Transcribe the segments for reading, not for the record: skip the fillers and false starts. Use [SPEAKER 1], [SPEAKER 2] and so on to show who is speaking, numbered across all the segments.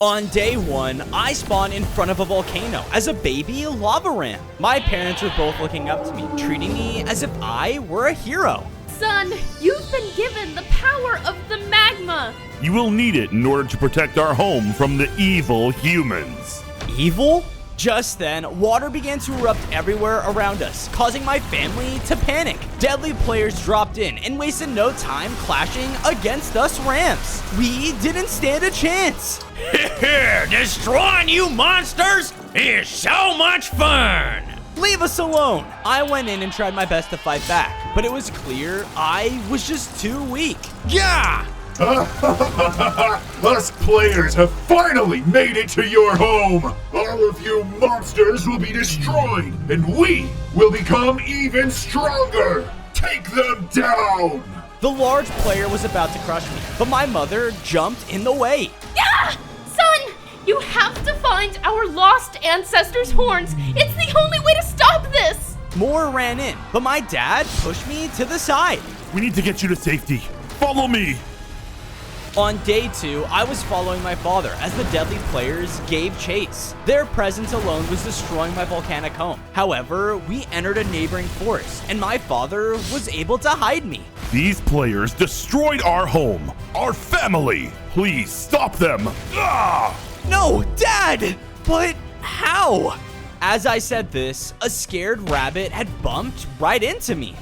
[SPEAKER 1] On day 1, I spawned in front of a volcano as a baby lava ram. My parents were both looking up to me, treating me as if I were a hero.
[SPEAKER 2] Son, you've been given the power of the magma.
[SPEAKER 3] You will need it in order to protect our home from the evil humans.
[SPEAKER 1] Evil? Just then, water began to erupt everywhere around us, causing my family to panic. Deadly players dropped in and wasted no time clashing against us rams. We didn't stand a chance.
[SPEAKER 4] Destroying you monsters is so much fun!
[SPEAKER 1] Leave us alone. I went in and tried my best to fight back, but it was clear I was just too weak.
[SPEAKER 4] Yeah!
[SPEAKER 5] Us players have finally made it to your home! All of you monsters will be destroyed, and we will become even stronger! Take them down!
[SPEAKER 1] The large player was about to crush me, but my mother jumped in the way.
[SPEAKER 2] Yeah! Son, you have to find our lost ancestors' horns. It's the only way to stop this!
[SPEAKER 1] More ran in, but my dad pushed me to the side.
[SPEAKER 3] We need to get you to safety. Follow me.
[SPEAKER 1] On day 2, I was following my father as the deadly players gave chase. Their presence alone was destroying my volcanic home. However, we entered a neighboring forest, and my father was able to hide me.
[SPEAKER 3] These players destroyed our home, our family. Please stop them. Ah!
[SPEAKER 1] No, Dad! But how? As I said this, a scared rabbit had bumped right into me.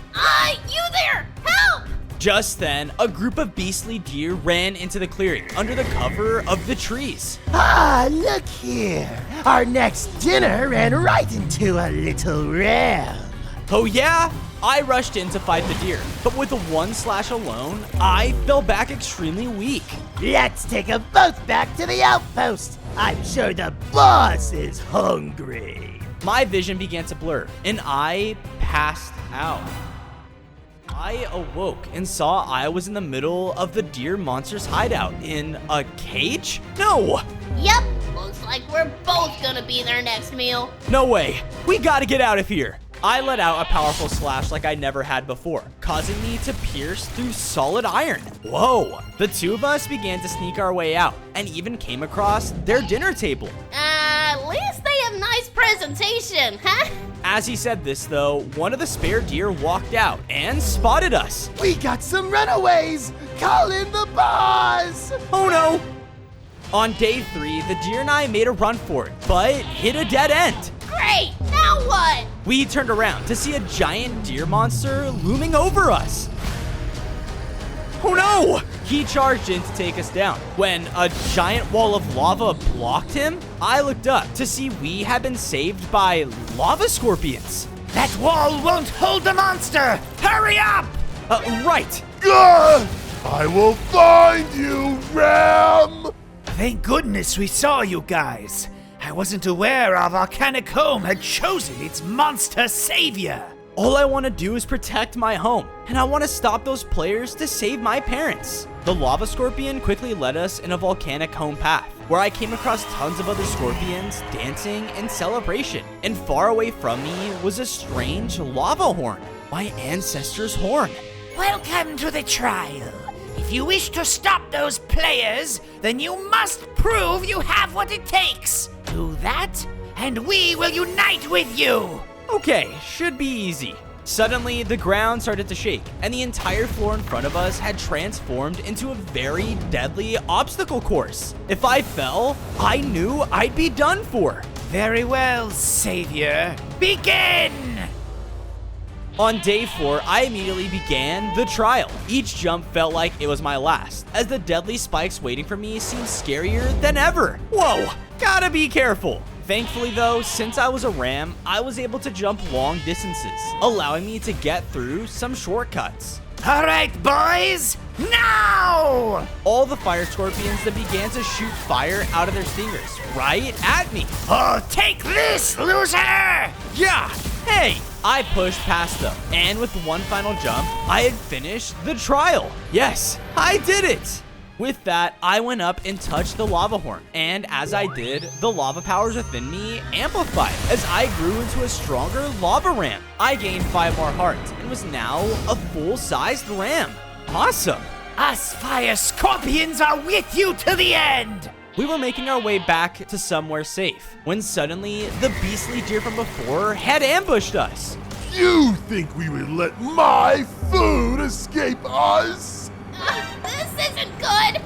[SPEAKER 2] You there! Help!
[SPEAKER 1] Just then, a group of beastly deer ran into the clearing under the cover of the trees.
[SPEAKER 6] Ah, look here. Our next dinner ran right into a little ram.
[SPEAKER 1] Oh yeah? I rushed in to fight the deer, but with a 1 slash alone, I fell back extremely weak.
[SPEAKER 6] Let's take them both back to the outpost. I'm sure the boss is hungry.
[SPEAKER 1] My vision began to blur, and I passed out. I awoke and saw I was in the middle of the deer monster's hideout in a cage? No!
[SPEAKER 2] Yep, looks like we're both gonna be their next meal.
[SPEAKER 1] No way! We gotta get out of here! I let out a powerful slash like I never had before, causing me to pierce through solid iron. Whoa! The two of us began to sneak our way out, and even came across their dinner table.
[SPEAKER 2] At least they have nice presentation, huh?
[SPEAKER 1] As he said this though, one of the spare deer walked out and spotted us.
[SPEAKER 6] We got some runaways. Call in the boss.
[SPEAKER 1] Oh no! On day 3, the deer and I made a run for it, but hit a dead end.
[SPEAKER 2] Great, now what?
[SPEAKER 1] We turned around to see a giant deer monster looming over us. Oh no! He charged in to take us down. When a giant wall of lava blocked him, I looked up to see we had been saved by lava scorpions.
[SPEAKER 4] That wall won't hold the monster! Hurry up!
[SPEAKER 1] Right.
[SPEAKER 5] Gah! I will find you, Ram!
[SPEAKER 4] Thank goodness we saw you guys. I wasn't aware our volcanic home had chosen its monster savior.
[SPEAKER 1] All I want to do is protect my home, and I want to stop those players to save my parents. The lava scorpion quickly led us in a volcanic home path, where I came across tons of other scorpions dancing in celebration. And far away from me was a strange lava horn, my ancestor's horn.
[SPEAKER 4] Welcome to the trial. If you wish to stop those players, then you must prove you have what it takes. Do that, and we will unite with you.
[SPEAKER 1] Okay, should be easy. Suddenly, the ground started to shake, and the entire floor in front of us had transformed into a very deadly obstacle course. If I fell, I knew I'd be done for.
[SPEAKER 4] Very well, savior. Begin!
[SPEAKER 1] On day 4, I immediately began the trial. Each jump felt like it was my last, as the deadly spikes waiting for me seemed scarier than ever. Whoa, gotta be careful. Thankfully though, since I was a ram, I was able to jump long distances, allowing me to get through some shortcuts.
[SPEAKER 4] All right, boys, now!
[SPEAKER 1] All the fire scorpions then began to shoot fire out of their stingers right at me.
[SPEAKER 4] Oh, take this, loser!
[SPEAKER 1] Yeah, hey! I pushed past them, and with one final jump, I had finished the trial. Yes, I did it! With that, I went up and touched the lava horn, and as I did, the lava powers within me amplified as I grew into a stronger lava ram. I gained 5 more hearts and was now a full-sized ram. Awesome!
[SPEAKER 4] Us fire scorpions are with you to the end!
[SPEAKER 1] We were making our way back to somewhere safe when suddenly the beastly deer from before had ambushed us.
[SPEAKER 3] You think we would let my food escape us?
[SPEAKER 2] This isn't good.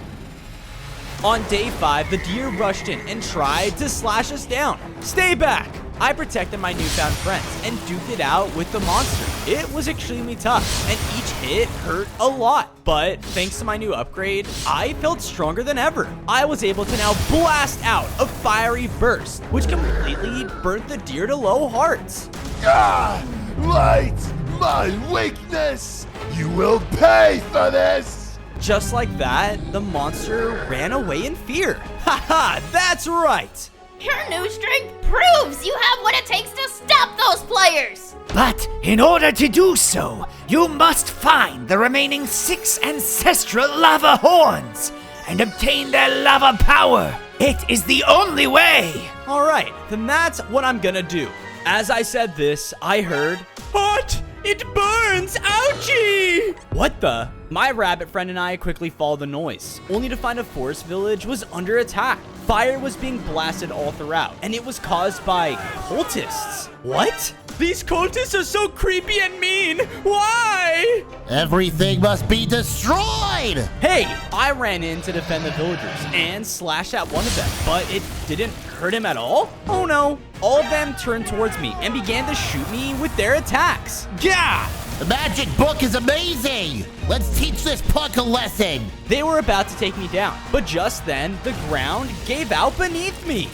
[SPEAKER 1] On day 5, the deer rushed in and tried to slash us down. Stay back! I protected my newfound friends and duked it out with the monster. It was extremely tough, and each hit hurt a lot. But thanks to my new upgrade, I felt stronger than ever. I was able to now blast out a fiery burst, which completely burnt the deer to low hearts.
[SPEAKER 3] Ah! Light my weakness! You will pay for this!
[SPEAKER 1] Just like that, the monster ran away in fear. Haha, that's right!
[SPEAKER 2] Your new strength proves you have what it takes to stop those players.
[SPEAKER 4] But in order to do so, you must find the remaining 6 ancestral lava horns and obtain their lava power. It is the only way.
[SPEAKER 1] Alright, then that's what I'm gonna do. As I said this, I heard, "Hot! It burns! Ouchie!" What the? My rabbit friend and I quickly followed the noise, only to find a forest village was under attack. Fire was being blasted all throughout, and it was caused by cultists. What? These cultists are so creepy and mean! Why?
[SPEAKER 7] Everything must be destroyed!
[SPEAKER 1] Hey, I ran in to defend the villagers and slashed at one of them, but it didn't hurt him at all? Oh no. All of them turned towards me and began to shoot me with their attacks. Yeah!
[SPEAKER 7] The magic book is amazing! Let's teach this punk a lesson!
[SPEAKER 1] They were about to take me down, but just then, the ground gave out beneath me.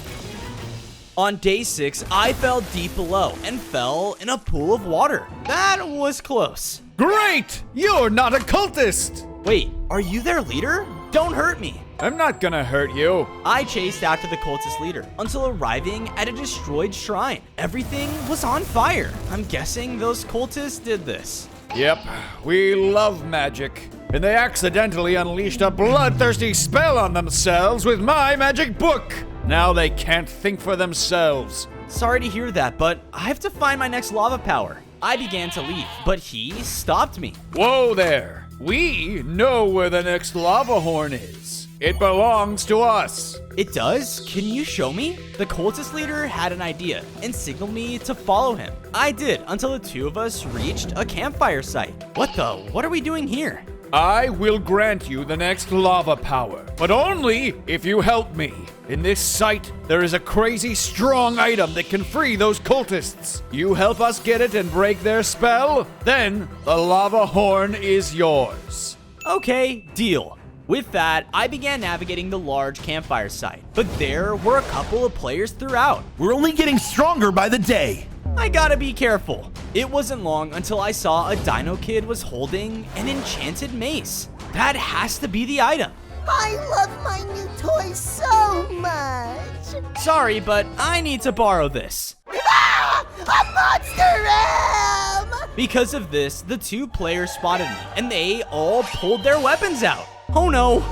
[SPEAKER 1] On day 6, I fell deep below and fell in a pool of water. That was close.
[SPEAKER 8] Great! You're not a cultist!
[SPEAKER 1] Wait, are you their leader? Don't hurt me.
[SPEAKER 8] I'm not gonna hurt you.
[SPEAKER 1] I chased after the cultist leader until arriving at a destroyed shrine. Everything was on fire. I'm guessing those cultists did this.
[SPEAKER 8] Yep, we love magic. And they accidentally unleashed a bloodthirsty spell on themselves with my magic book. Now they can't think for themselves.
[SPEAKER 1] Sorry to hear that, but I have to find my next lava power. I began to leave, but he stopped me.
[SPEAKER 8] Whoa there. We know where the next lava horn is. It belongs to us.
[SPEAKER 1] It does? Can you show me? The cultist leader had an idea and signaled me to follow him. I did until the two of us reached a campfire site. What the? What are we doing here?
[SPEAKER 8] I will grant you the next lava power, but only if you help me. In this site, there is a crazy strong item that can free those cultists. You help us get it and break their spell, then the lava horn is yours.
[SPEAKER 1] Okay, deal. With that, I began navigating the large campfire site, but there were a couple of players throughout.
[SPEAKER 3] We're only getting stronger by the day.
[SPEAKER 1] I gotta be careful. It wasn't long until I saw a Dino Kid was holding an enchanted mace. That has to be the item.
[SPEAKER 6] I love my new toy so much.
[SPEAKER 1] Sorry, but I need to borrow this.
[SPEAKER 6] Ah! A monster ram!
[SPEAKER 1] Because of this, the two players spotted me, and they all pulled their weapons out. Oh no.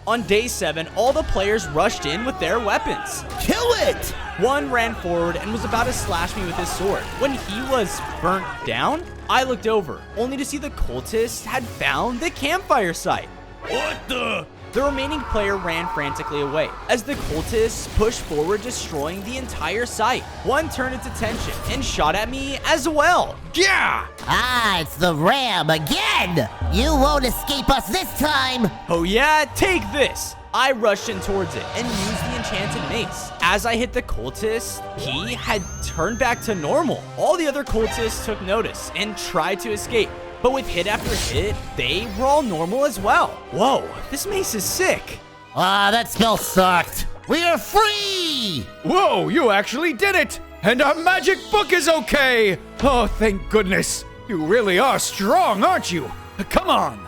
[SPEAKER 1] On day 7, all the players rushed in with their weapons.
[SPEAKER 3] Kill it!
[SPEAKER 1] One ran forward and was about to slash me with his sword. When he was burnt down, I looked over, only to see the cultists had found the campfire site. What the? The remaining player ran frantically away as the cultists pushed forward, destroying the entire site. One turned its attention and shot at me as well. Yeah!
[SPEAKER 7] Ah, it's the ram again! You won't escape us this time!
[SPEAKER 1] Oh yeah, take this! I rushed in towards it and used the enchanted mace. As I hit the cultist, he had turned back to normal. All the other cultists took notice and tried to escape. But with hit after hit, they were all normal as well. Whoa, this mace is sick.
[SPEAKER 7] Ah, that spell sucked. We are free!
[SPEAKER 8] Whoa, you actually did it! And our magic book is okay! Oh, thank goodness. You really are strong, aren't you? Come on.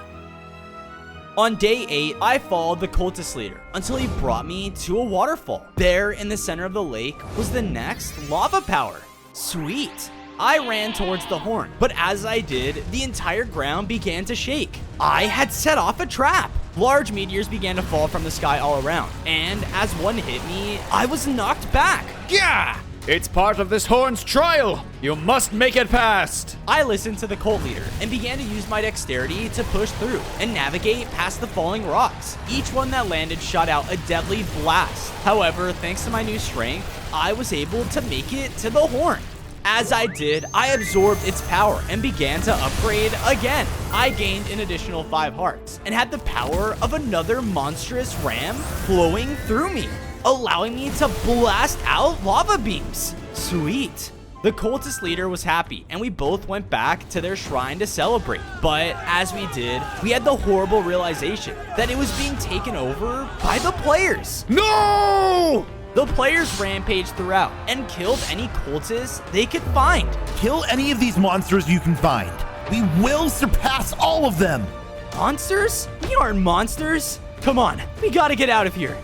[SPEAKER 1] On day 8, I followed the cultist leader until he brought me to a waterfall. There in the center of the lake was the next lava power. Sweet. I ran towards the horn, but as I did, the entire ground began to shake. I had set off a trap. Large meteors began to fall from the sky all around, and as one hit me, I was knocked back. Yeah!
[SPEAKER 8] It's part of this horn's trial. You must make it past.
[SPEAKER 1] I listened to the cult leader and began to use my dexterity to push through and navigate past the falling rocks. Each one that landed shot out a deadly blast. However, thanks to my new strength, I was able to make it to the horn. As I did, I absorbed its power and began to upgrade again. I gained an additional 5 hearts and had the power of another monstrous ram flowing through me, allowing me to blast out lava beams. Sweet. The cultist leader was happy, and we both went back to their shrine to celebrate. But as we did, we had the horrible realization that it was being taken over by the players.
[SPEAKER 8] No!
[SPEAKER 1] The players rampaged throughout and killed any cultists they could find.
[SPEAKER 9] Kill any of these monsters you can find. We will surpass all of them.
[SPEAKER 1] Monsters? We aren't monsters. Come on, we gotta get out of here.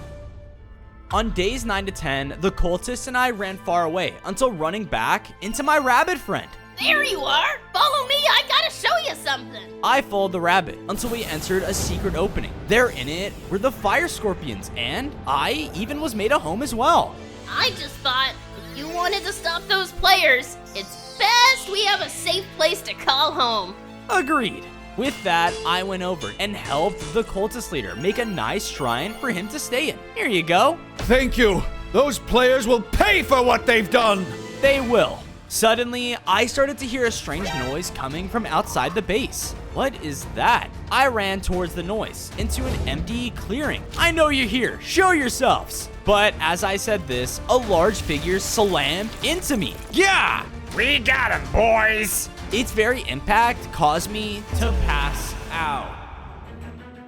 [SPEAKER 1] On days 9 to 10, the cultists and I ran far away until running back into my rabbit friend.
[SPEAKER 2] There you are! Follow me, I gotta show you something!
[SPEAKER 1] I followed the rabbit until we entered a secret opening. There in it were the fire scorpions, and I even was made a home as well.
[SPEAKER 2] I just thought, if you wanted to stop those players, it's best we have a safe place to call home.
[SPEAKER 1] Agreed. With that, I went over and helped the cultist leader make a nice shrine for him to stay in. Here you go.
[SPEAKER 8] Thank you. Those players will pay for what they've done.
[SPEAKER 1] They will. Suddenly, I started to hear a strange noise coming from outside the base. What is that? I ran towards the noise, into an empty clearing. I know you're here. Show yourselves. But as I said this, a large figure slammed into me. Yeah!
[SPEAKER 4] We got him, boys!
[SPEAKER 1] Its very impact caused me to pass out.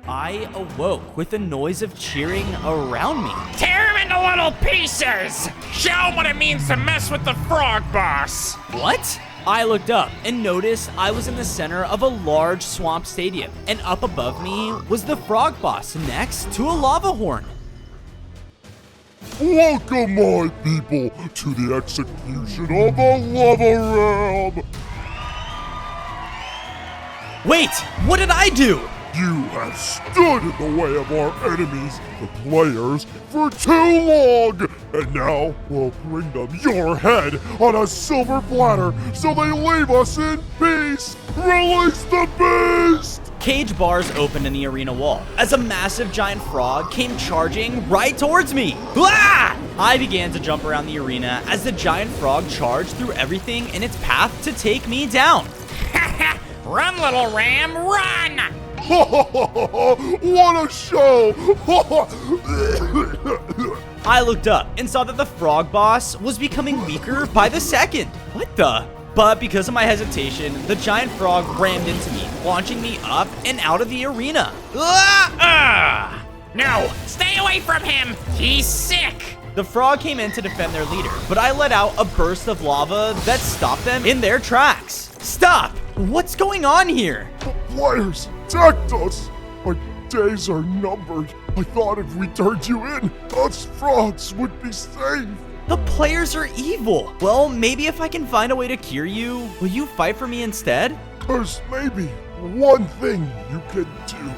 [SPEAKER 1] I awoke with a noise of cheering around me.
[SPEAKER 4] Tear him into little pieces! Show him what it means to mess with the frog boss!
[SPEAKER 1] What? I looked up and noticed I was in the center of a large swamp stadium, and up above me was the frog boss next to a lava horn.
[SPEAKER 5] Welcome, my people, to the execution of the Lava Ram!
[SPEAKER 1] Wait, what did I do?
[SPEAKER 5] You have stood in the way of our enemies, the players, for too long! And now we'll bring them your head on a silver platter so they leave us in peace! Release the beast!
[SPEAKER 1] Cage bars opened in the arena wall as a massive giant frog came charging right towards me. Ah! I began to jump around the arena as the giant frog charged through everything in its path to take me down.
[SPEAKER 4] Run, little ram, run!
[SPEAKER 5] What a show!
[SPEAKER 1] I looked up and saw that the frog boss was becoming weaker by the second. What the? But because of my hesitation, the giant frog rammed into me, launching me up and out of the arena.
[SPEAKER 4] No, stay away from him! He's sick!
[SPEAKER 1] The frog came in to defend their leader, but I let out a burst of lava that stopped them in their tracks. Stop! What's going on here?
[SPEAKER 5] The players attacked us! My days are numbered. I thought if we turned you in, us frogs would be safe.
[SPEAKER 1] The players are evil. Well, maybe if I can find a way to cure you, will you fight for me instead?
[SPEAKER 5] There's maybe one thing you can do.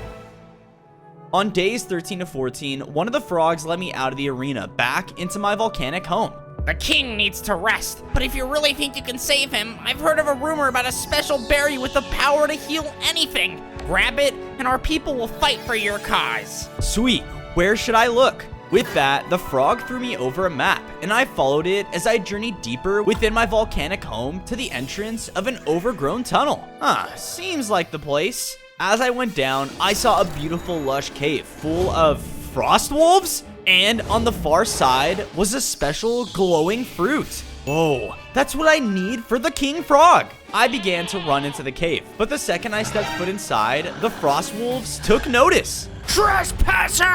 [SPEAKER 1] On days 13 to 14, one of the frogs let me out of the arena back into my volcanic home.
[SPEAKER 4] The king needs to rest, but if you really think you can save him, I've heard of a rumor about a special berry with the power to heal anything. Grab it, and our people will fight for your cause.
[SPEAKER 1] Sweet. Where should I look? With that, the frog threw me over a map, and I followed it as I journeyed deeper within my volcanic home to the entrance of an overgrown tunnel. Seems like the place. As I went down, I saw a beautiful lush cave full of frost wolves, and on the far side was a special glowing fruit. Whoa, that's what I need for the king frog. I began to run into the cave, but the second I stepped foot inside, the frost wolves took notice.
[SPEAKER 4] Trespasser!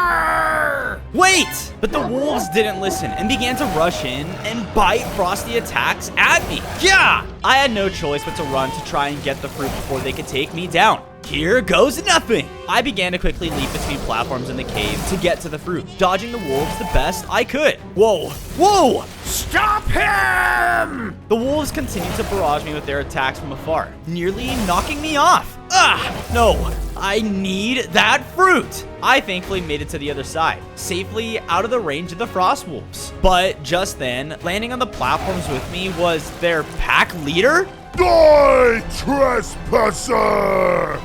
[SPEAKER 1] Wait! But the wolves didn't listen and began to rush in and bite frosty attacks at me. Yeah! I had no choice but to run to try and get the fruit before they could take me down. Here goes nothing! I began to quickly leap between platforms in the cave to get to the fruit, dodging the wolves the best I could. Whoa! Whoa!
[SPEAKER 4] Stop him!
[SPEAKER 1] The wolves continued to barrage me with their attacks from afar, nearly knocking me off. Ah! No! I need that fruit! I thankfully made it to the other side, safely out of the range of the frost wolves. But just then, landing on the platforms with me was their pack leader?
[SPEAKER 5] Die, trespasser!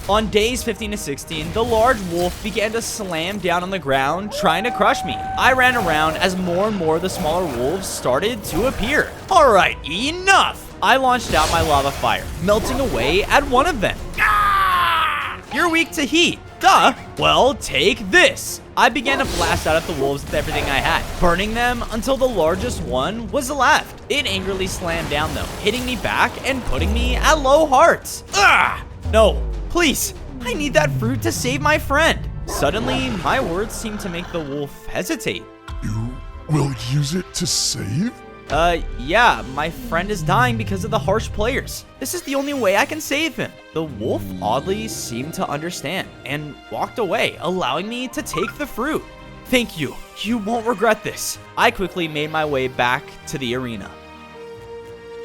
[SPEAKER 1] On days 15 to 16, the large wolf began to slam down on the ground, trying to crush me. I ran around as more and more of the smaller wolves started to appear. All right, enough! I launched out my lava fire, melting away at one of them. Ah! You're weak to heat. Duh. Well, take this. I began to blast out at the wolves with everything I had, burning them until the largest one was left. It angrily slammed down though, hitting me back and putting me at low hearts. Ah! No. Please, I need that fruit to save my friend. Suddenly, my words seemed to make the wolf hesitate.
[SPEAKER 5] You will use it to save?
[SPEAKER 1] Yeah, my friend is dying because of the harsh players. This is the only way I can save him. The wolf oddly seemed to understand and walked away, allowing me to take the fruit. Thank you. You won't regret this. I quickly made my way back to the arena.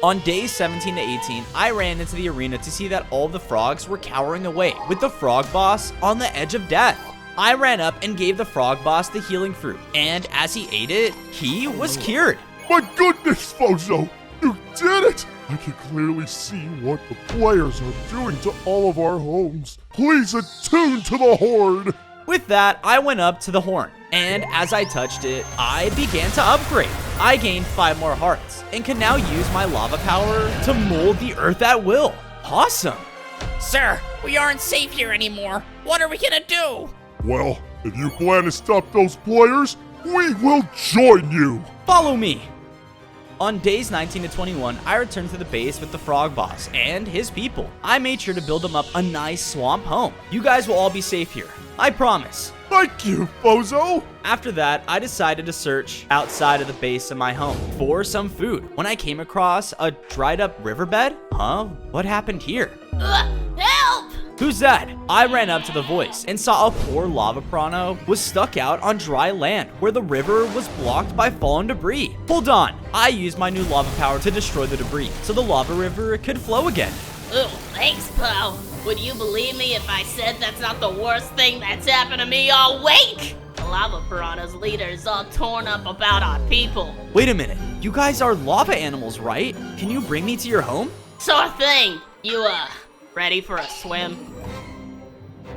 [SPEAKER 1] On days 17 to 18, I ran into the arena to see that all the frogs were cowering away, with the frog boss on the edge of death. I ran up and gave the frog boss the healing fruit, and as he ate it, he was cured.
[SPEAKER 5] My goodness, Fozo! You did it! I can clearly see what the players are doing to all of our homes. Please attune to the horde!
[SPEAKER 1] With that, I went up to the horn, and as I touched it, I began to upgrade. I gained 5 more hearts, and can now use my lava power to mold the earth at will. Awesome!
[SPEAKER 4] Sir, we aren't safe here anymore. What are we gonna do?
[SPEAKER 5] Well, if you plan to stop those players, we will join you!
[SPEAKER 1] Follow me! On days 19 to 21, I returned to the base with the frog boss and his people. I made sure to build them up a nice swamp home. You guys will all be safe here. I promise.
[SPEAKER 5] Thank you, Fozo!
[SPEAKER 1] After that, I decided to search outside of the base of my home for some food when I came across a dried up riverbed. Huh? What happened here?
[SPEAKER 2] Help!
[SPEAKER 1] Who's that? I ran up to the voice and saw a poor lava piranha was stuck out on dry land where the river was blocked by fallen debris. Hold on. I used my new lava power to destroy the debris so the lava river could flow again.
[SPEAKER 2] Ooh, thanks, pal. Would you believe me if I said that's not the worst thing that's happened to me all week? The lava piranha's leader is all torn up about our people.
[SPEAKER 1] Wait a minute. You guys are lava animals, right? Can you bring me to your home?
[SPEAKER 2] Sure thing. You, ready for a swim?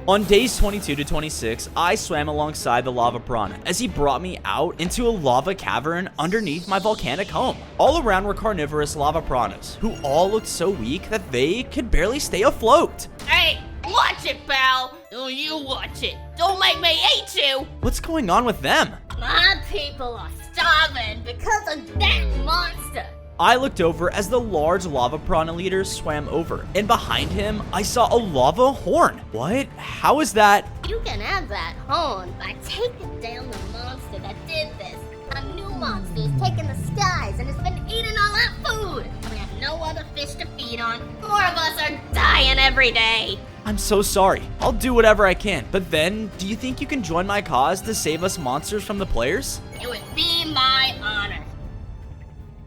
[SPEAKER 1] On days 22 to 26, I swam alongside the lava piranha as he brought me out into a lava cavern underneath my volcanic home. All around were carnivorous lava piranhas, who all looked so weak that they could barely stay afloat.
[SPEAKER 2] Hey, watch it, pal. Oh, you watch it. Don't make me eat you.
[SPEAKER 1] What's going on with them?
[SPEAKER 2] My people are starving because of that monster.
[SPEAKER 1] I looked over as the large lava piranha leader swam over, and behind him, I saw a lava horn. What? How is that?
[SPEAKER 2] You can have that horn by taking down the monster that did this. A new monster is taking the skies and has been eating all our food. We have no other fish to feed on. More of us are dying every day.
[SPEAKER 1] I'm so sorry. I'll do whatever I can. But then, do you think you can join my cause to save us monsters from the players?
[SPEAKER 2] It would be my honor.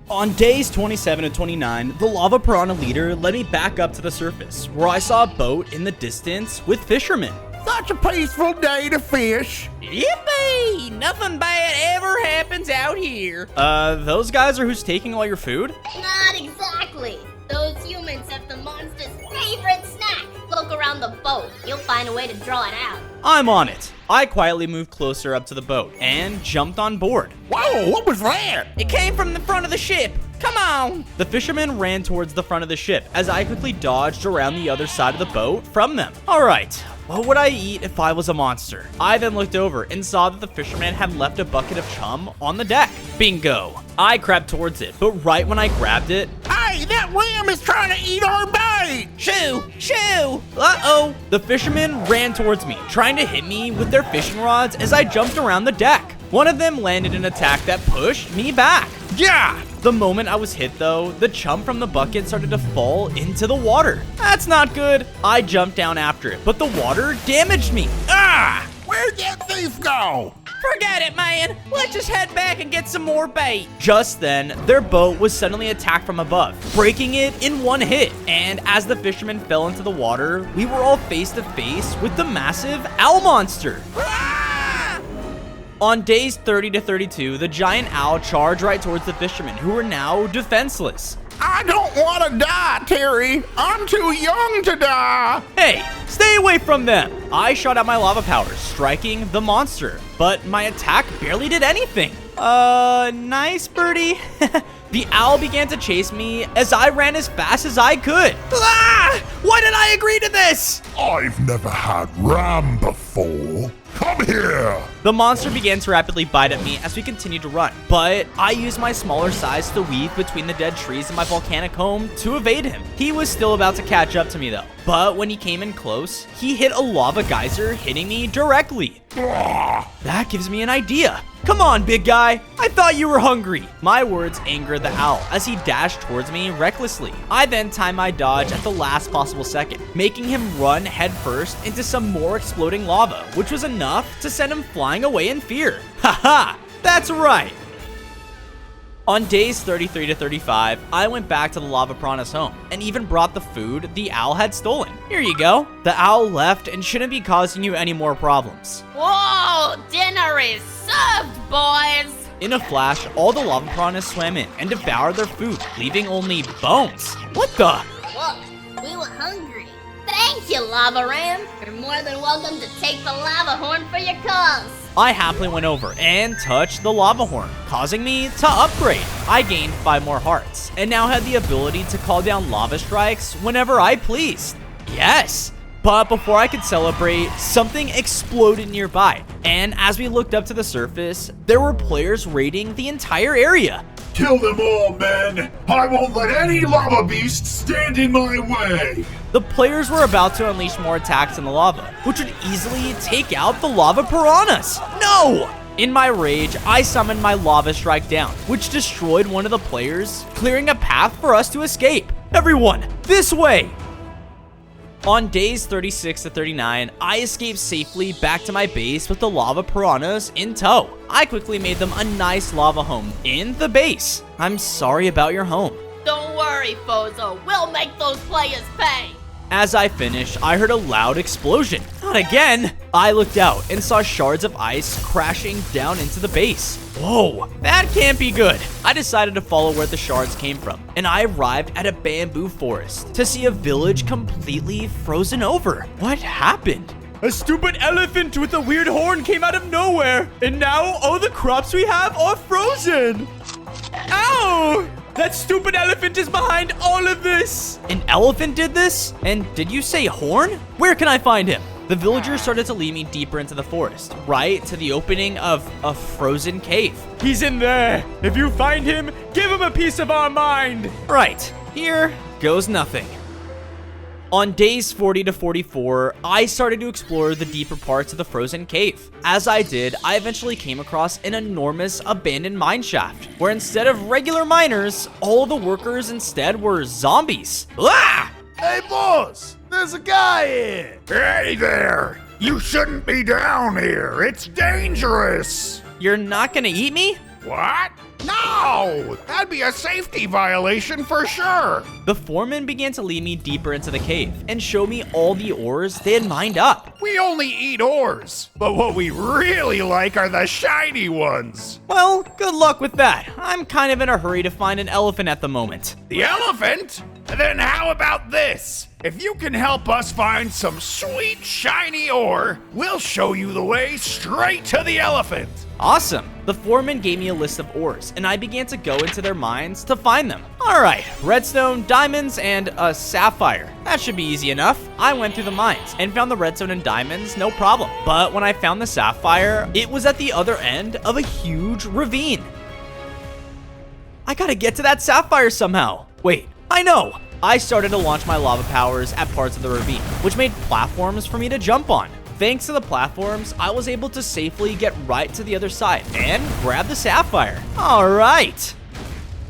[SPEAKER 1] On days 27 to 29, the lava piranha leader led me back up to the surface, where I saw a boat in the distance with fishermen.
[SPEAKER 9] Such a peaceful day to fish.
[SPEAKER 4] Yippee! Nothing bad ever happens out here.
[SPEAKER 1] Those guys are who's taking all your food?
[SPEAKER 2] Not exactly. Those humans have the monster's favorite snack. Look around the boat. You'll find a way to draw it out.
[SPEAKER 1] I'm on it. I quietly moved closer up to the boat and jumped on board.
[SPEAKER 9] Whoa, what was that?
[SPEAKER 4] It came from the front of the ship. Come on.
[SPEAKER 1] The fishermen ran towards the front of the ship as I quickly dodged around the other side of the boat from them. All right, what would I eat if I was a monster? I then looked over and saw that the fisherman had left a bucket of chum on the deck. Bingo. I crept towards it, but right when I grabbed it,
[SPEAKER 9] Hey, that ram is trying to eat our bait!
[SPEAKER 4] Shoo! Shoo!
[SPEAKER 1] uh-oh, the fishermen ran towards me, trying to hit me with their fishing rods as I jumped around the deck. One of them landed an attack that pushed me back. Yeah! The moment I was hit though, the chum from the bucket started to fall into the water. That's not good. I jumped down after it, but the water damaged me. Ah!
[SPEAKER 9] Where'd that thief go?
[SPEAKER 1] Forget it, man. Let's just head back and get some more bait. Just then, their boat was suddenly attacked from above, breaking it in one hit. And as the fishermen fell into the water, we were all face to face with the massive owl monster. On days 30 to 32, the giant owl charged right towards the fishermen, who were now defenseless.
[SPEAKER 10] I don't want to die, Terry. I'm too young to die.
[SPEAKER 1] Hey, stay away from them! I shot out my lava powers, striking the monster, but my attack barely did anything. Nice, birdie. The owl began to chase me as I ran as fast as I could. Ah! Why did I agree to this?
[SPEAKER 5] I've never had ram before. Come here!
[SPEAKER 1] The monster began to rapidly bite at me as we continued to run, but I used my smaller size to weave between the dead trees in my volcanic home to evade him. He was still about to catch up to me though, but when he came in close, he hit a lava geyser, hitting me directly. That gives me an idea. Come on, big guy. I thought you were hungry. My words angered the owl as he dashed towards me recklessly. I then timed my dodge at the last possible second, making him run headfirst into some more exploding lava, which was enough to send him flying away in fear. Haha, that's right. On days 33 to 35, I went back to the lava piranha's home and even brought the food the owl had stolen. Here you go. The owl left and shouldn't be causing you any more problems.
[SPEAKER 2] Whoa, dinner is served, boys.
[SPEAKER 1] In a flash, all the lava piranhas swam in and devoured their food, leaving only bones. What the?
[SPEAKER 2] Look, we were hungry. Thank you, Lava Ram. You're more than welcome to take the lava horn for your cause.
[SPEAKER 1] I happily went over and touched the lava horn, causing me to upgrade. I gained 5 more hearts, and now had the ability to call down lava strikes whenever I pleased. Yes! But before I could celebrate, something exploded nearby, and as we looked up to the surface, there were players raiding the entire area.
[SPEAKER 5] Kill them all, men! I won't let any lava beast stand in my way!
[SPEAKER 1] The players were about to unleash more attacks in the lava, which would easily take out the lava piranhas. No! In my rage, I summoned my lava strike down, which destroyed one of the players, clearing a path for us to escape. Everyone, this way! On days 36 to 39, I escaped safely back to my base with the lava piranhas in tow. I quickly made them a nice lava home in the base. I'm sorry about your home.
[SPEAKER 2] Don't worry, Fozo. We'll make those players pay.
[SPEAKER 1] As I finished, I heard a loud explosion. Not again! I looked out and saw shards of ice crashing down into the base. Whoa, that can't be good. I decided to follow where the shards came from, and I arrived at a bamboo forest to see a village completely frozen over. What happened? A stupid elephant with a weird horn came out of nowhere, and now all the crops we have are frozen. Ow! That stupid elephant is behind all of this! An elephant did this? And did you say horn? Where can I find him? The villagers started to lead me deeper into the forest, right to the opening of a frozen cave. He's in there! If you find him, give him a piece of our mind! Right, here goes nothing. On days 40 to 44, I started to explore the deeper parts of the frozen cave. As I did, I eventually came across an enormous abandoned mine shaft, where instead of regular miners, all the workers instead were zombies. Ah!
[SPEAKER 5] Hey, boss! There's a guy here!
[SPEAKER 10] Hey there! You shouldn't be down here. It's dangerous.
[SPEAKER 1] You're not gonna eat me?
[SPEAKER 10] What? No! That'd be a safety violation for sure.
[SPEAKER 1] The foreman began to lead me deeper into the cave and show me all the ores they had mined up.
[SPEAKER 10] We only eat ores, but what we really like are the shiny ones.
[SPEAKER 1] Well, good luck with that. I'm kind of in a hurry to find an elephant at the moment.
[SPEAKER 10] The elephant? Then how about this? If you can help us find some sweet shiny ore, we'll show you the way straight to the elephant.
[SPEAKER 1] Awesome. The foreman gave me a list of ores, and I began to go into their mines to find them. All right, redstone, diamonds, and a sapphire. That should be easy enough. I went through the mines and found the redstone and diamonds, no problem. But when I found the sapphire, it was at the other end of a huge ravine. I gotta get to that sapphire somehow. Wait, I know. I started to launch my lava powers at parts of the ravine, which made platforms for me to jump on. Thanks to the platforms, I was able to safely get right to the other side and grab the sapphire. All right.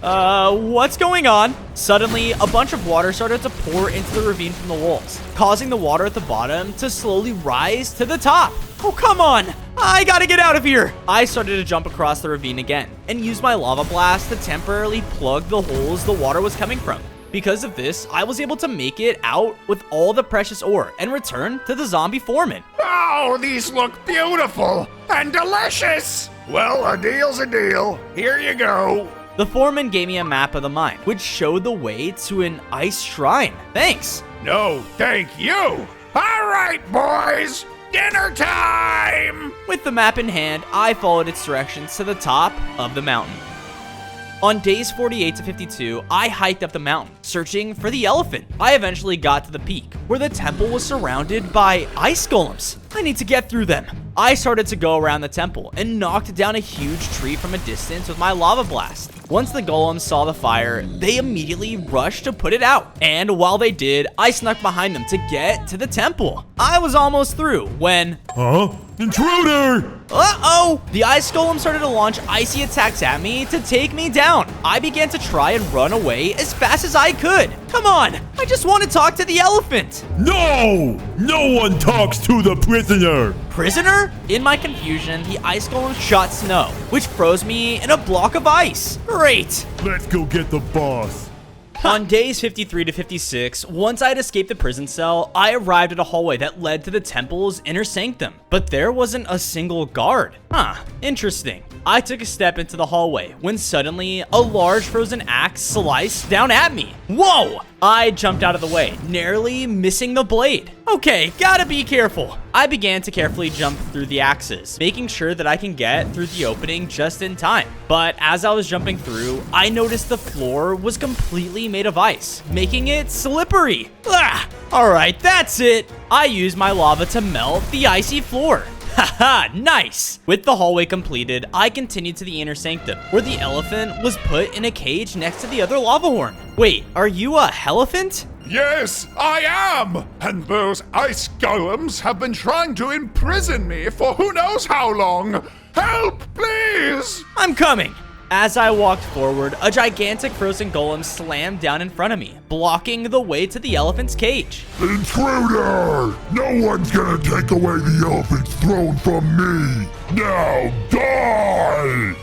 [SPEAKER 1] What's going on? Suddenly, a bunch of water started to pour into the ravine from the walls, causing the water at the bottom to slowly rise to the top. Oh, come on! I gotta get out of here! I started to jump across the ravine again and used my lava blast to temporarily plug the holes the water was coming from. Because of this, I was able to make it out with all the precious ore and return to the zombie foreman.
[SPEAKER 10] Oh, these look beautiful and delicious. Well, a deal's a deal. Here you go.
[SPEAKER 1] The foreman gave me a map of the mine, which showed the way to an ice shrine. Thanks.
[SPEAKER 10] No, thank you. All right, boys. Dinner time!
[SPEAKER 1] With the map in hand, I followed its directions to the top of the mountain. On days 48 to 52, I hiked up the mountain, searching for the elephant. I eventually got to the peak, where the temple was surrounded by ice golems. I need to get through them. I started to go around the temple and knocked down a huge tree from a distance with my lava blast. Once the golems saw the fire, they immediately rushed to put it out. And while they did, I snuck behind them to get to the temple. I was almost through when...
[SPEAKER 5] Huh? Intruder!
[SPEAKER 1] Uh-oh! The ice golem started to launch icy attacks at me to take me down. I began to try and run away as fast as I could. Come on! I just want to talk to the elephant!
[SPEAKER 5] No! No one talks to the prisoner!
[SPEAKER 1] Prisoner? In my confusion, the ice golem shot snow, which froze me in a block of ice. Great!
[SPEAKER 5] Let's go get the boss.
[SPEAKER 1] On days 53 to 56, once I had escaped the prison cell, I arrived at a hallway that led to the temple's inner sanctum, but there wasn't a single guard. Huh, interesting. I took a step into the hallway when suddenly a large frozen axe sliced down at me. Whoa! I jumped out of the way, narrowly missing the blade. Okay, gotta be careful. I began to carefully jump through the axes, making sure that I can get through the opening just in time. But as I was jumping through, I noticed the floor was completely made of ice, making it slippery. Ah! Alright, that's it. I used my lava to melt the icy floor. Haha, nice! With the hallway completed, I continued to the inner sanctum, where the elephant was put in a cage next to the other lava horn. Wait, are you a elephant?
[SPEAKER 10] Yes, I am! And those ice golems have been trying to imprison me for who knows how long! Help, please!
[SPEAKER 1] I'm coming! As I walked forward, a gigantic frozen golem slammed down in front of me, blocking the way to the elephant's cage.
[SPEAKER 5] Intruder! No one's gonna take away the elephant's throne from me! Now die!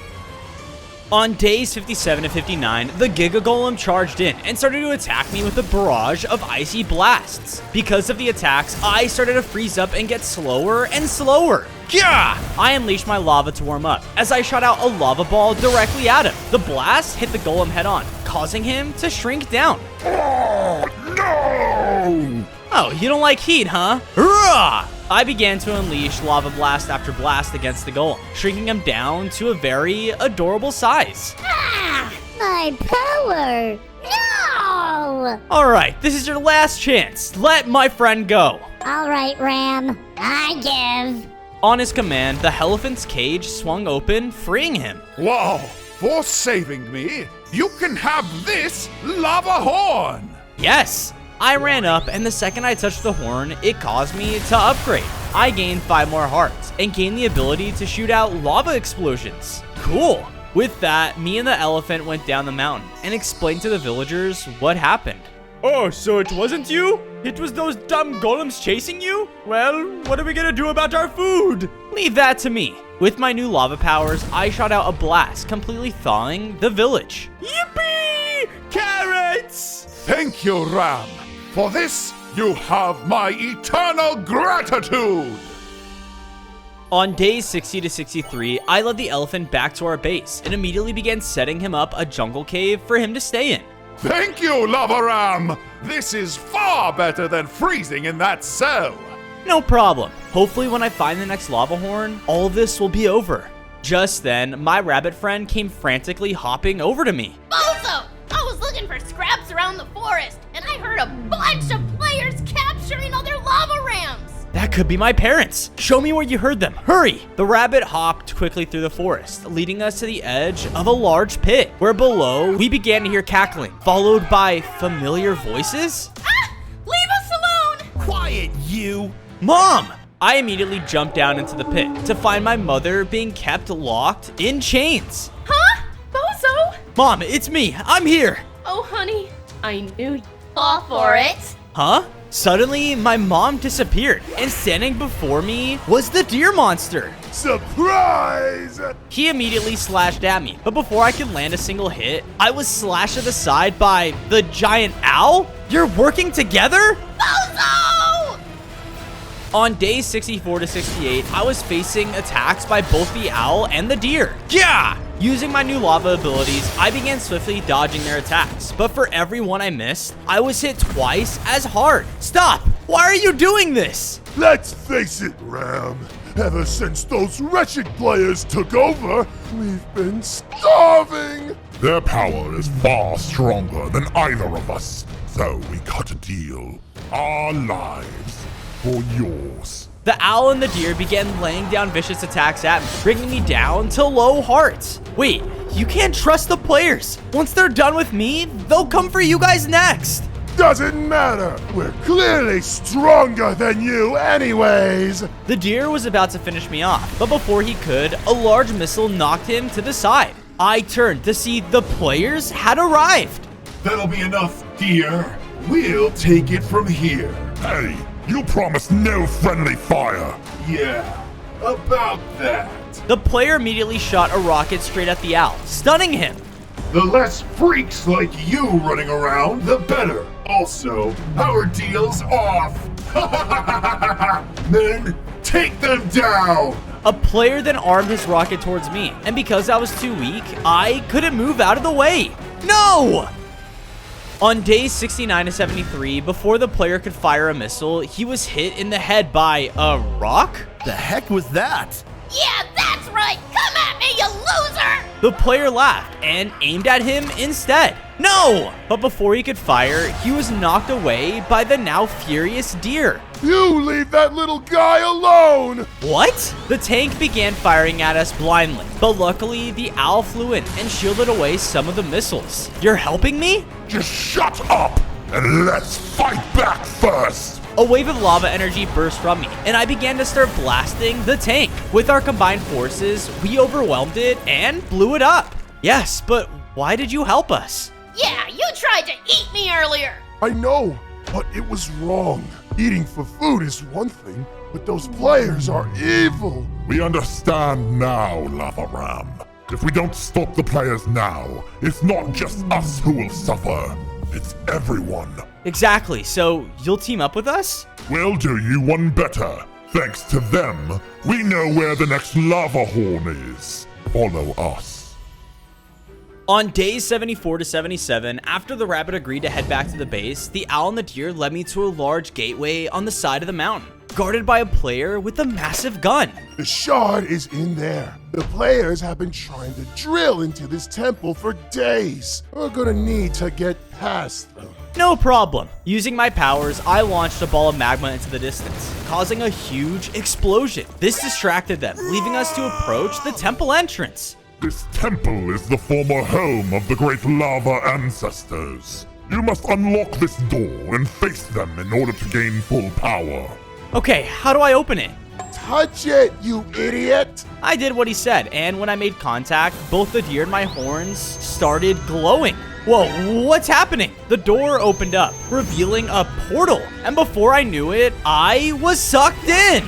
[SPEAKER 1] On days 57 to 59, the Giga Golem charged in and started to attack me with a barrage of icy blasts. Because of the attacks, I started to freeze up and get slower and slower. Gah! I unleashed my lava to warm up as I shot out a lava ball directly at him. The blast hit the golem head on, causing him to shrink down.
[SPEAKER 5] Oh, no!
[SPEAKER 1] Oh, you don't like heat, huh? Hurrah! I began to unleash lava blast after blast against the golem, shrinking him down to a very adorable size.
[SPEAKER 2] Ah! My power! No!
[SPEAKER 1] Alright, this is your last chance. Let my friend go.
[SPEAKER 2] Alright, Ram. I give.
[SPEAKER 1] On his command, the elephant's cage swung open, freeing him.
[SPEAKER 10] Wow, for saving me, you can have this lava horn!
[SPEAKER 1] Yes! I ran up, and the second I touched the horn, it caused me to upgrade. I gained 5 more hearts, and gained the ability to shoot out lava explosions. Cool! With that, me and the elephant went down the mountain, and explained to the villagers what happened. Oh, so it wasn't you? It was those dumb golems chasing you? Well, what are we gonna do about our food? Leave that to me. With my new lava powers, I shot out a blast, completely thawing the village. Yippee! Carrots!
[SPEAKER 10] Thank you, Ram. For this, you have my eternal gratitude!
[SPEAKER 1] On days 60 to 63, I led the elephant back to our base and immediately began setting him up a jungle cave for him to stay in.
[SPEAKER 10] Thank you, Lava Ram! This is far better than freezing in that cell!
[SPEAKER 1] No problem. Hopefully when I find the next lava horn, all of this will be over. Just then, my rabbit friend came frantically hopping over to me.
[SPEAKER 2] Bozo! I was looking for scraps around the forest, and I heard a bunch of players capturing other lava rams!
[SPEAKER 1] That could be my parents. Show me where you heard them. Hurry! The rabbit hopped quickly through the forest, leading us to the edge of a large pit, where below we began to hear cackling, followed by familiar voices.
[SPEAKER 2] Ah! Leave us alone!
[SPEAKER 9] Quiet, you!
[SPEAKER 1] Mom! I immediately jumped down into the pit to find my mother being kept locked in chains.
[SPEAKER 11] Huh? Bozo?
[SPEAKER 1] Mom, it's me. I'm here.
[SPEAKER 11] Oh, honey, I knew you'd fall for it.
[SPEAKER 1] Huh? Suddenly, my mom disappeared, and standing before me was the deer monster.
[SPEAKER 5] Surprise!
[SPEAKER 1] He immediately slashed at me, but before I could land a single hit, I was slashed to the side by the giant owl? You're working together?
[SPEAKER 2] Bozo!
[SPEAKER 1] On days 64 to 68, I was facing attacks by both the owl and the deer. Yeah! Using my new lava abilities, I began swiftly dodging their attacks, but for every one I missed, I was hit twice as hard. Stop! Why are you doing this?
[SPEAKER 5] Let's face it, Ram. Ever since those wretched players took over, we've been starving.
[SPEAKER 3] Their power is far stronger than either of us, so we cut a deal. Our lives for yours.
[SPEAKER 1] The owl and the deer began laying down vicious attacks at me, bringing me down to low hearts. Wait, you can't trust the players. Once they're done with me, they'll come for you guys next.
[SPEAKER 5] Doesn't matter. We're clearly stronger than you anyways.
[SPEAKER 1] The deer was about to finish me off, but before he could, a large missile knocked him to the side. I turned to see the players had arrived.
[SPEAKER 3] That'll be enough, dear. We'll take it from here. Hey, you promised no friendly fire. Yeah, about that.
[SPEAKER 1] The player immediately shot a rocket straight at the owl, stunning him.
[SPEAKER 3] The less freaks like you running around, the better. Also, our deal's off. Men, take them down.
[SPEAKER 1] A player then armed his rocket towards me, and because I was too weak, I couldn't move out of the way. No! On days 69 to 73, before the player could fire a missile, he was hit in the head by a rock?
[SPEAKER 9] The heck was that?
[SPEAKER 2] Yeah, that's right! Come at me, you loser!
[SPEAKER 1] The player laughed and aimed at him instead. No! But before he could fire, he was knocked away by the now furious deer.
[SPEAKER 5] You leave that little guy alone!
[SPEAKER 1] What? The tank began firing at us blindly, but luckily the owl flew in and shielded away some of the missiles. You're helping me?
[SPEAKER 3] Just shut up and let's fight back first.
[SPEAKER 1] A wave of lava energy burst from me, and I began to start blasting the tank. With our combined forces, we overwhelmed it and blew it up. Yes, but why did you help us?
[SPEAKER 2] Yeah, you tried to eat me earlier!
[SPEAKER 5] I know, but it was wrong. Eating for food is one thing, but those players are evil.
[SPEAKER 3] We understand now, Lava Ram. If we don't stop the players now, it's not just us who will suffer. It's everyone.
[SPEAKER 1] Exactly, so you'll team up with us?
[SPEAKER 3] We'll do you one better. Thanks to them, we know where the next lava horn is. Follow us.
[SPEAKER 1] On days 74 to 77, after the rabbit agreed to head back to the base, the owl and the deer led me to a large gateway on the side of the mountain, guarded by a player with a massive gun.
[SPEAKER 5] The shard is in there. The players have been trying to drill into this temple for days. We're gonna need to get past them.
[SPEAKER 1] No problem. Using my powers, I launched a ball of magma into the distance, causing a huge explosion. This distracted them, leaving us to approach the temple entrance.
[SPEAKER 3] This temple is the former home of the great lava ancestors. You must unlock this door and face them in order to gain full power.
[SPEAKER 1] Okay, how do I open it?
[SPEAKER 5] Touch it, you idiot!
[SPEAKER 1] I did what he said, and when I made contact, both the deer and my horns started glowing. Whoa, what's happening? The door opened up, revealing a portal, and before I knew it, I was sucked in.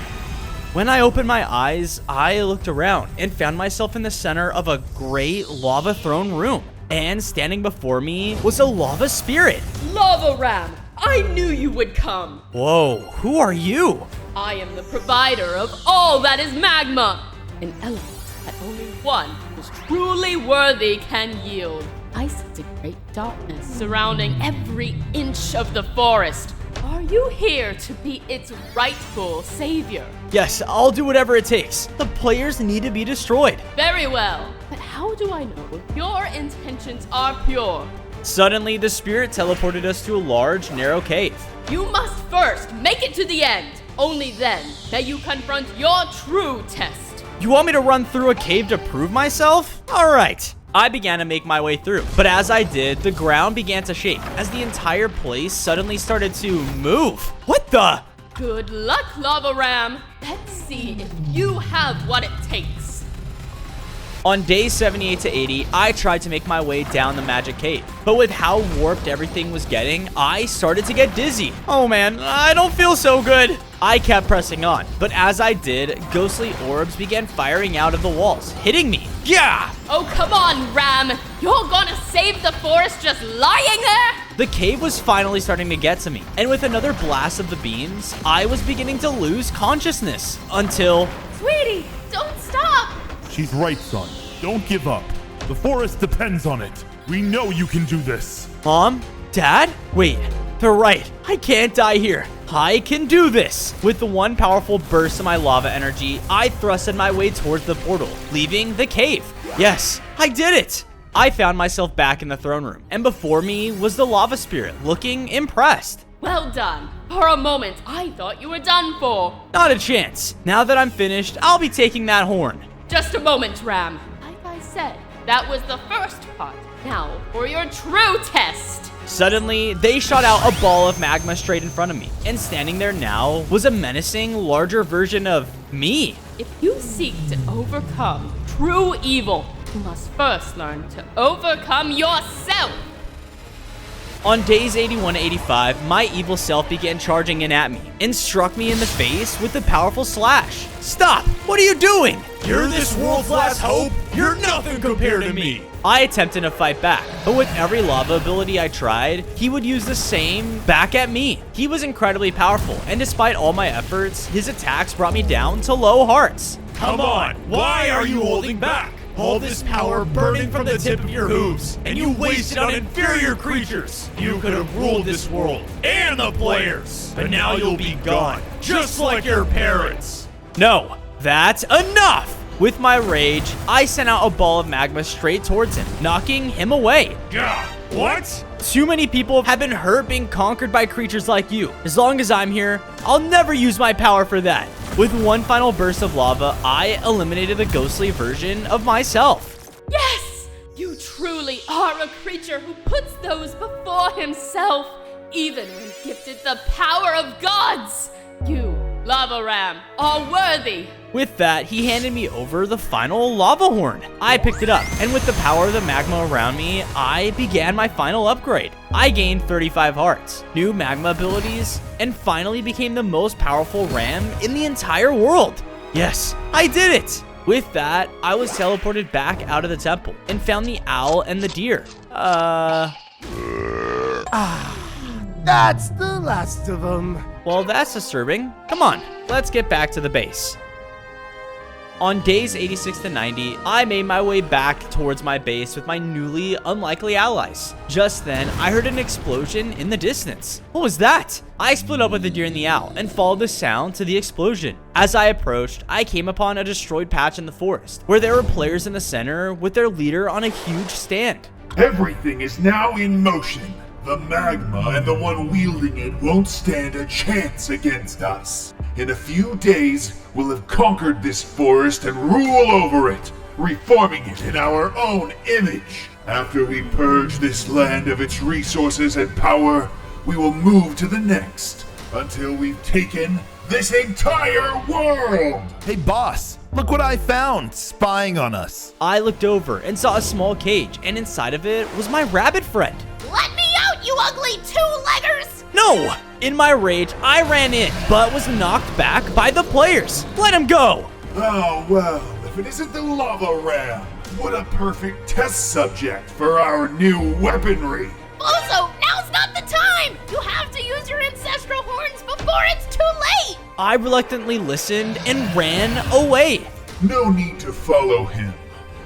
[SPEAKER 1] When I opened my eyes, I looked around and found myself in the center of a great lava throne room. And standing before me was a lava spirit.
[SPEAKER 11] Lava Ram, I knew you would come.
[SPEAKER 1] Whoa, who are you?
[SPEAKER 11] I am the provider of all that is magma, an element that only one who's truly worthy can yield. I sense a great darkness surrounding every inch of the forest. Are you here to be its rightful savior?
[SPEAKER 1] Yes, I'll do whatever it takes. The players need to be destroyed.
[SPEAKER 11] Very well, but how do I know if your intentions are pure?
[SPEAKER 1] Suddenly, the spirit teleported us to a large, narrow cave.
[SPEAKER 11] You must first make it to the end. Only then may you confront your true test.
[SPEAKER 1] You want me to run through a cave to prove myself? All right. I began to make my way through, but as I did, the ground began to shake as the entire place suddenly started to move. What the?
[SPEAKER 11] Good luck, Lava Ram. Let's see if you have what it takes.
[SPEAKER 1] On days 78 to 80, I tried to make my way down the magic cave, but with how warped everything was getting, I started to get dizzy. Oh man, I don't feel so good. I kept pressing on, but as I did, ghostly orbs began firing out of the walls, hitting me. Yeah!
[SPEAKER 11] Oh, come on, Ram. You're gonna save the forest just lying there?
[SPEAKER 1] The cave was finally starting to get to me, and with another blast of the beams, I was beginning to lose consciousness until...
[SPEAKER 11] Sweetie, don't stop.
[SPEAKER 5] She's right, son. Don't give up. The forest depends on it. We know you can do this.
[SPEAKER 1] Mom? Dad? Wait, they're right. I can't die here. I can do this! With the one powerful burst of my lava energy, I thrusted my way towards the portal, leaving the cave. Yes, I did it! I found myself back in the throne room, and before me was the lava spirit, looking impressed.
[SPEAKER 11] Well done. For a moment, I thought you were done for.
[SPEAKER 1] Not a chance. Now that I'm finished, I'll be taking that horn.
[SPEAKER 11] Just a moment, Ram. Like I said, that was the first part. Now for your true test.
[SPEAKER 1] Suddenly, they shot out a ball of magma straight in front of me, and standing there now was a menacing, larger version of me.
[SPEAKER 11] If you seek to overcome true evil, you must first learn to overcome yourself.
[SPEAKER 1] On days 81 to 85, my evil self began charging in at me and struck me in the face with a powerful slash. Stop! What are you doing?
[SPEAKER 5] You're this world's last hope? You're nothing compared to me.
[SPEAKER 1] I attempted to fight back, but with every lava ability I tried, he would use the same back at me. He was incredibly powerful, and despite all my efforts, his attacks brought me down to low hearts.
[SPEAKER 5] Come on, why are you holding back? All this power burning from the tip of your hooves, and you waste it on inferior creatures. You could have ruled this world and the players, but now you'll be gone, just like your parents.
[SPEAKER 1] No, that's enough! With my rage, I sent out a ball of magma straight towards him, knocking him away.
[SPEAKER 5] Gah, what?
[SPEAKER 1] Too many people have been hurt being conquered by creatures like you. As long as I'm here, I'll never use my power for that. With one final burst of lava, I eliminated the ghostly version of myself.
[SPEAKER 11] Yes! You truly are a creature who puts those before himself, even when gifted the power of gods. You, Lava Ram, are worthy.
[SPEAKER 1] With that, he handed me over the final lava horn. I picked it up, and with the power of the magma around me, I began my final upgrade. I gained 35 hearts, new magma abilities, and finally became the most powerful ram in the entire world. Yes, I did it! With that, I was teleported back out of the temple and found the owl and the deer.
[SPEAKER 6] That's the last of them.
[SPEAKER 1] Well, that's disturbing. Come on, let's get back to the base. On days 86 to 90, I made my way back towards my base with my newly unlikely allies. Just then, I heard an explosion in the distance. What was that? I split up with the deer and the owl and followed the sound to the explosion. As I approached, I came upon a destroyed patch in the forest, where there were players in the center with their leader on a huge stand.
[SPEAKER 3] Everything is now in motion. The magma and the one wielding it won't stand a chance against us. In a few days, we'll have conquered this forest and rule over it, reforming it in our own image. After we purge this land of its resources and power, we will move to the next, until we've taken this entire world!
[SPEAKER 9] Hey, boss, look what I found spying on us.
[SPEAKER 1] I looked over and saw a small cage, and inside of it was my rabbit friend.
[SPEAKER 2] Let me out, you ugly two-leggers!
[SPEAKER 1] No! In my rage, I ran in, but was knocked back by the players. Let him go!
[SPEAKER 3] Oh, well, if it isn't the Lava Ram, what a perfect test subject for our new weaponry.
[SPEAKER 2] Bozo, now's not the time! You have to use your ancestral horns before it's too late!
[SPEAKER 1] I reluctantly listened and ran away.
[SPEAKER 3] No need to follow him.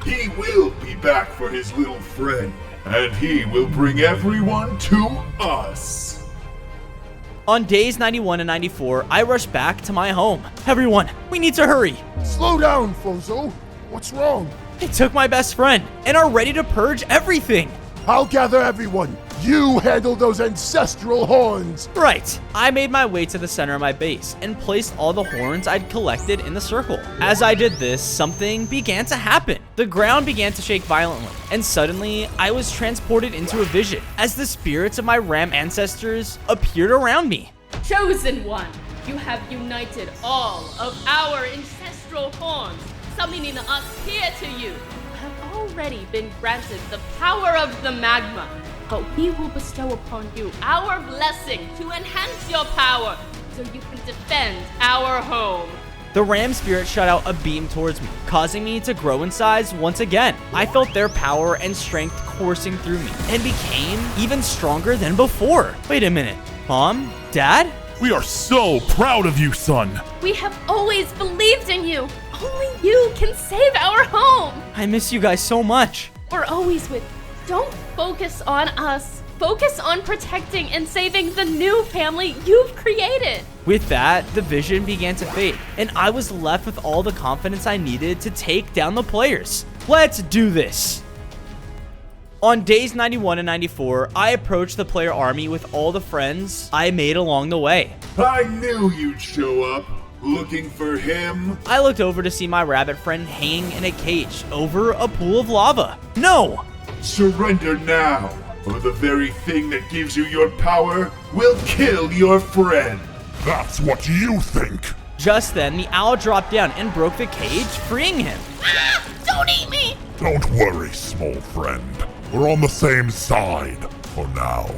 [SPEAKER 3] He will be back for his little friend, and he will bring everyone to us.
[SPEAKER 1] On days 91 and 94, I rushed back to my home. Everyone, we need to hurry.
[SPEAKER 5] Slow down, Flozo. What's wrong?
[SPEAKER 1] They took my best friend and are ready to purge everything.
[SPEAKER 5] I'll gather everyone. You handle those ancestral horns.
[SPEAKER 1] Right. I made my way to the center of my base and placed all the horns I'd collected in the circle. As I did this, something began to happen. The ground began to shake violently, and suddenly I was transported into a vision as the spirits of my ram ancestors appeared around me.
[SPEAKER 11] Chosen one, you have united all of our ancestral horns, summoning us here to you. already been granted the power of the magma. But we will bestow upon you our blessing to enhance your power so you can defend our home.
[SPEAKER 1] The ram spirit shot out a beam towards me, causing me to grow in size once again. I felt their power and strength coursing through me and became even stronger than before. Wait a minute. Mom? Dad?
[SPEAKER 5] We are so proud of you, son.
[SPEAKER 11] We have always believed in you. Only you can save our home.
[SPEAKER 1] I miss you guys so much.
[SPEAKER 11] We're always with you. Don't focus on us. Focus on protecting and saving the new family you've created.
[SPEAKER 1] With that, the vision began to fade, and I was left with all the confidence I needed to take down the players. Let's do this. On days 91 and 94, I approached the player army with all the friends I made along the way.
[SPEAKER 3] I knew you'd show up. Looking for him?
[SPEAKER 1] I looked over to see my rabbit friend hanging in a cage over a pool of lava. No!
[SPEAKER 3] Surrender now, or the very thing that gives you your power will kill your friend.
[SPEAKER 5] That's what you think.
[SPEAKER 1] Just then, the owl dropped down and broke the cage, freeing him.
[SPEAKER 2] Ah! Don't eat me!
[SPEAKER 5] Don't worry, small friend. We're on the same side for now.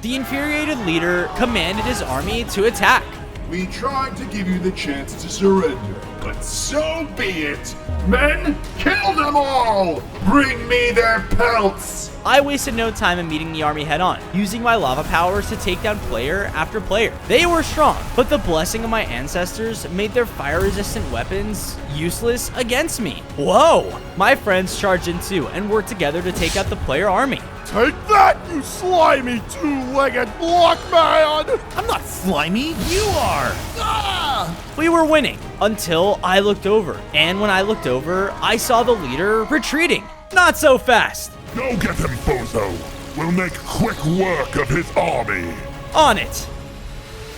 [SPEAKER 1] The infuriated leader commanded his army to attack.
[SPEAKER 3] We tried to give you the chance to surrender, but so be it. Men, kill them all! Bring me their pelts!
[SPEAKER 1] I wasted no time in meeting the army head-on, using my lava powers to take down player after player. They were strong, but the blessing of my ancestors made their fire-resistant weapons useless against me. Whoa! My friends charged in too and worked together to take out the player army.
[SPEAKER 5] Take that, you slimy two-legged block man!
[SPEAKER 9] I'm not slimy, you are! Ah!
[SPEAKER 1] We were winning until I looked over, and when I looked over, I saw the leader retreating. Not so fast.
[SPEAKER 5] Go get him, bozo! We'll make quick work of his army!
[SPEAKER 1] On it!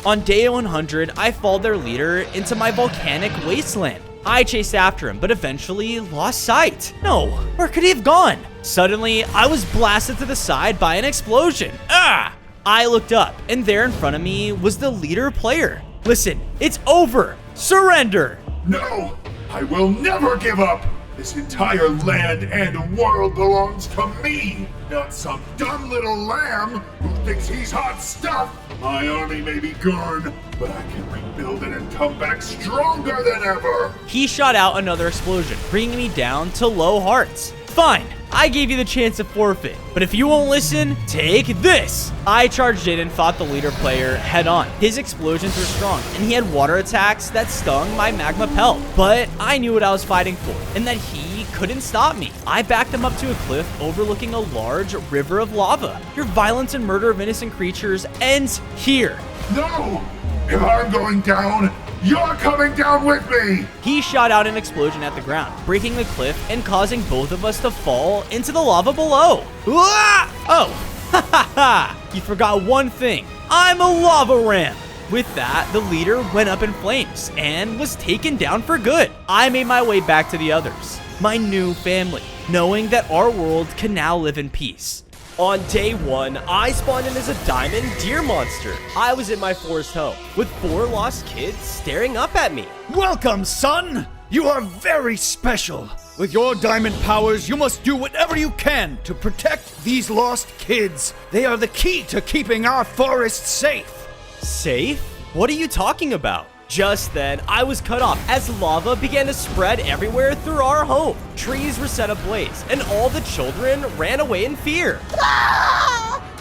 [SPEAKER 1] On day 100, I followed their leader into my volcanic wasteland. I chased after him, but eventually lost sight. No, where could he have gone? Suddenly, I was blasted to the side by an explosion. Ah! I looked up, and there in front of me was the leader player. Listen, it's over. Surrender.
[SPEAKER 3] No, I will never give up. This entire land and world belongs to me, not some dumb little lamb who thinks he's hot stuff. My army may be gone, but I can rebuild it and come back stronger than ever.
[SPEAKER 1] He shot out another explosion, bringing me down to low hearts. Fine, I gave you the chance to forfeit, but if you won't listen, take this. I charged in and fought the leader player head on. His explosions were strong, and he had water attacks that stung my magma pelt, but I knew what I was fighting for, and that he couldn't stop me. I backed him up to a cliff overlooking a large river of lava. Your violence and murder of innocent creatures ends here.
[SPEAKER 3] No, if I'm going down, you're coming down with me!
[SPEAKER 1] He shot out an explosion at the ground, breaking the cliff and causing both of us to fall into the lava below. Oh, ha ha ha! You forgot one thing. I'm a lava ram. With that, the leader went up in flames and was taken down for good. I made my way back to the others, my new family, knowing that our world can now live in peace. On day 1, I spawned in as a diamond deer monster. I was in my forest home, with 4 lost kids staring up at me.
[SPEAKER 8] Welcome, son! You are very special. With your diamond powers, you must do whatever you can to protect these lost kids. They are the key to keeping our forest safe.
[SPEAKER 1] Safe? What are you talking about? Just then, I was cut off as lava began to spread everywhere through our home. Trees were set ablaze, and all the children ran away in fear.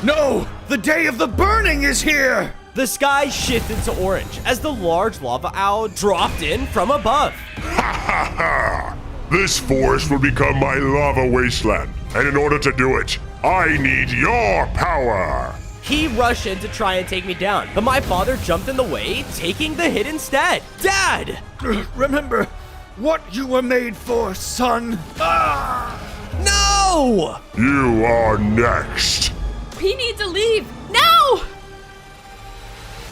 [SPEAKER 8] No! The day of the burning is here!
[SPEAKER 1] The sky shifted to orange as the large lava owl dropped in from above.
[SPEAKER 5] Ha ha ha! This forest will become my lava wasteland, and in order to do it, I need your power!
[SPEAKER 1] He rushed in to try and take me down, but my father jumped in the way, taking the hit instead. Dad!
[SPEAKER 8] Remember what you were made for, son.
[SPEAKER 1] No!
[SPEAKER 5] You are next.
[SPEAKER 11] We need to leave now!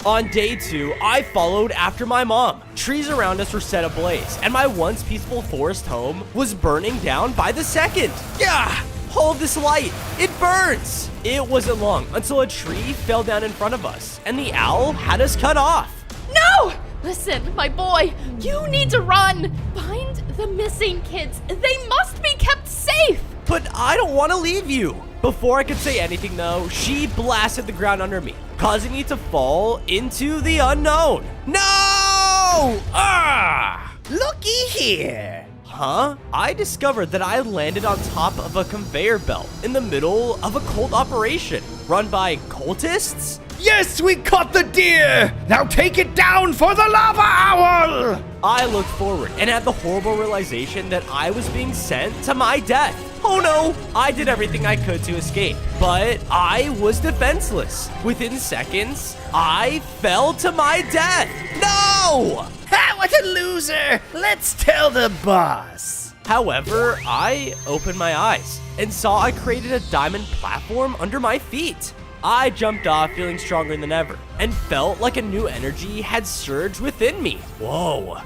[SPEAKER 1] On day 2, I followed after my mom. Trees around us were set ablaze, and my once peaceful forest home was burning down by the second. Yeah! Hold this light, it burns! It wasn't long until a tree fell down in front of us, and the owl had us cut off.
[SPEAKER 11] No! Listen, my boy, you need to run. Find the missing kids. They must be kept safe.
[SPEAKER 1] but I don't want to leave you. Before I could say anything though, she blasted the ground under me, causing me to fall into the unknown. No! Ah!
[SPEAKER 6] Looky here.
[SPEAKER 1] Huh? I discovered that I landed on top of a conveyor belt in the middle of a cult operation run by cultists?
[SPEAKER 10] Yes, we caught the deer! Now take it down for the lava owl!
[SPEAKER 1] I looked forward and had the horrible realization that I was being sent to my death. Oh no! I did everything I could to escape, but I was defenseless. Within seconds, I fell to my death. No!
[SPEAKER 6] Ha, what a loser! Let's tell the boss.
[SPEAKER 1] However, I opened my eyes and saw I created a diamond platform under my feet. I jumped off feeling stronger than ever and felt like a new energy had surged within me. Whoa.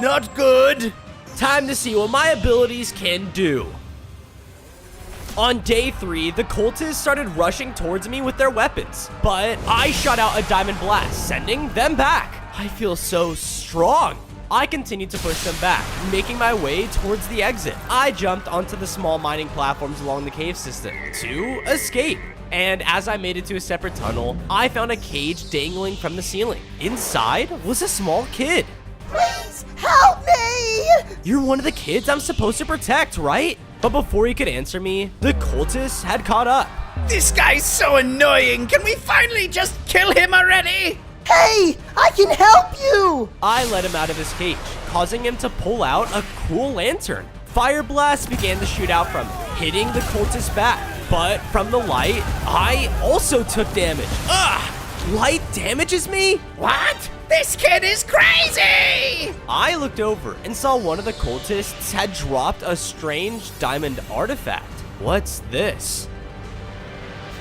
[SPEAKER 6] Not good.
[SPEAKER 1] Time to see what my abilities can do. On day 3, the cultists started rushing towards me with their weapons, but I shot out a diamond blast, sending them back. I feel so strong. I continued to push them back, making my way towards the exit. I jumped onto the small mining platforms along the cave system to escape. And as I made it to a separate tunnel, I found a cage dangling from the ceiling. Inside was a small kid.
[SPEAKER 6] Please help me!
[SPEAKER 1] You're one of the kids I'm supposed to protect, right? But before he could answer me, the cultists had caught up.
[SPEAKER 6] This guy's so annoying. Can we finally just kill him already? Hey, I can help you!
[SPEAKER 1] I let him out of his cage, causing him to pull out a cool lantern. Fire blasts began to shoot out from it, hitting the cultist's back. But from the light, I also took damage. Ugh! Light damages me?
[SPEAKER 6] What? This kid is crazy!
[SPEAKER 1] I looked over and saw one of the cultists had dropped a strange diamond artifact. What's this?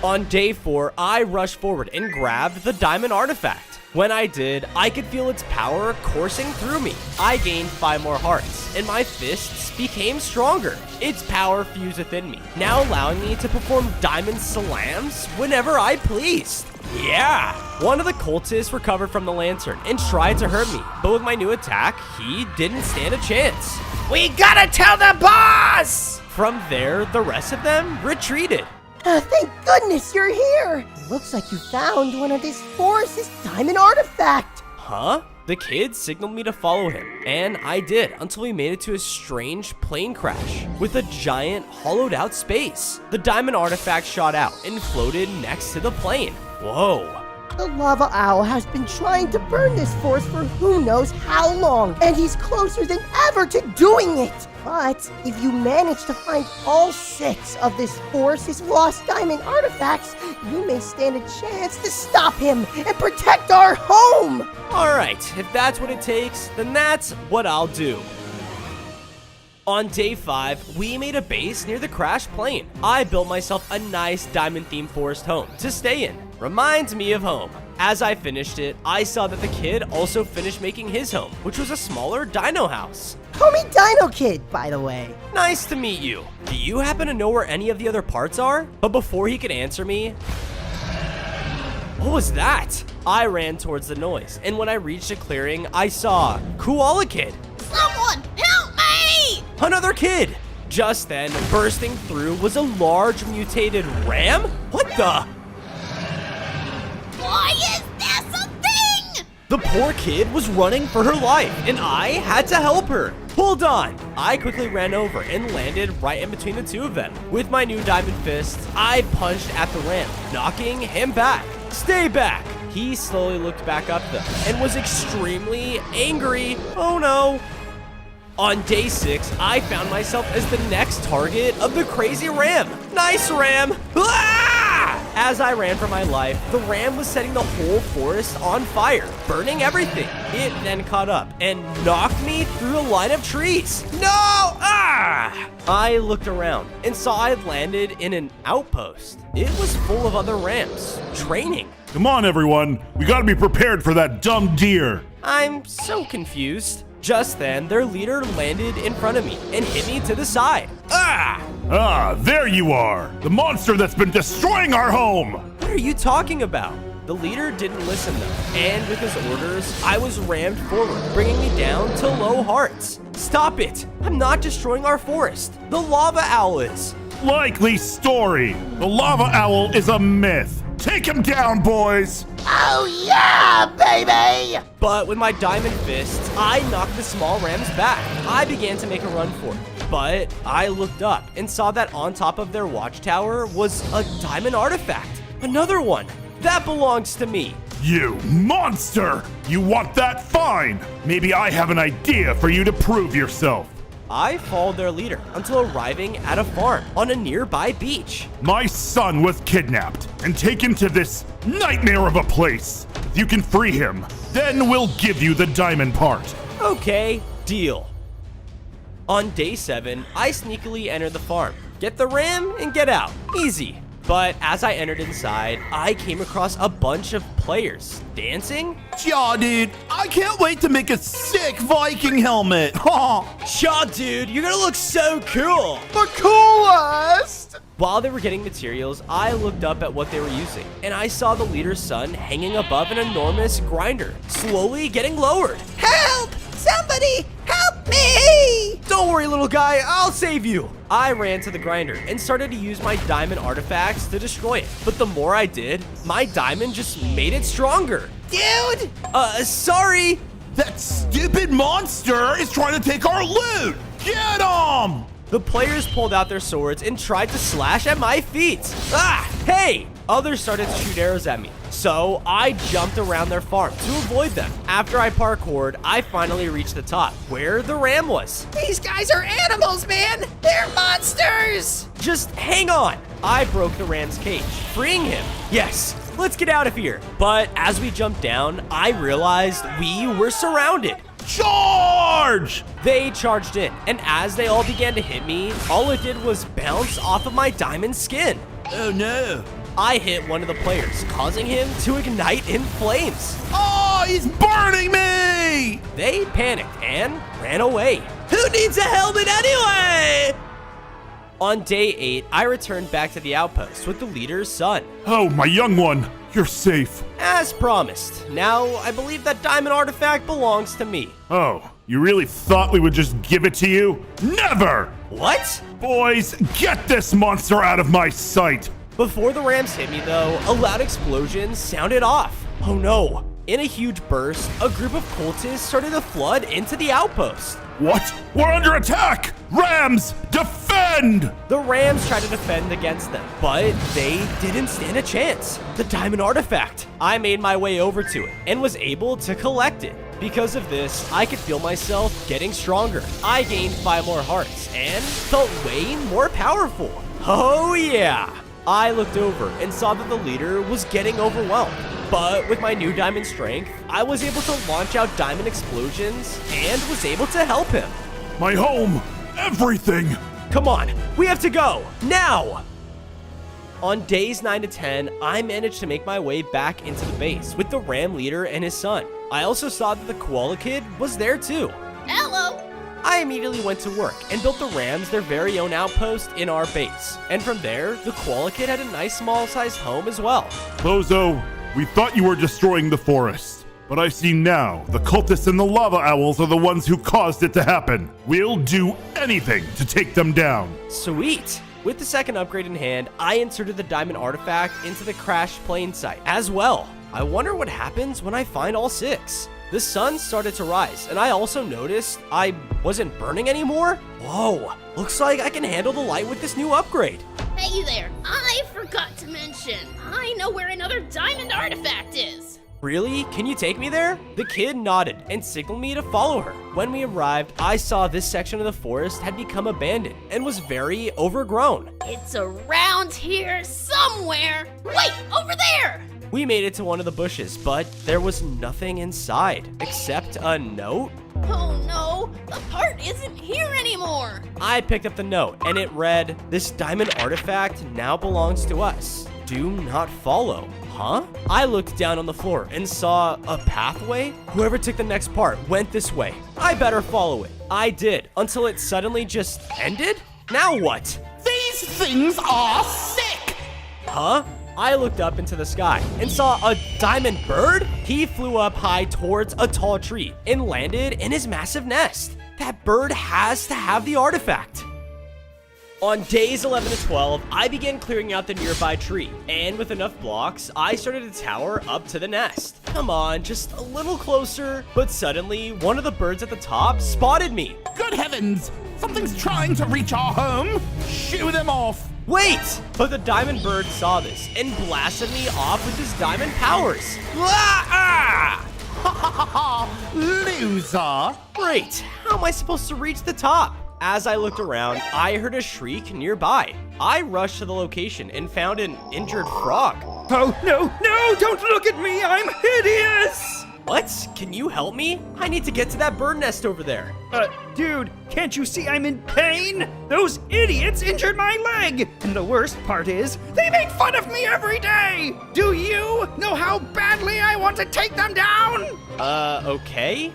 [SPEAKER 1] On day 4, I rushed forward and grabbed the diamond artifact. When I did, I could feel its power coursing through me. I gained 5 more hearts, and my fists became stronger. Its power fused within me, now allowing me to perform diamond slams whenever I pleased. Yeah! One of the cultists recovered from the lantern and tried to hurt me, but with my new attack, he didn't stand a chance.
[SPEAKER 6] We gotta tell the boss!
[SPEAKER 1] From there, the rest of them retreated.
[SPEAKER 6] Thank goodness you're here! Looks like you found one of this forest's diamond artifact!
[SPEAKER 1] Huh? The kid signaled me to follow him, and I did until we made it to a strange plane crash with a giant hollowed out space. The diamond artifact shot out and floated next to the plane. Whoa.
[SPEAKER 6] The lava owl has been trying to burn this forest for who knows how long, and he's closer than ever to doing it! But if you manage to find all 6 of this forest's lost diamond artifacts, you may stand a chance to stop him and protect our home!
[SPEAKER 1] Alright, if that's what it takes, then that's what I'll do. On day 5, we made a base near the crashed plane. I built myself a nice diamond-themed forest home to stay in. Reminds me of home. As I finished it, I saw that the kid also finished making his home, which was a smaller dino house.
[SPEAKER 6] Call me Dino Kid, by the way.
[SPEAKER 1] Nice to meet you. Do you happen to know where any of the other parts are? But before he could answer me, what was that? I ran towards the noise, and when I reached a clearing, I saw Koala Kid.
[SPEAKER 2] Someone help me!
[SPEAKER 1] Another kid! Just then, bursting through was a large mutated ram? What the?
[SPEAKER 2] Why is this a thing?
[SPEAKER 1] The poor kid was running for her life, and I had to help her. Hold on! I quickly ran over and landed right in between the two of them. With my new diamond fist, I punched at the ram, knocking him back. Stay back! He slowly looked back up though, and was extremely angry. Oh no! On day 6, I found myself as the next target of the crazy ram. Nice, ram! Ah! As I ran for my life, the ram was setting the whole forest on fire, burning everything. It then caught up and knocked me through a line of trees. No! Ah! I looked around and saw I'd landed in an outpost. It was full of other rams, training.
[SPEAKER 5] Come on, everyone. We gotta be prepared for that dumb deer.
[SPEAKER 1] I'm so confused. Just then, their leader landed in front of me and hit me to the side. Ah!
[SPEAKER 5] Ah, there you are! The monster that's been destroying our home!
[SPEAKER 1] What are you talking about? The leader didn't listen though, and with his orders, I was rammed forward, bringing me down to low hearts. Stop it! I'm not destroying our forest. The lava owl is.
[SPEAKER 5] Likely story. The lava owl is a myth. Take him down, boys.
[SPEAKER 7] Oh yeah, baby!
[SPEAKER 1] But with my diamond fists, I knocked the small rams back. I began to make a run for it. But I looked up and saw that on top of their watchtower was a diamond artifact. Another one. That belongs to me.
[SPEAKER 5] You monster! You want that? Fine. Maybe I have an idea for you to prove yourself.
[SPEAKER 1] I followed their leader until arriving at a farm on a nearby beach.
[SPEAKER 5] My son was kidnapped and taken to this nightmare of a place. If you can free him, then we'll give you the diamond part.
[SPEAKER 1] Okay, deal. On day 7, I sneakily entered the farm. Get the ram and get out. Easy. But as I entered inside, I came across a bunch of players dancing.
[SPEAKER 9] Shaw, dude, I can't wait to make a sick Viking helmet.
[SPEAKER 1] Shaw, dude, you're gonna look so cool.
[SPEAKER 6] The coolest!
[SPEAKER 1] While they were getting materials, I looked up at what they were using, and I saw the leader's son hanging above an enormous grinder, slowly getting lowered.
[SPEAKER 6] Help! Somebody help me!
[SPEAKER 1] Don't worry, little guy, I'll save you. I ran to the grinder and started to use my diamond artifacts to destroy it. But the more I did, my diamond just made it stronger.
[SPEAKER 6] Dude!
[SPEAKER 1] Sorry.
[SPEAKER 9] That stupid monster is trying to take our loot. Get him!
[SPEAKER 1] The players pulled out their swords and tried to slash at my feet. Ah, hey! Others started to shoot arrows at me, so I jumped around their farm to avoid them. After I parkoured, I finally reached the top, where the ram was.
[SPEAKER 6] These guys are animals, man! They're monsters!
[SPEAKER 1] Just hang on. I broke the ram's cage, freeing him. Yes, let's get out of here. But as we jumped down, I realized we were surrounded.
[SPEAKER 5] Charge!
[SPEAKER 1] They charged in, and as they all began to hit me, all it did was bounce off of my diamond skin.
[SPEAKER 9] Oh no.
[SPEAKER 1] I hit one of the players, causing him to ignite in flames.
[SPEAKER 9] Oh, he's burning me!
[SPEAKER 1] They panicked and ran away. Who needs a helmet anyway? On day 8, I returned back to the outpost with the leader's son.
[SPEAKER 5] Oh, my young one, you're safe.
[SPEAKER 1] As promised. Now, I believe that diamond artifact belongs to me.
[SPEAKER 5] Oh, you really thought we would just give it to you? Never!
[SPEAKER 1] What?
[SPEAKER 5] Boys, get this monster out of my sight!
[SPEAKER 1] Before the rams hit me, though, a loud explosion sounded off. Oh no. In a huge burst, a group of cultists started to flood into the outpost.
[SPEAKER 5] What? We're under attack! Rams, defend!
[SPEAKER 1] The rams tried to defend against them, but they didn't stand a chance. The diamond artifact. I made my way over to it and was able to collect it. Because of this, I could feel myself getting stronger. I gained 5 more hearts and felt way more powerful. Oh yeah! I looked over and saw that the leader was getting overwhelmed. But with my new diamond strength, I was able to launch out diamond explosions and was able to help him.
[SPEAKER 5] My home, everything.
[SPEAKER 1] Come on, we have to go, now! On days 9 to 10, I managed to make my way back into the base with the ram leader and his son. I also saw that the koala kid was there too.
[SPEAKER 2] Hello!
[SPEAKER 1] I immediately went to work and built the rams their very own outpost in our base. And from there, the koala kid had a nice small-sized home as well.
[SPEAKER 5] Bozo, we thought you were destroying the forest. But I see now, the cultists and the lava owls are the ones who caused it to happen. We'll do anything to take them down.
[SPEAKER 1] Sweet! With the second upgrade in hand, I inserted the diamond artifact into the crashed plane site as well. I wonder what happens when I find all 6. The sun started to rise, and I also noticed I wasn't burning anymore. Whoa, looks like I can handle the light with this new upgrade.
[SPEAKER 2] Hey there, I forgot to mention, I know where another diamond artifact is.
[SPEAKER 1] Really? Can you take me there? The kid nodded and signaled me to follow her. When we arrived, I saw this section of the forest had become abandoned and was very overgrown.
[SPEAKER 2] It's around here somewhere. Wait, over there!
[SPEAKER 1] We made it to one of the bushes, but there was nothing inside except a note.
[SPEAKER 2] Oh no, the part isn't here anymore.
[SPEAKER 1] I picked up the note and it read, "This diamond artifact now belongs to us. Do not follow." Huh? I looked down on the floor and saw a pathway. Whoever took the next part went this way. I better follow it. I did, until it suddenly just ended? Now what?
[SPEAKER 9] These things are sick!
[SPEAKER 1] Huh? I looked up into the sky and saw a diamond bird. He flew up high towards a tall tree and landed in his massive nest. That bird has to have the artifact. On days 11 to 12, I began clearing out the nearby tree, and with enough blocks, I started to tower up to the nest. Come on, just a little closer. But suddenly, one of the birds at the top spotted me.
[SPEAKER 9] Good heavens! Something's trying to reach our home! Shoo them off!
[SPEAKER 1] Wait! But the diamond bird saw this and blasted me off with his diamond powers. Ah!
[SPEAKER 9] Ha ha ha ha! Loser!
[SPEAKER 1] Great! How am I supposed to reach the top? As I looked around, I heard a shriek nearby. I rushed to the location and found an injured frog.
[SPEAKER 12] Oh, no, don't look at me, I'm hideous!
[SPEAKER 1] What? Can you help me? I need to get to that bird nest over there.
[SPEAKER 12] Dude, can't you see I'm in pain? Those idiots injured my leg! And the worst part is, they make fun of me every day! Do you know how badly I want to take them down?
[SPEAKER 1] Okay?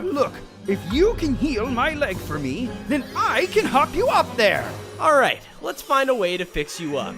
[SPEAKER 12] Look, if you can heal my leg for me, then I can hop you up there!
[SPEAKER 1] Alright, let's find a way to fix you up.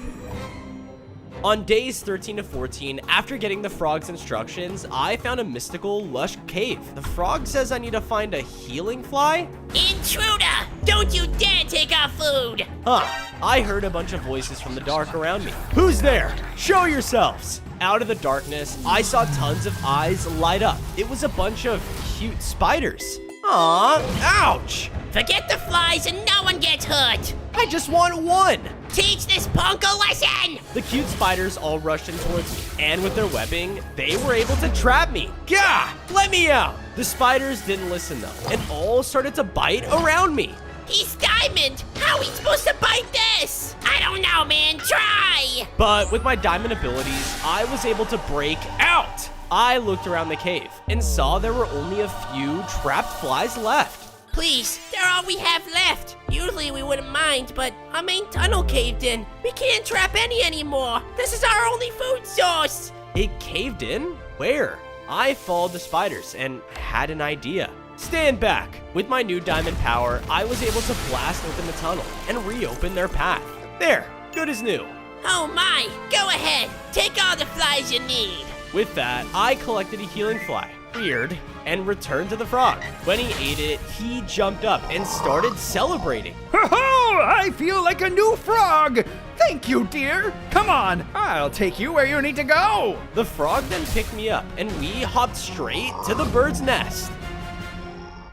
[SPEAKER 1] On days 13 to 14, after getting the frog's instructions, I found a mystical, lush cave. The frog says I need to find a healing fly?
[SPEAKER 7] Intruder! Don't you dare take our food!
[SPEAKER 1] Huh. I heard a bunch of voices from the dark around me. Who's there? Show yourselves! Out of the darkness, I saw tons of eyes light up. It was a bunch of cute spiders. Aw, ouch!
[SPEAKER 7] Forget the flies and no one gets hurt!
[SPEAKER 1] I just want one!
[SPEAKER 7] Teach this punk a lesson!
[SPEAKER 1] The cute spiders all rushed in towards me, and with their webbing, they were able to trap me. Gah! Let me out! The spiders didn't listen though, and all started to bite around me.
[SPEAKER 7] He's diamond! How are we supposed to bite this? I don't know, man. Try!
[SPEAKER 1] But with my diamond abilities, I was able to break out. I looked around the cave and saw there were only a few trapped flies left.
[SPEAKER 7] Please, they're all we have left. Usually we wouldn't mind, but our main tunnel caved in. We can't trap any anymore. This is our only food source.
[SPEAKER 1] It caved in? Where? I followed the spiders and had an idea. Stand back. With my new diamond power, I was able to blast open the tunnel and reopen their path. There, good as new.
[SPEAKER 7] Oh my, go ahead. Take all the flies you need.
[SPEAKER 1] With that, I collected a healing fly, cleared, and returned to the frog. When he ate it, he jumped up and started celebrating.
[SPEAKER 12] Ho-ho! I feel like a new frog! Thank you, dear! Come on, I'll take you where you need to go!
[SPEAKER 1] The frog then picked me up, and we hopped straight to the bird's nest.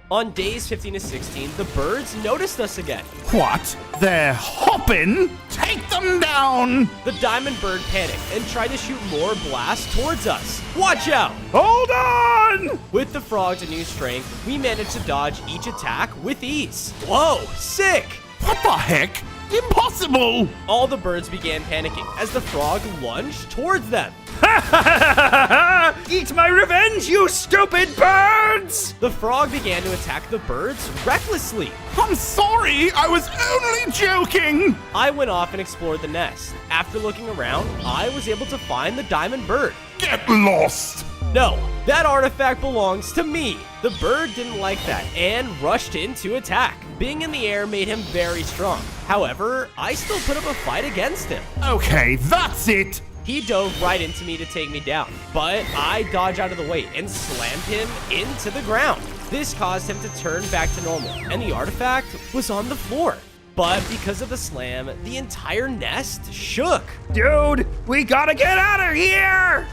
[SPEAKER 1] On days 15 to 16, the birds noticed us again.
[SPEAKER 9] What? They're hopping? Take them down!
[SPEAKER 1] The diamond bird panicked and tried to shoot more blasts towards us. Watch out!
[SPEAKER 12] Hold on!
[SPEAKER 1] With the frog's new strength, we managed to dodge each attack with ease. Whoa, sick!
[SPEAKER 9] What the heck? Impossible!
[SPEAKER 1] All the birds began panicking as the frog lunged towards them.
[SPEAKER 12] Eat my revenge, you stupid birds!
[SPEAKER 1] The frog began to attack the birds recklessly.
[SPEAKER 9] I'm sorry, I was only joking!
[SPEAKER 1] I went off and explored the nest. After looking around, I was able to find the diamond bird.
[SPEAKER 5] Get lost!
[SPEAKER 1] No, that artifact belongs to me. The bird didn't like that and rushed in to attack. Being in the air made him very strong. However, I still put up a fight against him.
[SPEAKER 9] Okay, that's it!
[SPEAKER 1] He dove right into me to take me down, but I dodged out of the way and slammed him into the ground. This caused him to turn back to normal, and the artifact was on the floor. But because of the slam, the entire nest shook.
[SPEAKER 12] Dude, we gotta get out of here!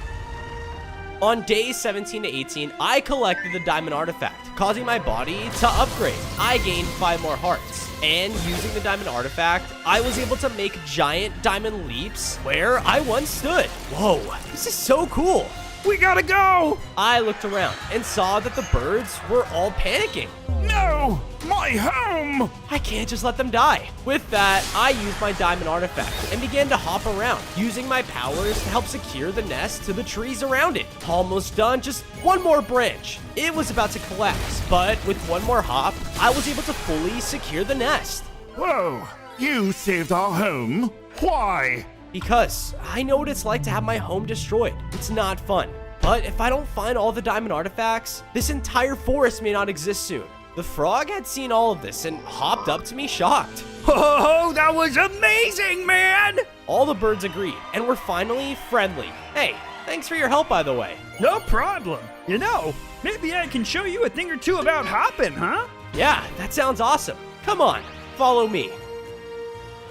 [SPEAKER 1] On days 17 to 18, I collected the diamond artifact, causing my body to upgrade. I gained 5 more hearts, and using the diamond artifact, I was able to make giant diamond leaps where I once stood. Whoa, this is so cool.
[SPEAKER 12] We gotta go!
[SPEAKER 1] I looked around and saw that the birds were all panicking.
[SPEAKER 9] No! My home!
[SPEAKER 1] I can't just let them die. With that, I used my diamond artifact and began to hop around, using my powers to help secure the nest to the trees around it. Almost done, just one more branch. It was about to collapse, but with one more hop, I was able to fully secure the nest.
[SPEAKER 9] Whoa! You saved our home? Why?
[SPEAKER 1] Because I know what it's like to have my home destroyed. It's not fun. But if I don't find all the diamond artifacts, this entire forest may not exist soon. The frog had seen all of this and hopped up to me shocked.
[SPEAKER 12] Oh, that was amazing, man!
[SPEAKER 1] All the birds agreed, and were finally friendly. Hey, thanks for your help, by the way.
[SPEAKER 12] No problem. You know, maybe I can show you a thing or two about hopping, huh?
[SPEAKER 1] Yeah, that sounds awesome. Come on, follow me.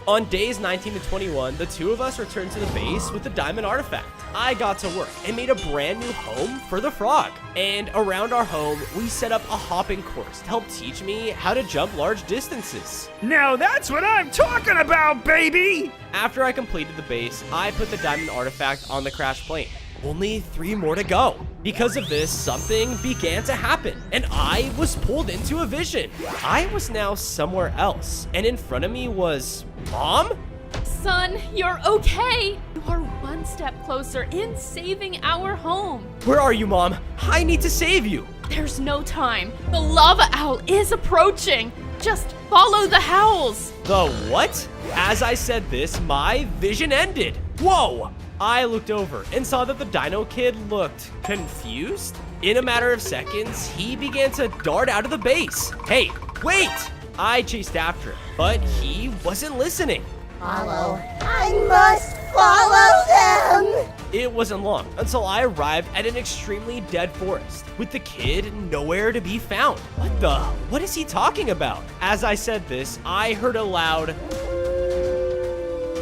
[SPEAKER 1] On days 19 to 21, the two of us returned to the base with the diamond artifact. I got to work and made a brand new home for the frog. And around our home, we set up a hopping course to help teach me how to jump large distances.
[SPEAKER 12] Now that's what I'm talking about, baby!
[SPEAKER 1] After I completed the base, I put the diamond artifact on the crash plane. Only 3 more to go. Because of this, something began to happen, and I was pulled into a vision. I was now somewhere else, and in front of me was Mom?
[SPEAKER 11] Son, you're okay. You are one step closer in saving our home.
[SPEAKER 1] Where are you, Mom? I need to save you.
[SPEAKER 11] There's no time. The lava owl is approaching. Just follow the howls.
[SPEAKER 1] The what? As I said this, my vision ended. Whoa! I looked over and saw that the Dino Kid looked confused. In a matter of seconds, he began to dart out of the base. Hey, wait! I chased after him, but he wasn't listening.
[SPEAKER 6] Follow. I must follow them!
[SPEAKER 1] It wasn't long until I arrived at an extremely dead forest, with the kid nowhere to be found. What is he talking about? As I said this, I heard a loud,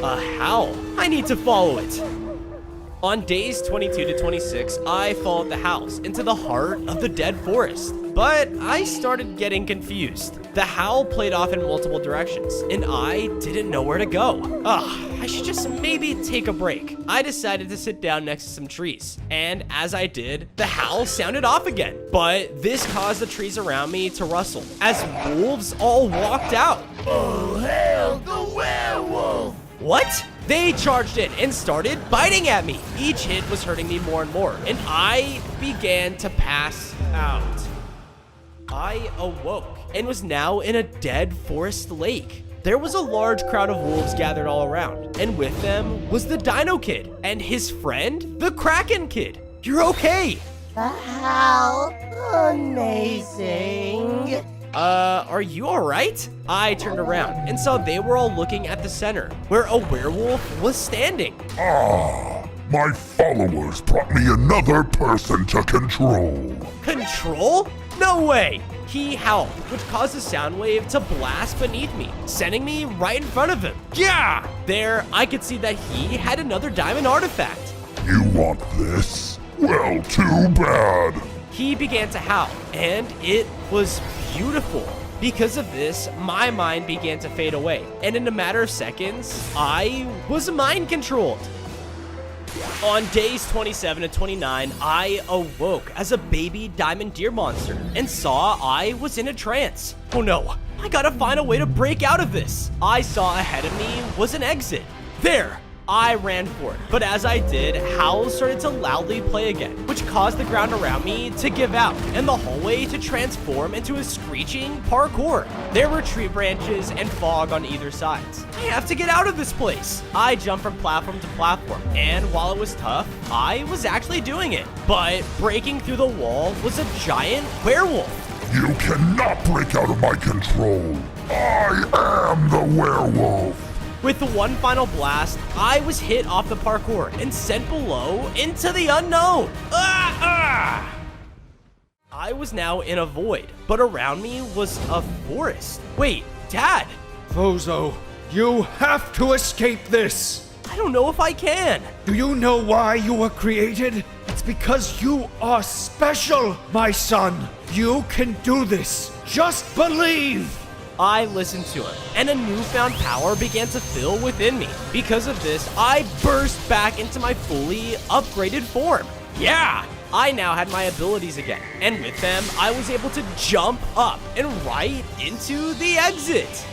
[SPEAKER 1] a howl. I need to follow it. On days 22 to 26, I followed the howls into the heart of the dead forest. But I started getting confused. The howl played off in multiple directions, and I didn't know where to go. I should just maybe take a break. I decided to sit down next to some trees, and as I did, the howl sounded off again. But this caused the trees around me to rustle, as wolves all walked out.
[SPEAKER 10] Oh, hell, the werewolf!
[SPEAKER 1] What? They charged in and started biting at me. Each hit was hurting me more and more, and I began to pass out. I awoke and was now in a dead forest lake. There was a large crowd of wolves gathered all around, and with them was the Dino Kid and his friend, the Kraken Kid. You're okay.
[SPEAKER 6] How amazing.
[SPEAKER 1] Are you all right? I turned around and saw they were all looking at the center, where a werewolf was standing.
[SPEAKER 5] My followers brought me another person to control.
[SPEAKER 1] Control? No way! He howled, which caused a sound wave to blast beneath me, sending me right in front of him. Yeah! There, I could see that he had another diamond artifact.
[SPEAKER 5] You want this? Well, too bad.
[SPEAKER 1] He began to howl, and it was beautiful. Because of this, my mind began to fade away, and in a matter of seconds, I was mind controlled. On days 27 to 29, I awoke as a baby diamond deer monster and saw I was in a trance. Oh no, I gotta find a way to break out of this. I saw ahead of me was an exit. There, I ran for it, but as I did, howls started to loudly play again, which caused the ground around me to give out and the hallway to transform into a screeching parkour. There were tree branches and fog on either side. I have to get out of this place. I jumped from platform to platform, and while it was tough, I was actually doing it. But breaking through the wall was a giant werewolf.
[SPEAKER 5] You cannot break out of my control. I am the werewolf.
[SPEAKER 1] With the one final blast, I was hit off the parkour and sent below into the unknown. I was now in a void, but around me was a forest. Wait, Dad!
[SPEAKER 8] Fozo, you have to escape this!
[SPEAKER 1] I don't know if I can.
[SPEAKER 8] Do you know why you were created? It's because you are special, my son. You can do this. Just believe!
[SPEAKER 1] I listened to him, and a newfound power began to fill within me. Because of this, I burst back into my fully upgraded form. Yeah! I now had my abilities again, and with them, I was able to jump up and right into the exit.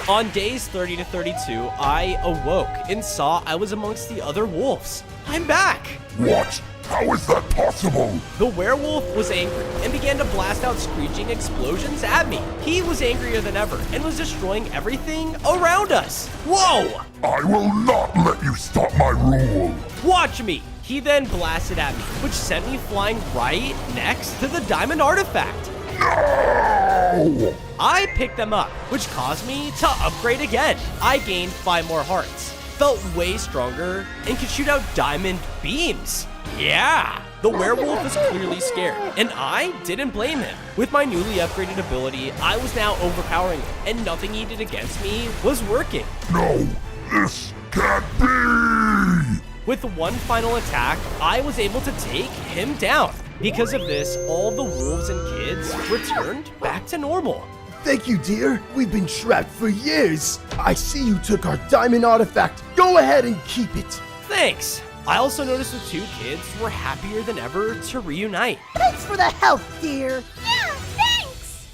[SPEAKER 1] On days 30 to 32, I awoke and saw I was amongst the other wolves. I'm back!
[SPEAKER 5] What? How is that possible?
[SPEAKER 1] The werewolf was angry and began to blast out screeching explosions at me. He was angrier than ever and was destroying everything around us. Whoa!
[SPEAKER 5] I will not let you stop my rule.
[SPEAKER 1] Watch me! He then blasted at me, which sent me flying right next to the diamond artifact.
[SPEAKER 5] No!
[SPEAKER 1] I picked them up, which caused me to upgrade again. I gained 5 more hearts. felt way stronger and could shoot out diamond beams. Yeah! The werewolf was clearly scared, and I didn't blame him. With my newly upgraded ability, I was now overpowering him, and nothing he did against me was working.
[SPEAKER 5] No, this can't be!
[SPEAKER 1] With one final attack, I was able to take him down. Because of this, all the wolves and kids returned back to normal.
[SPEAKER 13] Thank you, dear. We've been trapped for years. I see you took our diamond artifact. Go ahead and keep it.
[SPEAKER 1] Thanks. I also noticed the two kids were happier than ever to reunite.
[SPEAKER 6] Thanks for the help, dear.
[SPEAKER 2] Yeah, thanks!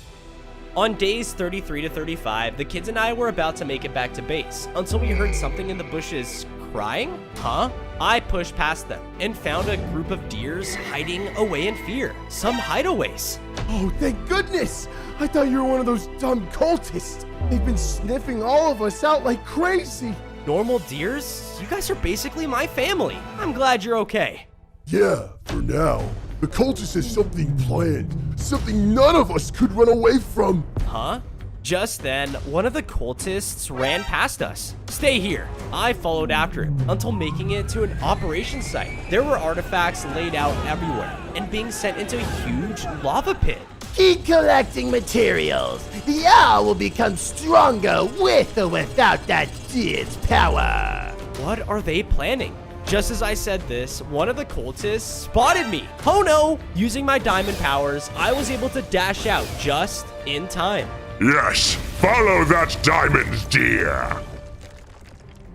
[SPEAKER 1] On days 33 to 35, the kids and I were about to make it back to base until we heard something in the bushes crying. Huh? I pushed past them and found a group of deers hiding away in fear. Some hideaways.
[SPEAKER 13] Oh, thank goodness. I thought you were one of those dumb cultists. They've been sniffing all of us out like crazy.
[SPEAKER 1] Normal deers? You guys are basically my family. I'm glad you're okay.
[SPEAKER 5] Yeah, for now. The cultist has something planned. Something none of us could run away from.
[SPEAKER 1] Huh? Just then, one of the cultists ran past us. Stay here. I followed after him until making it to an operation site. There were artifacts laid out everywhere and being sent into a huge lava pit.
[SPEAKER 13] Keep collecting materials. The owl will become stronger with or without that deer's power.
[SPEAKER 1] What are they planning? Just as I said this, one of the cultists spotted me. Oh no! Using my diamond powers, I was able to dash out just in time.
[SPEAKER 5] Yes, follow that diamond, dear.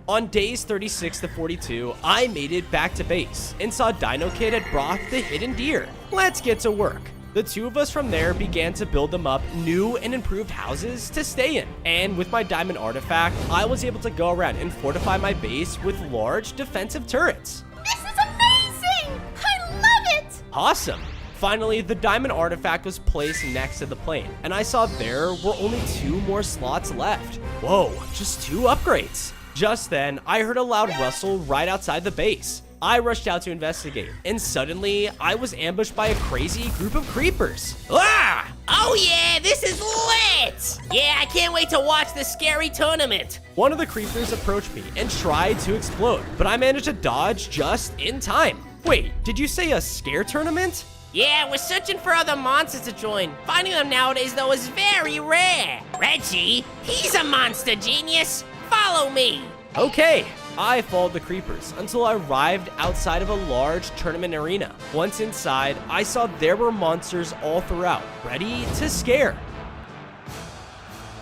[SPEAKER 1] On days 36 to 42, I made it back to base and saw Dino Kid had brought the hidden deer. Let's get to work. The two of us from there began to build them up new and improved houses to stay in. And with my diamond artifact, I was able to go around and fortify my base with large defensive turrets.
[SPEAKER 2] This is amazing! I love it!
[SPEAKER 1] Awesome. Finally, the diamond artifact was placed next to the plane, and I saw there were only 2 more slots left. Whoa, just 2 upgrades. Just then, I heard a loud rustle right outside the base. I rushed out to investigate, and suddenly, I was ambushed by a crazy group of creepers.
[SPEAKER 7] Ah! Oh yeah, this is lit! Yeah, I can't wait to watch this scary tournament.
[SPEAKER 1] One of the creepers approached me and tried to explode, but I managed to dodge just in time. Wait, did you say a scare tournament?
[SPEAKER 7] Yeah, we're searching for other monsters to join. Finding them nowadays, though, is very rare. Reggie, he's a monster genius. Follow me.
[SPEAKER 1] Okay. I followed the creepers until I arrived outside of a large tournament arena. Once inside, I saw there were monsters all throughout, ready to scare.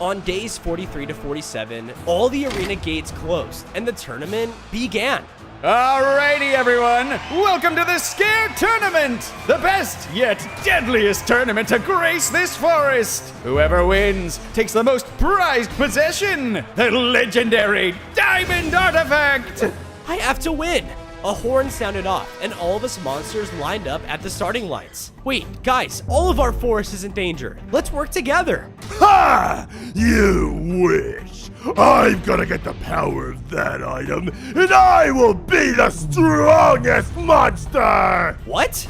[SPEAKER 1] On days 43 to 47, all the arena gates closed and the tournament began.
[SPEAKER 8] Alrighty, everyone. Welcome to the Scare Tournament, the best yet deadliest tournament to grace this forest. Whoever wins takes the most prized possession, the legendary Diamond Artifact.
[SPEAKER 1] I have to win. A horn sounded off, and all of us monsters lined up at the starting lines. Wait, guys, all of our forest is in danger. Let's work together.
[SPEAKER 5] Ha! You wish. I'm gonna get the power of that item, and I will be the strongest monster!
[SPEAKER 1] What?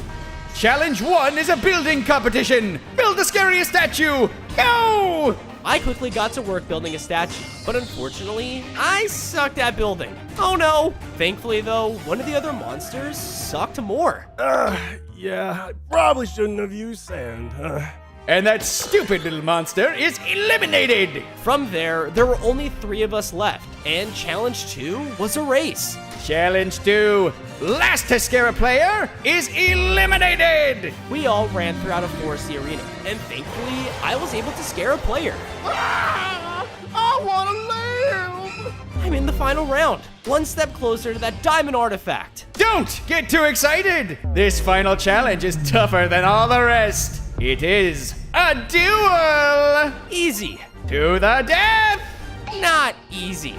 [SPEAKER 8] Challenge 1 is a building competition. Build the scariest statue. Go!
[SPEAKER 1] I quickly got to work building a statue, but unfortunately, I sucked at building. Oh no! Thankfully though, one of the other monsters sucked more.
[SPEAKER 13] Yeah, I probably shouldn't have used sand.
[SPEAKER 8] And that stupid little monster is eliminated!
[SPEAKER 1] From there were only 3 of us left, and challenge 2 was a race.
[SPEAKER 8] Challenge 2, last to scare a player is eliminated!
[SPEAKER 1] We all ran throughout a foresty arena, and thankfully, I was able to scare a player.
[SPEAKER 13] I want to live!
[SPEAKER 1] I'm in the final round, one step closer to that diamond artifact.
[SPEAKER 8] Don't get too excited! This final challenge is tougher than all the rest. It is a duel!
[SPEAKER 1] Easy.
[SPEAKER 8] To the death!
[SPEAKER 1] Not easy.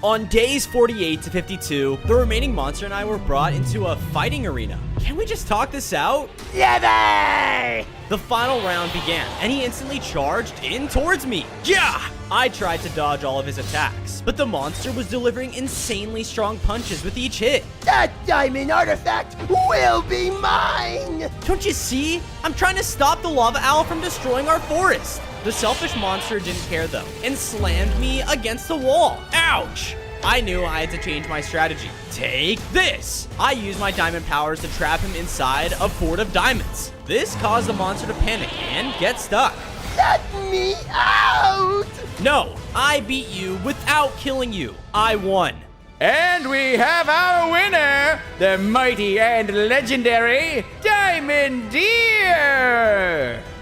[SPEAKER 1] On days 48 to 52, the remaining monster and I were brought into a fighting arena. Can we just talk this out?
[SPEAKER 13] Yippee!
[SPEAKER 1] The final round began, and he instantly charged in towards me. Yeah! I tried to dodge all of his attacks, but the monster was delivering insanely strong punches with each hit.
[SPEAKER 13] That diamond artifact will be mine!
[SPEAKER 1] Don't you see? I'm trying to stop the lava owl from destroying our forest. The selfish monster didn't care though, and slammed me against the wall. Ouch! I knew I had to change my strategy. Take this! I used my diamond powers to trap him inside a fort of diamonds. This caused the monster to panic and get stuck.
[SPEAKER 6] Let me out!
[SPEAKER 1] No, I beat you without killing you. I won.
[SPEAKER 8] And we have our winner, the mighty and legendary Diamondeer!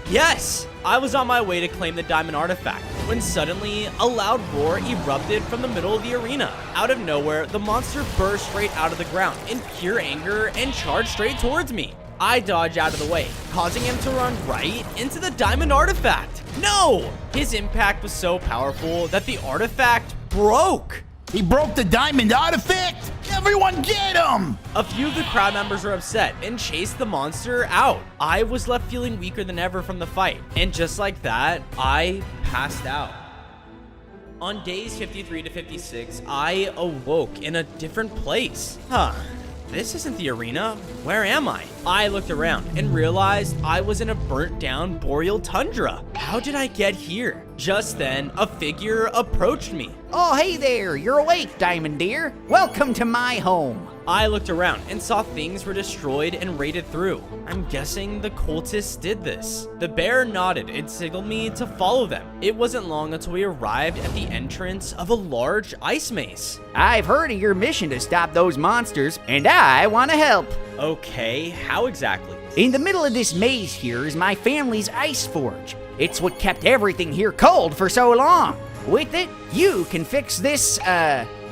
[SPEAKER 1] Yes, I was on my way to claim the diamond artifact when suddenly a loud roar erupted from the middle of the arena. Out of nowhere, the monster burst straight out of the ground in pure anger and charged straight towards me. I dodged out of the way, causing him to run right into the diamond artifact. No! His impact was so powerful that the artifact broke.
[SPEAKER 9] He broke the diamond artifact! Everyone get him!
[SPEAKER 1] A few of the crowd members were upset and chased the monster out. I was left feeling weaker than ever from the fight, and just like that, I passed out. On days 53 to 56, I awoke in a different place. This isn't the arena. Where am I? I looked around and realized I was in a burnt down boreal tundra. How did I get here? Just then, a figure approached me.
[SPEAKER 4] Oh, hey there, you're awake, Diamondeer. Welcome to my home.
[SPEAKER 1] I looked around and saw things were destroyed and raided through. I'm guessing the cultists did this. The bear nodded and signaled me to follow them. It wasn't long until we arrived at the entrance of a large ice maze.
[SPEAKER 4] I've heard of your mission to stop those monsters, and I want to help.
[SPEAKER 1] Okay, how exactly?
[SPEAKER 4] In the middle of this maze here is my family's ice forge. It's what kept everything here cold for so long. With it, you can fix this,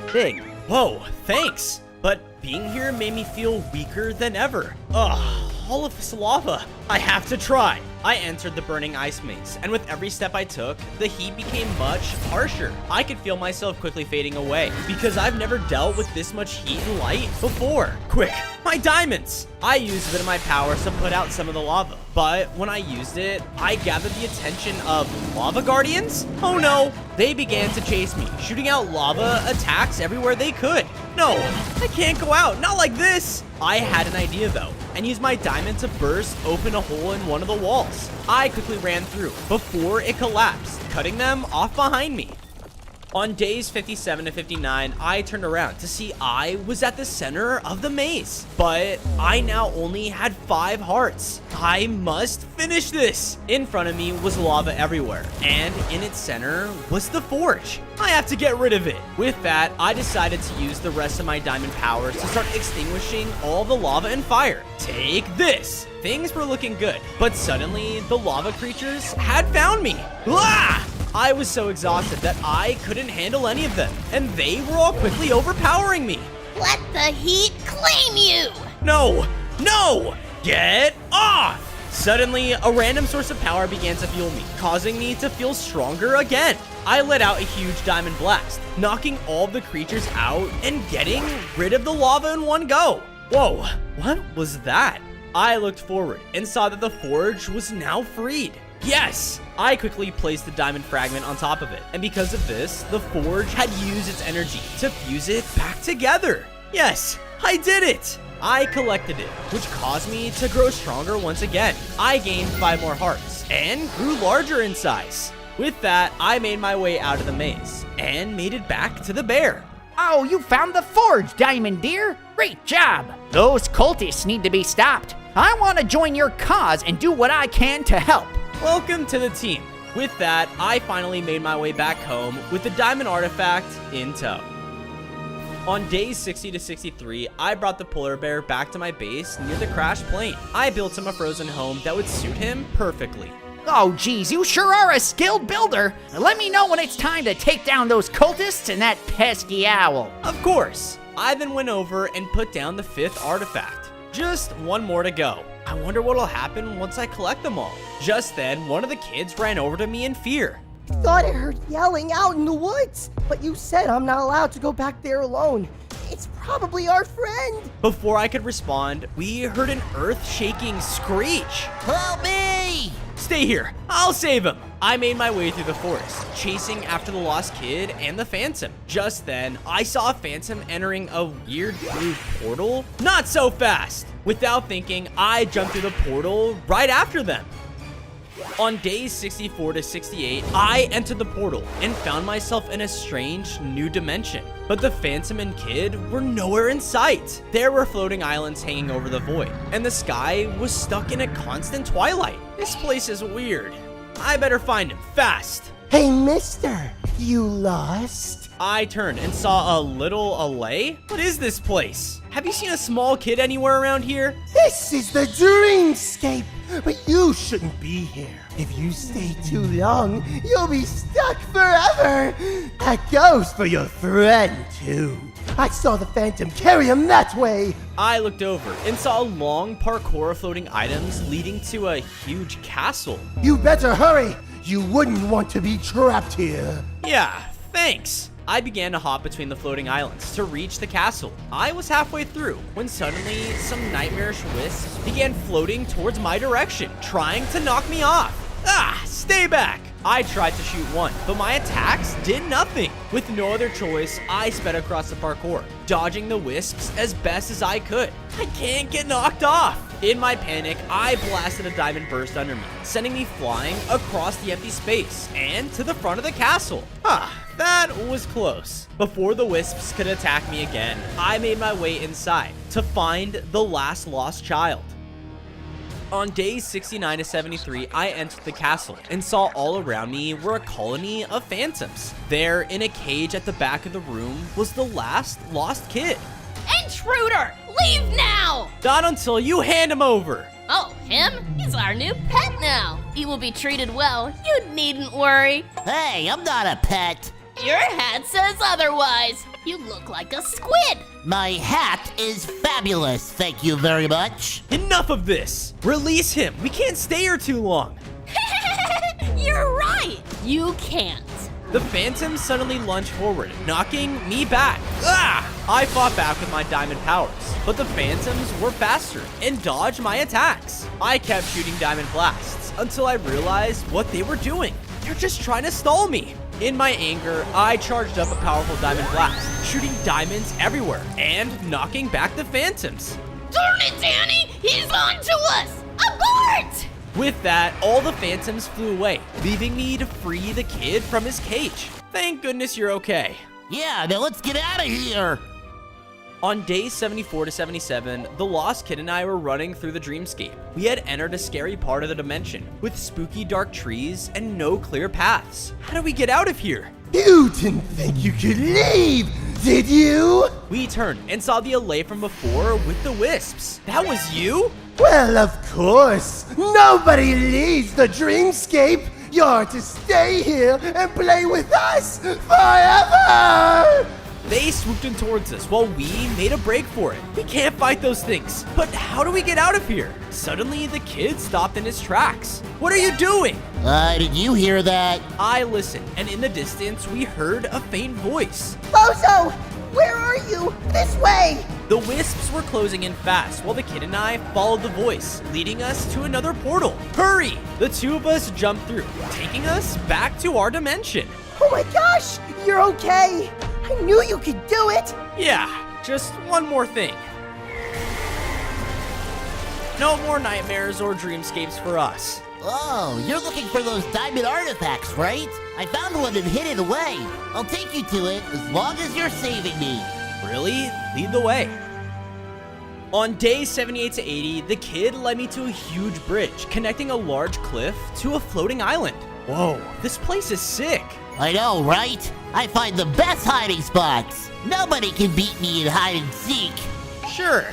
[SPEAKER 4] thing.
[SPEAKER 1] Whoa, thanks. But being here made me feel weaker than ever. Ugh, all of this lava. I have to try. I entered the burning ice maze, and with every step I took, the heat became much harsher. I could feel myself quickly fading away, because I've never dealt with this much heat and light before. Quick, my diamonds! I used a bit of my powers to put out some of the lava, but when I used it, I gathered the attention of lava guardians? Oh no, they began to chase me, shooting out lava attacks everywhere they could. No, I can't go out, not like this. I had an idea though, and used my diamond to burst open a hole in one of the walls. I quickly ran through before it collapsed, cutting them off behind me. On days 57 to 59, I turned around to see I was at the center of the maze, but I now only had 5 hearts. I must finish this. In front of me was lava everywhere, and in its center was the forge. I have to get rid of it. With that, I decided to use the rest of my diamond powers to start extinguishing all the lava and fire. Take this. Things were looking good, but suddenly the lava creatures had found me. Ah! I was so exhausted that I couldn't handle any of them, and they were all quickly overpowering me.
[SPEAKER 2] Let the heat claim you!
[SPEAKER 1] No! No! Get off! Suddenly, a random source of power began to fuel me, causing me to feel stronger again. I let out a huge diamond blast, knocking all of the creatures out and getting rid of the lava in one go. Whoa, what was that? I looked forward and saw that the forge was now freed. Yes! I quickly placed the diamond fragment on top of it, and because of this, the forge had used its energy to fuse it back together. Yes, I did it! I collected it, which caused me to grow stronger once again. I gained 5 more hearts and grew larger in size. With that, I made my way out of the maze and made it back to the bear.
[SPEAKER 4] Oh, you found the forge, Diamondeer! Great job! Those cultists need to be stopped. I want to join your cause and do what I can to help.
[SPEAKER 1] Welcome to the team. With that, I finally made my way back home with the diamond artifact in tow. On days 60 to 63, I brought the polar bear back to my base near the crashed plane. I built him a frozen home that would suit him perfectly.
[SPEAKER 4] Oh, geez, you sure are a skilled builder. Let me know when it's time to take down those cultists and that pesky owl.
[SPEAKER 1] Of course. I then went over and put down the 5th artifact. Just one more to go. I wonder what'll happen once I collect them all. Just then, one of the kids ran over to me in fear.
[SPEAKER 6] Thought I heard yelling out in the woods, but you said I'm not allowed to go back there alone. It's probably our friend.
[SPEAKER 1] Before I could respond, we heard an earth-shaking screech.
[SPEAKER 9] Help me!
[SPEAKER 1] Stay here. I'll save him. I made my way through the forest, chasing after the lost kid and the phantom. Just then, I saw a phantom entering a weird blue portal. Not so fast. Without thinking, I jumped through the portal right after them. On days 64 to 68, I entered the portal and found myself in a strange new dimension. But the Phantom and Kid were nowhere in sight. There were floating islands hanging over the void, and the sky was stuck in a constant twilight. This place is weird. I better find him fast.
[SPEAKER 6] Hey, mister, you lost?
[SPEAKER 1] I turned and saw a little alley. What is this place? Have you seen a small kid anywhere around here?
[SPEAKER 6] This is the dreamscape, but you shouldn't be here. If you stay too long, you'll be stuck forever. That goes for your friend, too. I saw the Phantom carry him that way.
[SPEAKER 1] I looked over and saw a long parkour of floating items leading to a huge castle.
[SPEAKER 6] You better hurry. You wouldn't want to be trapped here.
[SPEAKER 1] Yeah, thanks. I began to hop between the floating islands to reach the castle. I was halfway through when suddenly some nightmarish wisps began floating towards my direction, trying to knock me off. Ah, stay back. I tried to shoot one, but my attacks did nothing. With no other choice, I sped across the parkour, dodging the wisps as best as I could. I can't get knocked off. In my panic, I blasted a diamond burst under me, sending me flying across the empty space and to the front of the castle. That was close. Before the wisps could attack me again, I made my way inside to find the last lost child. On days 69 to 73, I entered the castle and saw all around me were a colony of phantoms. There, in a cage at the back of the room, was the last lost kid.
[SPEAKER 11] Intruder! Leave now!
[SPEAKER 1] Not until you hand him over.
[SPEAKER 11] Oh, him? He's our new pet now. He will be treated well. You needn't worry.
[SPEAKER 13] Hey, I'm not a pet.
[SPEAKER 11] Your hat says otherwise. You look like a squid.
[SPEAKER 13] My hat is fabulous, thank you very much.
[SPEAKER 1] Enough of this. Release him. We can't stay here too long.
[SPEAKER 11] You're right. You can't.
[SPEAKER 1] The phantoms suddenly lunged forward, knocking me back. I fought back with my diamond powers, but the phantoms were faster and dodged my attacks. I kept shooting diamond blasts until I realized what they were doing. They're just trying to stall me. In my anger, I charged up a powerful diamond blast, shooting diamonds everywhere and knocking back the phantoms.
[SPEAKER 11] Darn it, Danny! He's on to us! Abort!
[SPEAKER 1] With that, all the phantoms flew away, leaving me to free the kid from his cage. Thank goodness you're okay.
[SPEAKER 13] Yeah, now let's get out of here.
[SPEAKER 1] On days 74 to 77, the lost kid and I were running through the dreamscape. We had entered a scary part of the dimension with spooky dark trees and no clear paths. How do we get out of here?
[SPEAKER 6] You didn't think you could leave, did you?
[SPEAKER 1] We turned and saw the alley from before with the wisps. That was you?
[SPEAKER 6] Well, of course. Nobody leaves the dreamscape. You're to stay here and play with us forever!
[SPEAKER 1] They swooped in towards us while we made a break for it. We can't fight those things. But how do we get out of here? Suddenly, the kid stopped in his tracks. What are you doing?
[SPEAKER 13] Did you hear that?
[SPEAKER 1] I listened, and in the distance, we heard a faint voice.
[SPEAKER 6] Bozo! Where are you? This way!
[SPEAKER 1] The wisps were closing in fast while the kid and I followed the voice, leading us to another portal. Hurry! The two of us jumped through, taking us back to our dimension.
[SPEAKER 6] Oh my gosh! You're okay! I knew you could do it!
[SPEAKER 1] Yeah, just one more thing. No more nightmares or dreamscapes for us.
[SPEAKER 13] Oh, you're looking for those diamond artifacts, right? I found one and hid it away. I'll take you to it as long as you're saving me.
[SPEAKER 1] Really? Lead the way. On day 78 to 80, the kid led me to a huge bridge connecting a large cliff to a floating island. Whoa, this place is sick.
[SPEAKER 13] I know, right? I find the best hiding spots. Nobody can beat me in hide and seek.
[SPEAKER 1] Sure.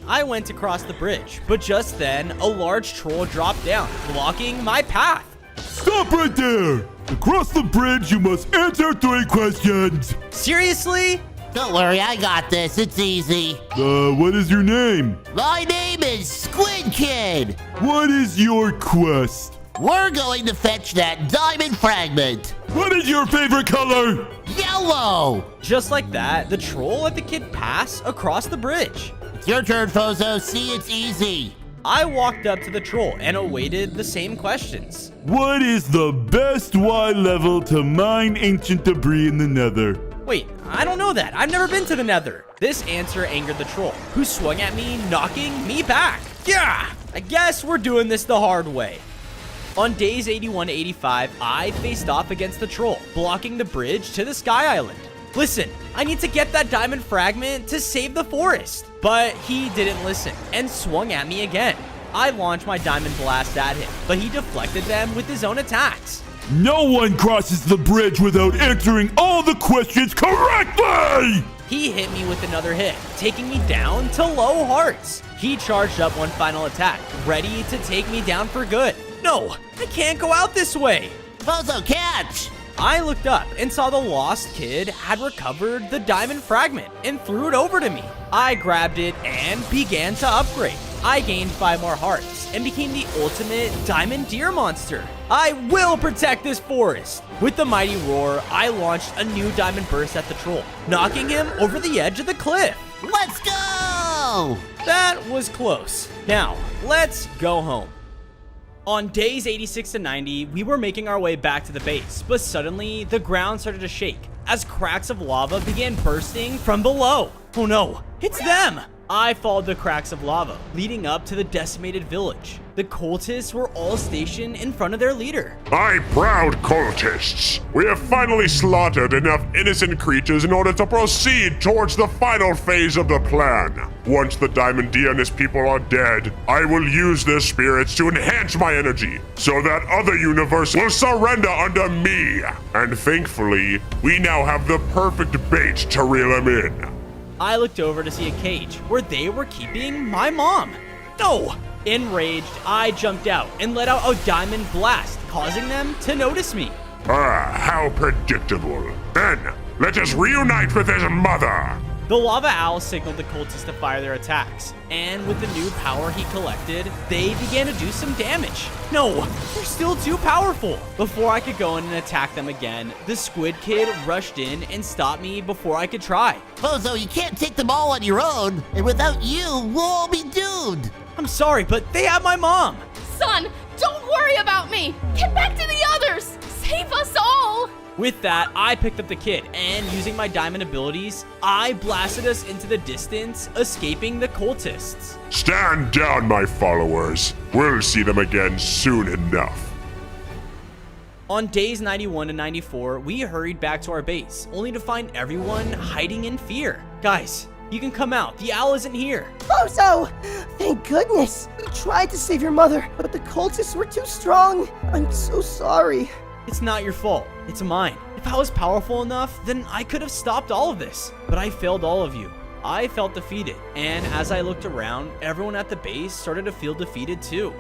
[SPEAKER 1] I went across the bridge, but just then, a large troll dropped down, blocking my path.
[SPEAKER 5] Stop right there! Across the bridge, you must answer 3 questions.
[SPEAKER 1] Seriously?
[SPEAKER 13] Don't worry, I got this. It's easy.
[SPEAKER 5] What is your name?
[SPEAKER 13] My name is Squid Kid.
[SPEAKER 5] What is your quest?
[SPEAKER 13] We're going to fetch that diamond fragment.
[SPEAKER 5] What is your favorite color?
[SPEAKER 13] Yellow.
[SPEAKER 1] Just like that, the troll let the kid pass across the bridge.
[SPEAKER 13] It's your turn, Fozo. See, it's easy.
[SPEAKER 1] I walked up to the troll and awaited the same questions.
[SPEAKER 5] What is the best Y level to mine ancient debris in the Nether?
[SPEAKER 1] Wait, I don't know that. I've never been to the Nether. This answer angered the troll, who swung at me, knocking me back. Yeah, I guess we're doing this the hard way. On days 81 to 85, I faced off against the troll, blocking the bridge to the Sky Island. Listen, I need to get that diamond fragment to save the forest. But he didn't listen and swung at me again. I launched my diamond blast at him, but he deflected them with his own attacks.
[SPEAKER 5] No one crosses the bridge without answering all the questions correctly!
[SPEAKER 1] He hit me with another hit, taking me down to low hearts. He charged up one final attack, ready to take me down for good. No, I can't go out this way.
[SPEAKER 13] Bozo, catch!
[SPEAKER 1] I looked up and saw the lost kid had recovered the diamond fragment and threw it over to me. I grabbed it and began to upgrade. I gained 5 more hearts and became the ultimate diamond deer monster. I will protect this forest. With the mighty roar, I launched a new diamond burst at the troll, knocking him over the edge of the cliff.
[SPEAKER 13] Let's go!
[SPEAKER 1] That was close. Now, let's go home. On days 86 to 90, we were making our way back to the base, but suddenly the ground started to shake as cracks of lava began bursting from below. Oh no, it's them! I followed the cracks of lava, leading up to the decimated village. The cultists were all stationed in front of their leader.
[SPEAKER 5] Aye, proud cultists. We have finally slaughtered enough innocent creatures in order to proceed towards the final phase of the plan. Once the Diamond Deer and his people are dead, I will use their spirits to enhance my energy, so that other universe will surrender under me. And thankfully, we now have the perfect bait to reel them in.
[SPEAKER 1] I looked over to see a cage where they were keeping my mom. No! Enraged, I jumped out and let out a diamond blast, causing them to notice me.
[SPEAKER 5] Ah, how predictable. Then, let us reunite with his mother.
[SPEAKER 1] The lava owl signaled the cultists to fire their attacks, and with the new power he collected, they began to do some damage. No, they're still too powerful. Before I could go in and attack them again, the squid kid rushed in and stopped me before I could try.
[SPEAKER 13] Bozo, you can't take them all on your own, and without you, we'll all be doomed.
[SPEAKER 1] I'm sorry, but they have my mom.
[SPEAKER 11] Son, don't worry about me. Get back to the others. Save us all.
[SPEAKER 1] With that, I picked up the kid, and using my diamond abilities, I blasted us into the distance, escaping the cultists.
[SPEAKER 5] Stand down, my followers. We'll see them again soon enough.
[SPEAKER 1] On days 91 to 94, we hurried back to our base, only to find everyone hiding in fear. Guys, you can come out. The owl isn't here.
[SPEAKER 6] Bozo! Thank goodness. You tried to save your mother, but the cultists were too strong. I'm so sorry.
[SPEAKER 1] It's not your fault. It's mine. If I was powerful enough, then I could have stopped all of this. But I failed all of you. I felt defeated. And as I looked around, everyone at the base started to feel defeated too.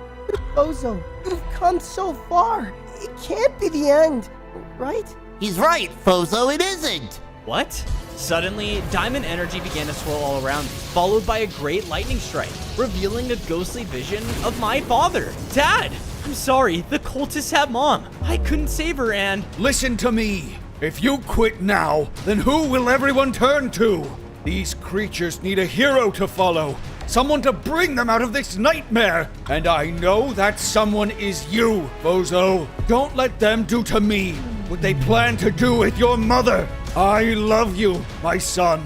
[SPEAKER 6] Bozo, you've come so far. It can't be the end, right?
[SPEAKER 13] He's right, Bozo, it isn't.
[SPEAKER 1] What? Suddenly, diamond energy began to swirl all around me, followed by a great lightning strike, revealing a ghostly vision of my father. Dad! I'm sorry, the cultists have Mom. I couldn't save her and...
[SPEAKER 8] Listen to me. If you quit now, then who will everyone turn to? These creatures need a hero to follow. Someone to bring them out of this nightmare. And I know that someone is you, Bozo. Don't let them do to me what they plan to do with your mother. I love you, my son.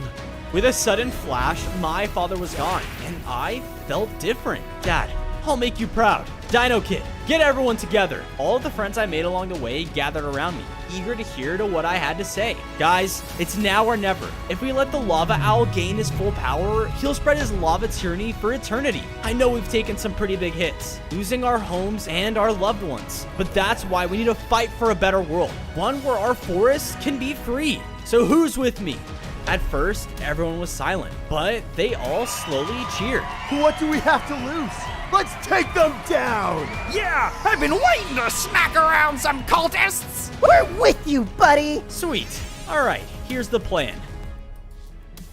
[SPEAKER 1] With a sudden flash, my father was gone, and I felt different. Dad, I'll make you proud. Dino Kid, get everyone together. All of the friends I made along the way gathered around me, eager to hear what I had to say. Guys, it's now or never. If we let the lava owl gain his full power, he'll spread his lava tyranny for eternity. I know we've taken some pretty big hits, losing our homes and our loved ones. But that's why we need to fight for a better world, one where our forests can be free. So who's with me? At first, everyone was silent, but they all slowly cheered.
[SPEAKER 9] What do we have to lose? Let's take them down!
[SPEAKER 12] Yeah, I've been waiting to smack around some cultists!
[SPEAKER 6] We're with you, buddy!
[SPEAKER 1] Sweet. Alright, here's the plan.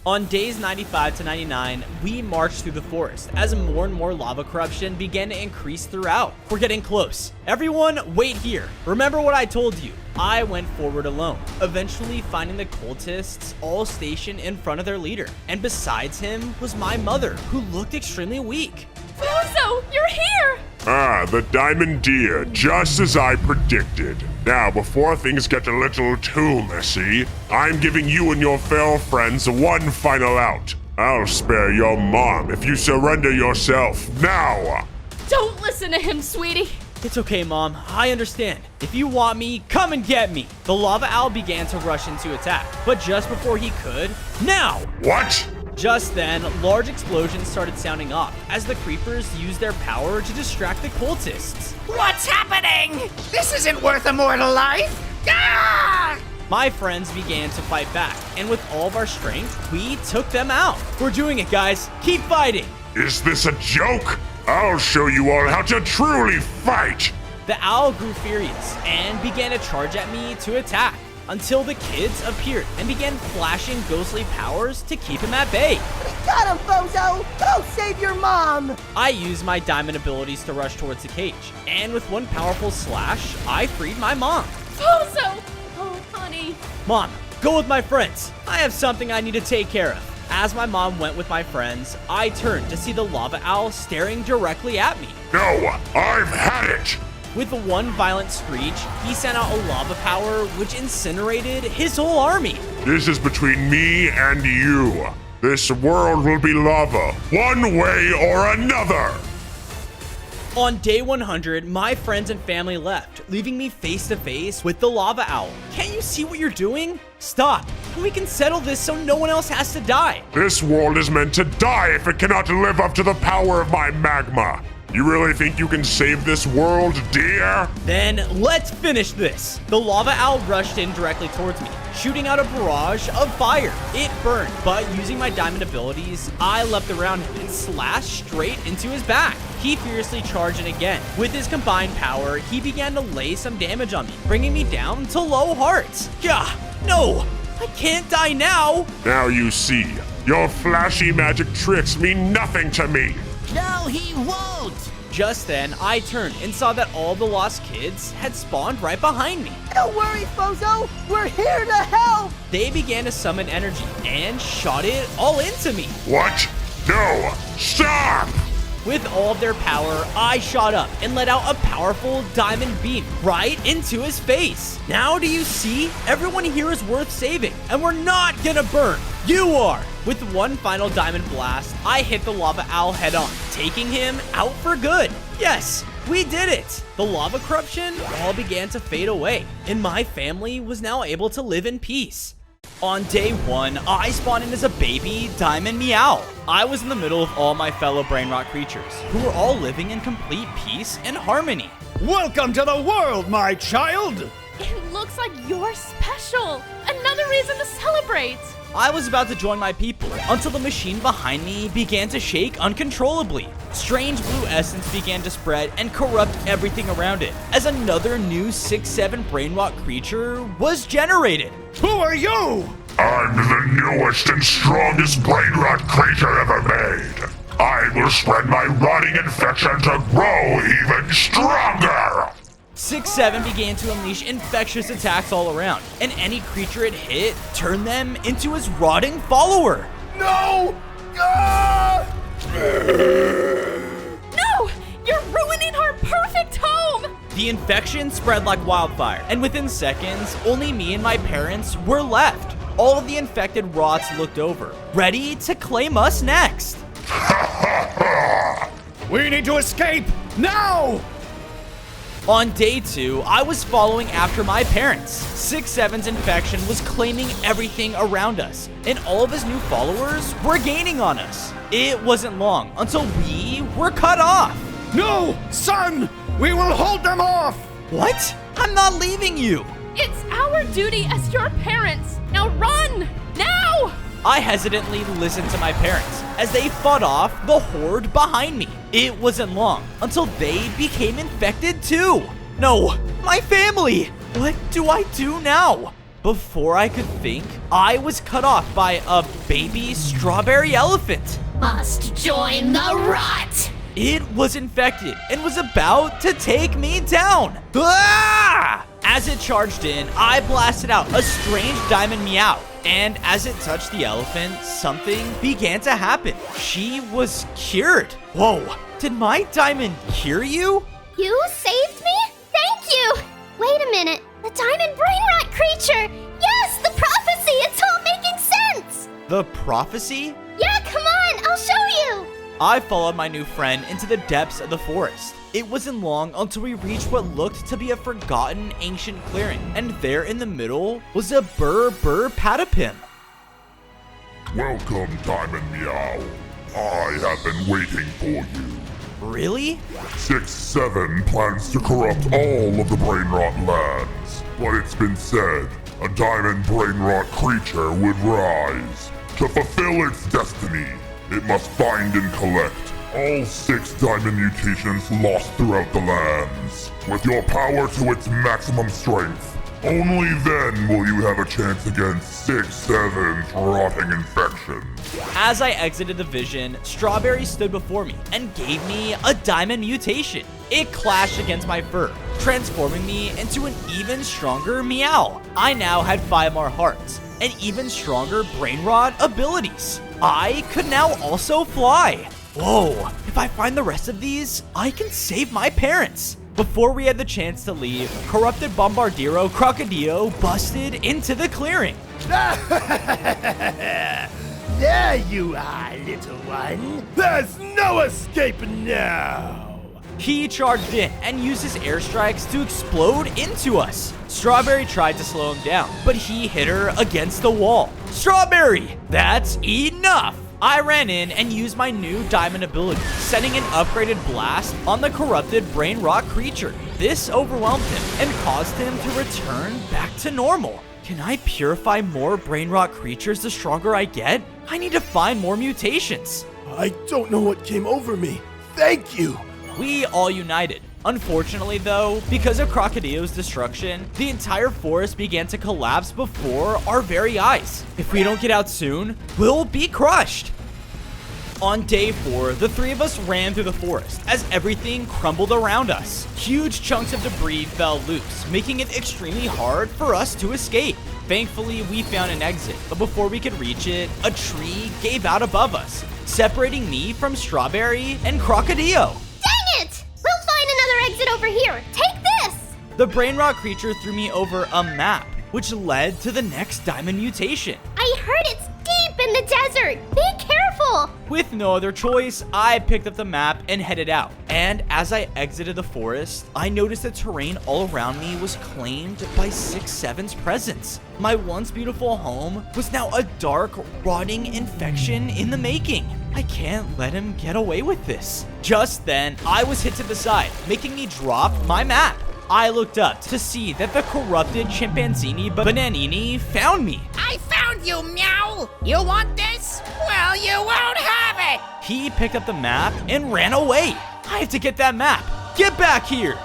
[SPEAKER 1] On days 95 to 99, we marched through the forest as more and more lava corruption began to increase throughout. We're getting close. Everyone, wait here. Remember what I told you. I went forward alone, eventually finding the cultists all stationed in front of their leader. And besides him was my mother, who looked extremely weak.
[SPEAKER 11] Bozo, you're here!
[SPEAKER 5] Ah, the Diamond Deer, just as I predicted. Now, before things get a little too messy, I'm giving you and your feral friends one final out. I'll spare your mom if you surrender yourself now.
[SPEAKER 11] Don't listen to him, sweetie.
[SPEAKER 1] It's okay, Mom. I understand. If you want me, come and get me. The lava owl began to rush into attack, but just before he could, now!
[SPEAKER 3] What?
[SPEAKER 1] Just then, large explosions started sounding off as the creepers used their power to distract the cultists.
[SPEAKER 4] What's happening? This isn't worth a mortal life. Ah!
[SPEAKER 1] My friends began to fight back, and with all of our strength, we took them out. We're doing it, guys. Keep fighting.
[SPEAKER 3] Is this a joke? I'll show you all how to truly fight!
[SPEAKER 1] The owl grew furious and began to charge at me to attack until the kids appeared and began flashing ghostly powers to keep him at bay.
[SPEAKER 6] We got him, Bozo! Go save your mom!
[SPEAKER 1] I used my diamond abilities to rush towards the cage, and with one powerful slash, I freed my mom.
[SPEAKER 11] Bozo! Oh, honey.
[SPEAKER 1] Mom, go with my friends. I have something I need to take care of. As my mom went with my friends, I turned to see the lava owl staring directly at me.
[SPEAKER 3] No, I've had it!
[SPEAKER 1] With one violent screech, he sent out a lava power which incinerated his whole army.
[SPEAKER 3] This is between me and you. This world will be lava, one way or another!
[SPEAKER 1] On day 100, my friends and family left, leaving me face to face with the lava owl. Can't you see what you're doing? Stop. We can settle this so no one else has to die.
[SPEAKER 3] This world is meant to die if it cannot live up to the power of my magma. You really think you can save this world, dear?
[SPEAKER 1] Then let's finish this. The lava owl rushed in directly towards me, shooting out a barrage of fire. It burned, but using my diamond abilities, I leapt around him and slashed straight into his back. He fiercely charged in again. With his combined power, he began to lay some damage on me, bringing me down to low hearts. Gah! No! I can't die now!
[SPEAKER 3] Now you see. Your flashy magic tricks mean nothing to me.
[SPEAKER 9] No, he won't!
[SPEAKER 1] Just then, I turned and saw that all the lost kids had spawned right behind me.
[SPEAKER 6] Don't worry, Bozo! We're here to help!
[SPEAKER 1] They began to summon energy and shot it all into me.
[SPEAKER 3] What? No! Stop!
[SPEAKER 1] With all of their power, I shot up and let out a powerful diamond beam right into his face. Now do you see? Everyone here is worth saving, and we're not gonna burn. You are! With one final diamond blast, I hit the lava owl head on, taking him out for good. Yes, we did it! The lava corruption all began to fade away, and my family was now able to live in peace. On day 1, I spawned in as a baby diamond meow. I was in the middle of all my fellow brainrot creatures, who were all living in complete peace and harmony.
[SPEAKER 12] Welcome to the world, my child!
[SPEAKER 11] It looks like you're special. Another reason to celebrate.
[SPEAKER 1] I was about to join my people until the machine behind me began to shake uncontrollably. Strange blue essence began to spread and corrupt everything around it as another new 6-7 brainrot creature was generated.
[SPEAKER 12] Who are you?
[SPEAKER 3] I'm the newest and strongest brainrot creature ever made. I will spread my rotting infection to grow even stronger.
[SPEAKER 1] 6-7 began to unleash infectious attacks all around, and any creature it hit turned them into his rotting follower.
[SPEAKER 12] No! Ah!
[SPEAKER 11] No! You're ruining our perfect home!
[SPEAKER 1] The infection spread like wildfire, and within seconds, only me and my parents were left. All of the infected rots looked over, ready to claim us next.
[SPEAKER 12] We need to escape now!
[SPEAKER 1] On day 2, I was following after my parents. 6-7's infection was claiming everything around us, and all of his new followers were gaining on us. It wasn't long until we were cut off.
[SPEAKER 12] No, son! We will hold them off!
[SPEAKER 1] What? I'm not leaving you.
[SPEAKER 11] It's our duty as your parents. Now run! Now!
[SPEAKER 1] I hesitantly listened to my parents as they fought off the horde behind me. It wasn't long until they became infected too. No, my family! What do I do now? Before I could think, I was cut off by a baby strawberry elephant.
[SPEAKER 2] Must join the rot!
[SPEAKER 1] It was infected and was about to take me down. Ah! As it charged in, I blasted out a strange diamond meow. And as it touched the elephant, something began to happen. She was cured. Whoa, did my diamond cure you?
[SPEAKER 2] You saved me? Thank you! Wait a minute. The diamond brainrot creature! Yes, the prophecy! It's all making sense!
[SPEAKER 1] The prophecy?
[SPEAKER 2] Yeah, come on! I'll show you!
[SPEAKER 1] I followed my new friend into the depths of the forest. It wasn't long until we reached what looked to be a forgotten ancient clearing, and there in the middle was a Burr Patapim.
[SPEAKER 5] Welcome, Diamond Meow. I have been waiting for you.
[SPEAKER 1] Really?
[SPEAKER 5] 6-7 plans to corrupt all of the Brainrot lands, but it's been said a diamond Brainrot creature would rise. To fulfill its destiny, it must find and collect all 6 diamond mutations lost throughout the lands. With your power to its maximum strength, only then will you have a chance against 6-7's rotting infection.
[SPEAKER 1] As I exited the vision, Strawberry stood before me and gave me a diamond mutation. It clashed against my fur, transforming me into an even stronger Meow. I now had 5 more hearts and even stronger Brainrot abilities. I could now also fly. Whoa, if I find the rest of these, I can save my parents. Before we had the chance to leave, Corrupted Bombardiro Crocodile busted into the clearing.
[SPEAKER 13] There you are, little one. There's no escaping now.
[SPEAKER 1] He charged in and used his airstrikes to explode into us. Strawberry tried to slow him down, but he hit her against the wall. Strawberry, that's enough. I ran in and used my new diamond ability, setting an upgraded blast on the corrupted Brainrot creature. This overwhelmed him and caused him to return back to normal. Can I purify more Brainrot creatures the stronger I get? I need to find more mutations.
[SPEAKER 13] I don't know what came over me. Thank you.
[SPEAKER 1] We all united. Unfortunately though, because of Crocodile's destruction, the entire forest began to collapse before our very eyes. If we don't get out soon, we'll be crushed. On day 4, the 3 of us ran through the forest as everything crumbled around us. Huge chunks of debris fell loose, making it extremely hard for us to escape. Thankfully, we found an exit, but before we could reach it, a tree gave out above us, separating me from Strawberry and Crocodile.
[SPEAKER 2] Dang it! We'll find another exit over here. Take this!
[SPEAKER 1] The Brainrot creature threw me over a map, which led to the next diamond mutation.
[SPEAKER 2] I heard it's deep in the desert. Be careful!
[SPEAKER 1] With no other choice, I picked up the map and headed out. And as I exited the forest, I noticed the terrain all around me was claimed by 6-7's presence. My once beautiful home was now a dark, rotting infection in the making. I can't let him get away with this. Just then, I was hit to the side, making me drop my map. I looked up to see that the corrupted Chimpanzini Bananini found me.
[SPEAKER 4] I found you, Meow! You want this? Well, you won't have it!
[SPEAKER 1] He picked up the map and ran away. I have to get that map. Get back here!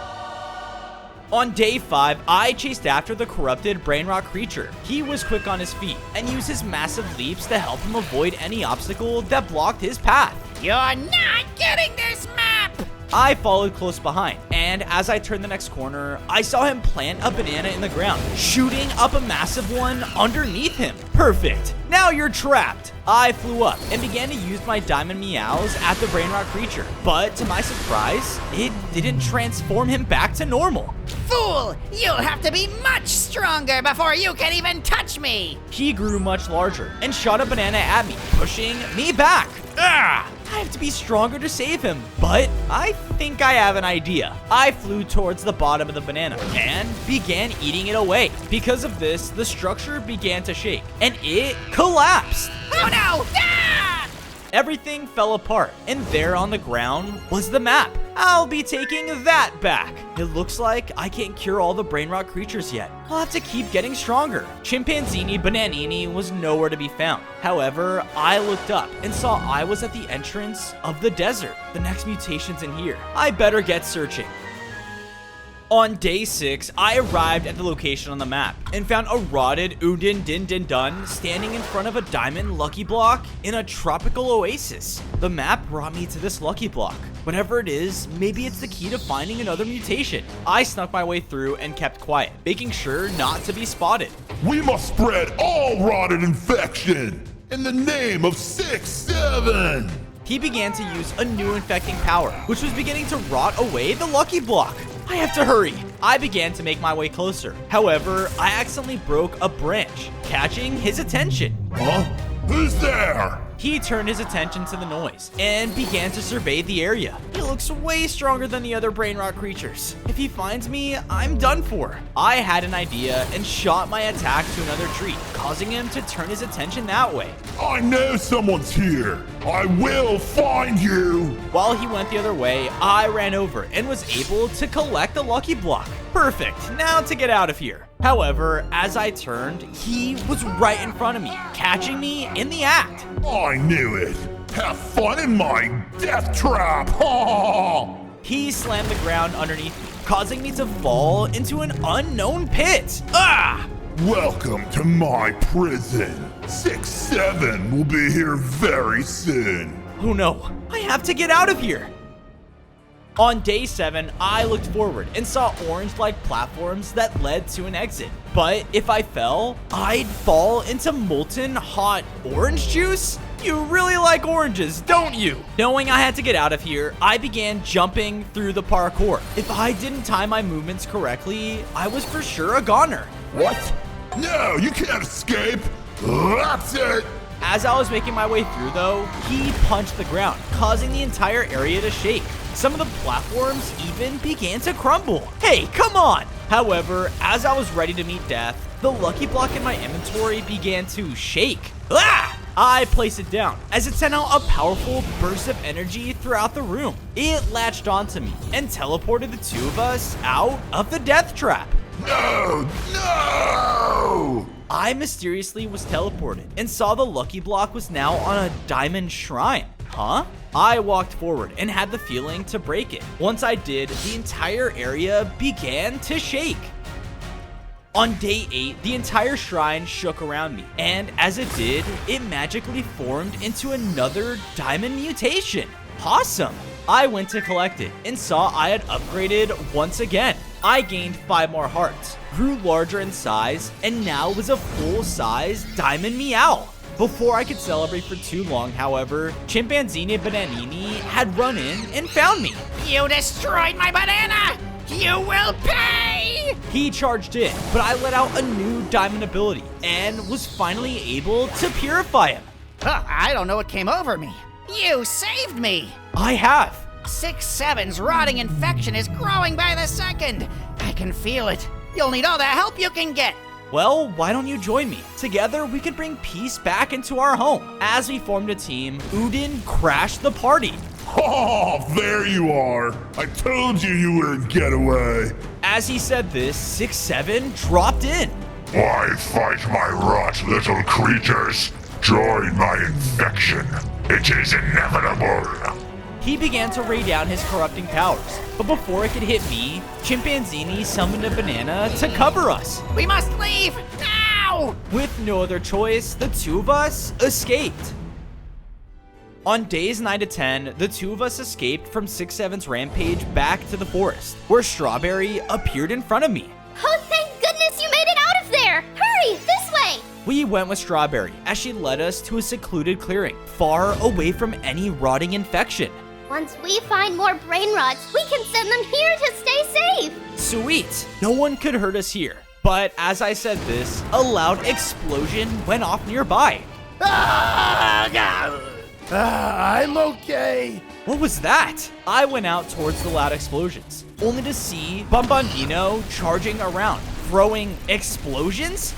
[SPEAKER 1] On day 5, I chased after the corrupted Brainrot creature. He was quick on his feet and used his massive leaps to help him avoid any obstacle that blocked his path.
[SPEAKER 4] You're not getting this map!
[SPEAKER 1] I followed close behind, and as I turned the next corner, I saw him plant a banana in the ground, shooting up a massive one underneath him. Perfect. Now you're trapped. I flew up and began to use my diamond meows at the Brainrot creature, but to my surprise, it didn't transform him back to normal.
[SPEAKER 4] Fool! You'll have to be much stronger before you can even touch me!
[SPEAKER 1] He grew much larger and shot a banana at me, pushing me back. Ah! I have to be stronger to save him, but I think I have an idea. I flew towards the bottom of the banana and began eating it away. Because of this, the structure began to shake and it collapsed.
[SPEAKER 4] Oh no! Ah!
[SPEAKER 1] Everything fell apart, and there on the ground was the map. I'll be taking that back. It looks like I can't cure all the Brainrot creatures yet. I'll have to keep getting stronger. Chimpanzini Bananini was nowhere to be found. However, I looked up and saw I was at the entrance of the desert. The next mutation's in here. I better get searching. On day 6, I arrived at the location on the map and found a rotted Undin Din Din Dun standing in front of a diamond lucky block in a tropical oasis. The map brought me to this lucky block. Whatever it is, maybe it's the key to finding another mutation. I snuck my way through and kept quiet, making sure not to be spotted.
[SPEAKER 5] We must spread all rotted infection in the name of 6-7.
[SPEAKER 1] He began to use a new infecting power, which was beginning to rot away the lucky block. I have to hurry. I began to make my way closer. However, I accidentally broke a branch, catching his attention.
[SPEAKER 5] Huh? Who's there?
[SPEAKER 1] He turned his attention to the noise and began to survey the area. He looks way stronger than the other brain rot creatures. If he finds me, I'm done for. I had an idea and shot my attack to another tree, causing him to turn his attention that way.
[SPEAKER 5] I know someone's here. I will find you.
[SPEAKER 1] While he went the other way, I ran over and was able to collect the lucky block. Perfect. Now to get out of here. However, as I turned, he was right in front of me, catching me in the act.
[SPEAKER 5] I knew it. Have fun in my death trap. Ha!
[SPEAKER 1] He slammed the ground underneath me, causing me to fall into an unknown pit. Ah!
[SPEAKER 5] Welcome to my prison. 6-7 will be here very soon.
[SPEAKER 1] Oh no, I have to get out of here. On day 7, I looked forward and saw orange-like platforms that led to an exit. But if I fell, I'd fall into molten hot orange juice? You really like oranges, don't you? Knowing I had to get out of here, I began jumping through the parkour. If I didn't time my movements correctly, I was for sure a goner.
[SPEAKER 5] What? No, you can't escape. That's it.
[SPEAKER 1] As I was making my way through though, he punched the ground, causing the entire area to shake. Some of the platforms even began to crumble. Hey, come on! However, as I was ready to meet death, the lucky block in my inventory began to shake. Ah! I placed it down as it sent out a powerful burst of energy throughout the room. It latched onto me and teleported the two of us out of the death trap.
[SPEAKER 5] No! No!
[SPEAKER 1] I mysteriously was teleported and saw the lucky block was now on a diamond shrine. Huh? I walked forward and had the feeling to break it. Once I did, the entire area began to shake. On day 8, the entire shrine shook around me, and as it did, it magically formed into another diamond mutation. Awesome! I went to collect it and saw I had upgraded once again. I gained 5 more hearts, grew larger in size, and now was a full-size Diamond Meow. Before I could celebrate for too long, however, Chimpanzini Bananini had run in and found me.
[SPEAKER 4] You destroyed my banana! You will pay!
[SPEAKER 1] He charged in, but I let out a new diamond ability and was finally able to purify him.
[SPEAKER 4] I don't know what came over me. You saved me!
[SPEAKER 1] I have.
[SPEAKER 4] 6-7's rotting infection is growing by the second. I can feel it. You'll need all the help you can get.
[SPEAKER 1] Well, why don't you join me? Together, we can bring peace back into our home. As we formed a team, Udin crashed the party.
[SPEAKER 5] Oh, there you are. I told you you wouldn't get away.
[SPEAKER 1] As he said this, 6-7 dropped in.
[SPEAKER 5] Why fight my rot, little creatures? Join my infection. It is inevitable.
[SPEAKER 1] He began to rain down his corrupting powers, but before it could hit me, Chimpanzini summoned a banana to cover us.
[SPEAKER 4] We must leave now!
[SPEAKER 1] With no other choice, the two of us escaped. On days 9 to 10, the two of us escaped from 6-7's rampage back to the forest, where Strawberry appeared in front of me.
[SPEAKER 2] Oh, thank goodness you made it out of there! Hurry, this way!
[SPEAKER 1] We went with Strawberry as she led us to a secluded clearing, far away from any rotting infection.
[SPEAKER 2] Once we find more brain rots, we can send them here to stay safe!
[SPEAKER 1] Sweet! No one could hurt us here. But as I said this, a loud explosion went off nearby.
[SPEAKER 13] I'm okay.
[SPEAKER 1] What was that? I went out towards the loud explosions, only to see Bombondino charging around, throwing explosions?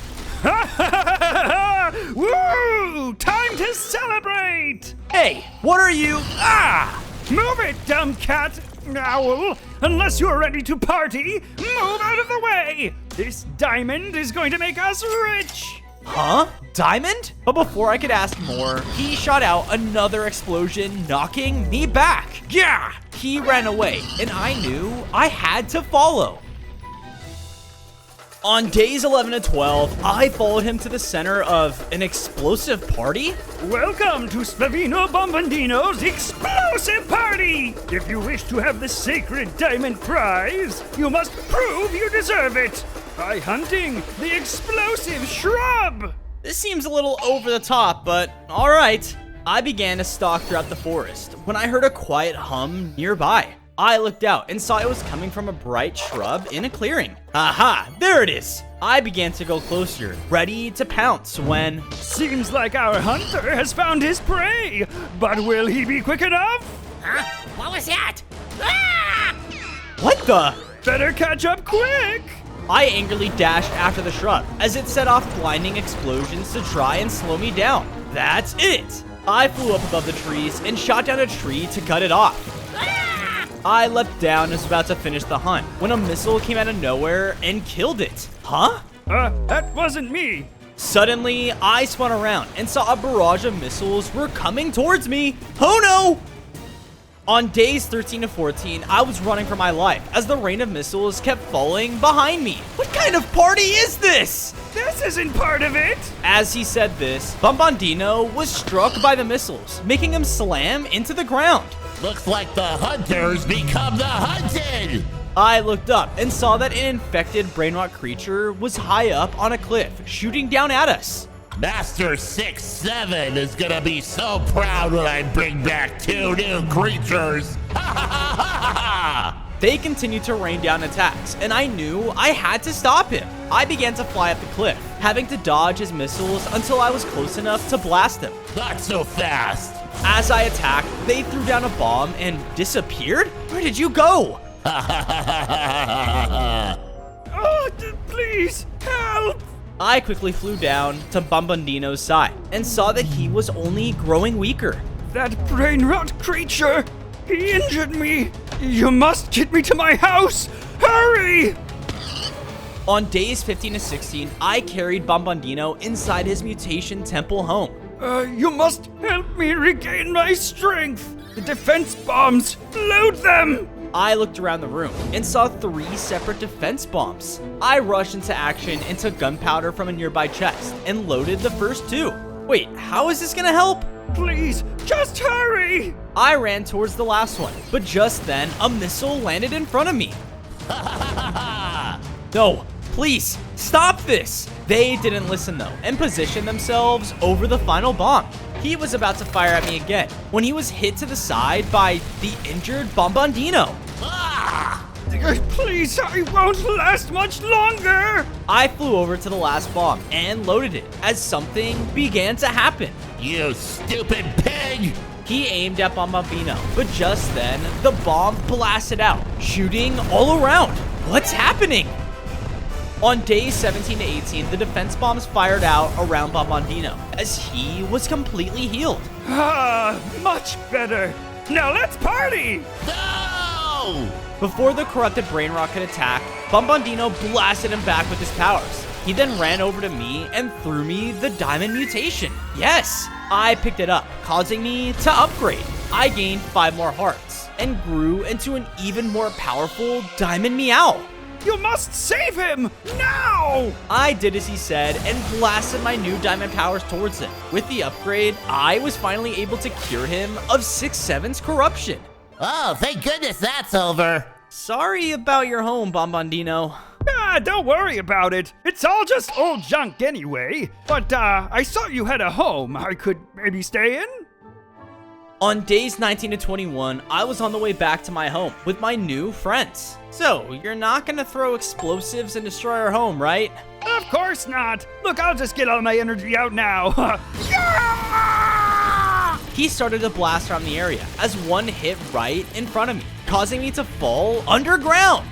[SPEAKER 12] Woo! Time to celebrate!
[SPEAKER 1] Hey, what are you? Ah!
[SPEAKER 12] Move it, dumb cat! Owl! Unless you're ready to party, move out of the way! This diamond is going to make us rich!
[SPEAKER 1] Huh? Diamond? But before I could ask more, he shot out another explosion, knocking me back. Yeah! He ran away, and I knew I had to follow. On days 11 to 12, I followed him to the center of an explosive party.
[SPEAKER 12] Welcome to Splavino Bombondino's explosive party! If you wish to have the sacred diamond prize, you must prove you deserve it by hunting the explosive shrub!
[SPEAKER 1] This seems a little over the top, but alright. I began to stalk throughout the forest when I heard a quiet hum nearby. I looked out and saw it was coming from a bright shrub in a clearing. Aha, there it is. I began to go closer, ready to pounce when...
[SPEAKER 12] Seems like our hunter has found his prey, but will he be quick enough?
[SPEAKER 7] Huh? What was that? Ah!
[SPEAKER 1] What the?
[SPEAKER 12] Better catch up quick!
[SPEAKER 1] I angrily dashed after the shrub as it set off blinding explosions to try and slow me down. That's it! I flew up above the trees and shot down a tree to cut it off. I leapt down and was about to finish the hunt when a missile came out of nowhere and killed it. Huh?
[SPEAKER 12] That wasn't me.
[SPEAKER 1] Suddenly, I spun around and saw a barrage of missiles were coming towards me. Oh no! On days 13 to 14, I was running for my life as the rain of missiles kept falling behind me. What kind of party is this?
[SPEAKER 12] This isn't part of it!
[SPEAKER 1] As he said this, Bombardino was struck by the missiles, making him slam into the ground.
[SPEAKER 13] Looks like the hunters become the hunted!
[SPEAKER 1] I looked up and saw that an infected brainrot creature was high up on a cliff, shooting down at us.
[SPEAKER 13] Master 6-7 is gonna be so proud when I bring back 2 new creatures!
[SPEAKER 1] They continued to rain down attacks, and I knew I had to stop him. I began to fly up the cliff, having to dodge his missiles until I was close enough to blast him.
[SPEAKER 13] Not so fast!
[SPEAKER 1] As I attacked, they threw down a bomb and disappeared? Where did you go?
[SPEAKER 12] Oh, please, help!
[SPEAKER 1] I quickly flew down to Bombardino's side and saw that he was only growing weaker.
[SPEAKER 12] That brain rot creature! He injured me! You must get me to my house! Hurry!
[SPEAKER 1] On days 15 to 16, I carried Bombardino inside his mutation temple home.
[SPEAKER 12] You must help me regain my strength! The defense bombs! Load them!
[SPEAKER 1] I looked around the room and saw 3 separate defense bombs. I rushed into action and took gunpowder from a nearby chest and loaded the first 2. Wait, how is this gonna help?
[SPEAKER 12] Please, just hurry!
[SPEAKER 1] I ran towards the last one, but just then, a missile landed in front of me. No, please, stop this! They didn't listen though, and positioned themselves over the final bomb. He was about to fire at me again, when he was hit to the side by the injured Bombardino.
[SPEAKER 12] Please, I won't last much longer!
[SPEAKER 1] I flew over to the last bomb and loaded it as something began to happen.
[SPEAKER 13] You stupid pig!
[SPEAKER 1] He aimed at Bombardino, but just then, the bomb blasted out, shooting all around. What's happening? On days 17 to 18, the defense bombs fired out around Bombardino as he was completely healed.
[SPEAKER 12] Much better. Now let's party!
[SPEAKER 13] No!
[SPEAKER 1] Before the corrupted brain rot could attack, Bombardino blasted him back with his powers. He then ran over to me and threw me the diamond mutation. Yes, I picked it up, causing me to upgrade. I gained 5 more hearts and grew into an even more powerful Diamond Meow.
[SPEAKER 12] You must save him! Now!
[SPEAKER 1] I did as he said and blasted my new diamond powers towards him. With the upgrade, I was finally able to cure him of 6-7's corruption.
[SPEAKER 13] Oh, thank goodness that's over.
[SPEAKER 1] Sorry about your home, Bombardino.
[SPEAKER 12] Don't worry about it. It's all just old junk anyway. But, I saw you had a home I could maybe stay in?
[SPEAKER 1] On days 19 to 21, I was on the way back to my home with my new friends. So, you're not gonna throw explosives and destroy our home, right?
[SPEAKER 12] Of course not. Look, I'll just get all my energy out now.
[SPEAKER 1] He started to blast around the area as one hit right in front of me, causing me to fall underground.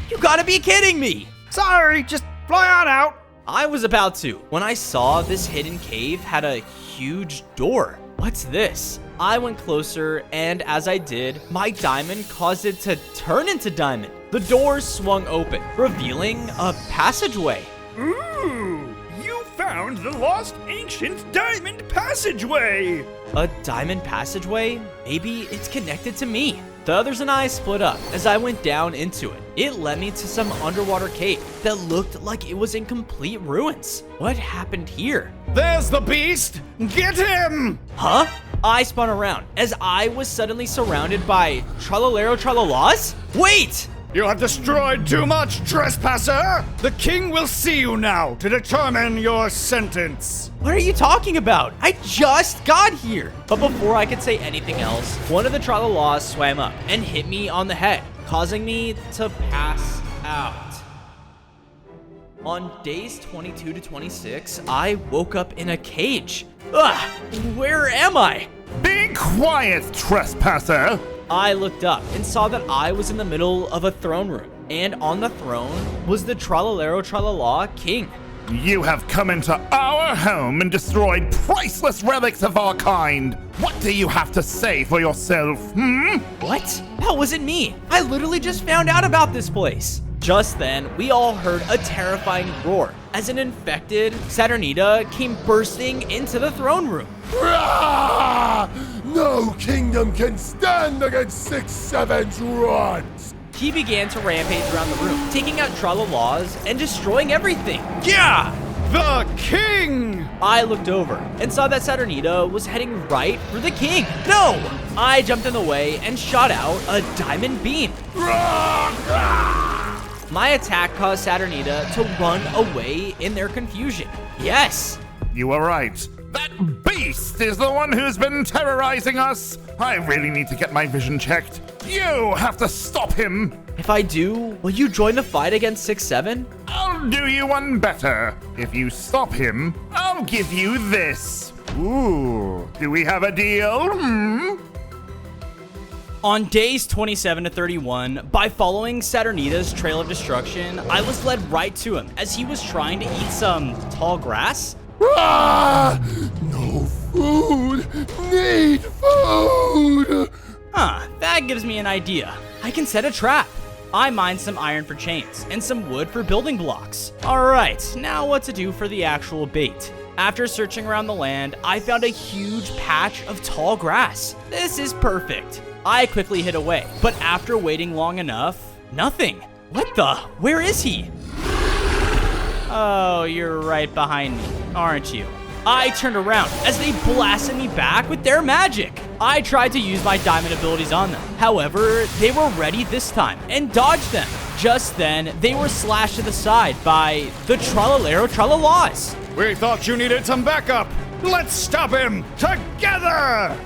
[SPEAKER 1] You gotta be kidding me!
[SPEAKER 12] Sorry, just fly on out.
[SPEAKER 1] I was about to when I saw this hidden cave had a huge door. What's this? I went closer, and as I did, my diamond caused it to turn into diamond. The door swung open, revealing a passageway.
[SPEAKER 12] Ooh, you found the lost ancient diamond passageway.
[SPEAKER 1] A diamond passageway? Maybe it's connected to me. The others and I split up as I went down into it. It led me to some underwater cave that looked like it was in complete ruins. What happened here?
[SPEAKER 10] There's the beast! Get him!
[SPEAKER 1] Huh? I spun around as I was suddenly surrounded by Tralalero Tralalas? Wait!
[SPEAKER 8] You have destroyed too much, trespasser! The king will see you now to determine your sentence.
[SPEAKER 1] What are you talking about? I just got here. But before I could say anything else, one of the Tralalas swam up and hit me on the head, causing me to pass out. On days 22 to 26, I woke up in a cage. Ugh, where am I?
[SPEAKER 10] Be quiet, trespasser!
[SPEAKER 1] I looked up and saw that I was in the middle of a throne room, and on the throne was the Tralalero Tralala king.
[SPEAKER 10] You have come into our home and destroyed priceless relics of our kind. What do you have to say for yourself,
[SPEAKER 1] What? That wasn't me. I literally just found out about this place. Just then, we all heard a terrifying roar as an infected Saturnita came bursting into the throne room.
[SPEAKER 5] No kingdom can stand against 6-7's runs!
[SPEAKER 1] He began to rampage around the room, taking out Tralalas and destroying everything. Yeah!
[SPEAKER 8] The king!
[SPEAKER 1] I looked over and saw that Saturnita was heading right for the king. No! I jumped in the way and shot out a diamond beam. My attack caused Saturnita to run away in their confusion. Yes!
[SPEAKER 10] You were right. That beast is the one who's been terrorizing us. I really need to get my vision checked. You have to stop him.
[SPEAKER 1] If I do, will you join the fight against 6-7?
[SPEAKER 10] I'll do you one better. If you stop him, I'll give you this. Ooh, do we have a deal?
[SPEAKER 1] On days 27 to 31, by following Saturnita's trail of destruction, I was led right to him as he was trying to eat some tall grass.
[SPEAKER 5] No food! Need food!
[SPEAKER 1] That gives me an idea. I can set a trap. I mined some iron for chains and some wood for building blocks. Alright, now what to do for the actual bait. After searching around the land, I found a huge patch of tall grass. This is perfect. I quickly hid away, but after waiting long enough, nothing. What the? Where is he? Oh, you're right behind me, aren't you? I turned around as they blasted me back with their magic. I tried to use my diamond abilities on them. However, they were ready this time and dodged them. Just then, they were slashed to the side by the Tralalero Tralalas.
[SPEAKER 8] We thought you needed some backup. Let's stop him together!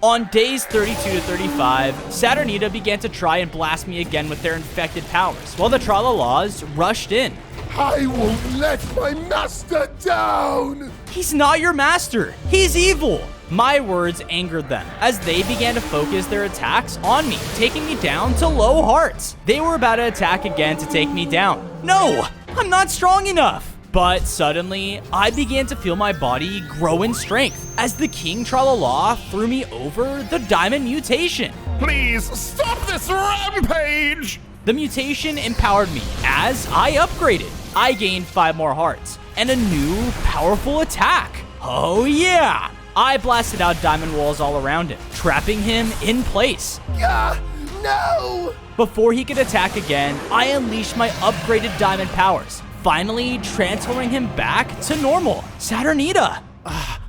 [SPEAKER 1] On days 32 to 35, Saturnita began to try and blast me again with their infected powers, while the Tralalas rushed in.
[SPEAKER 5] I won't let my master down!
[SPEAKER 1] He's not your master. He's evil. My words angered them as they began to focus their attacks on me, taking me down to low hearts. They were about to attack again to take me down. No, I'm not strong enough. But suddenly, I began to feel my body grow in strength as the King Tralala threw me over the diamond mutation.
[SPEAKER 10] Please stop this rampage!
[SPEAKER 1] The mutation empowered me as I upgraded. I gained 5 more hearts and a new powerful attack. Oh yeah! I blasted out diamond walls all around him, trapping him in place.
[SPEAKER 5] No!
[SPEAKER 1] Before he could attack again, I unleashed my upgraded diamond powers, finally transforming him back to normal. Saturnita!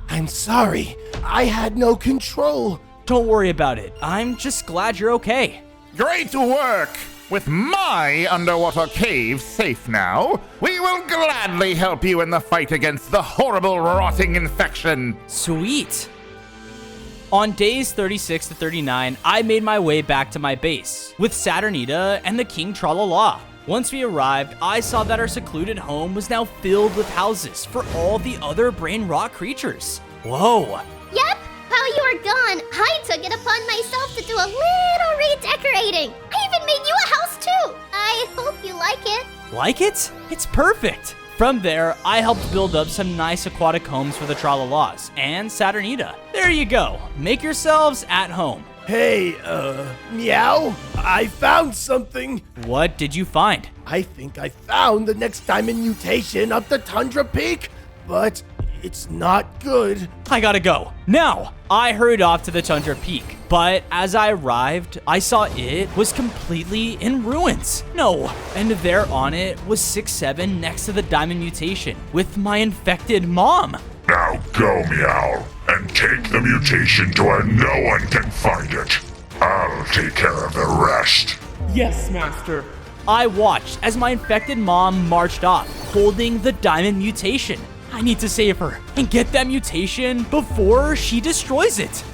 [SPEAKER 13] I'm sorry. I had no control.
[SPEAKER 1] Don't worry about it. I'm just glad you're okay.
[SPEAKER 10] Great work! With my underwater cave safe now, we will gladly help you in the fight against the horrible rotting infection.
[SPEAKER 1] Sweet. On days 36 to 39, I made my way back to my base with Saturnita and the King Tralala. Once we arrived, I saw that our secluded home was now filled with houses for all the other brain rot creatures. Whoa.
[SPEAKER 2] Yep, while you were gone, I took it upon myself to do a little redecorating. I even made you a house too. I hope you like it.
[SPEAKER 1] Like it? It's perfect. From there, I helped build up some nice aquatic homes for the Tralalas and Saturnita. There you go. Make yourselves at home.
[SPEAKER 13] Hey, Meow, I found something.
[SPEAKER 1] What did you find?
[SPEAKER 13] I think I found the next diamond mutation up the Tundra Peak, but it's not good.
[SPEAKER 1] I gotta go. Now! I hurried off to the Tundra Peak, but as I arrived, I saw it was completely in ruins. No, and there on it was 6-7 next to the diamond mutation with my infected mom.
[SPEAKER 3] Now go, Meow, and take the mutation to where no one can find it. I'll take care of the rest.
[SPEAKER 14] Yes, Master.
[SPEAKER 1] I watched as my infected mom marched off, holding the diamond mutation. I need to save her and get that mutation before she destroys it.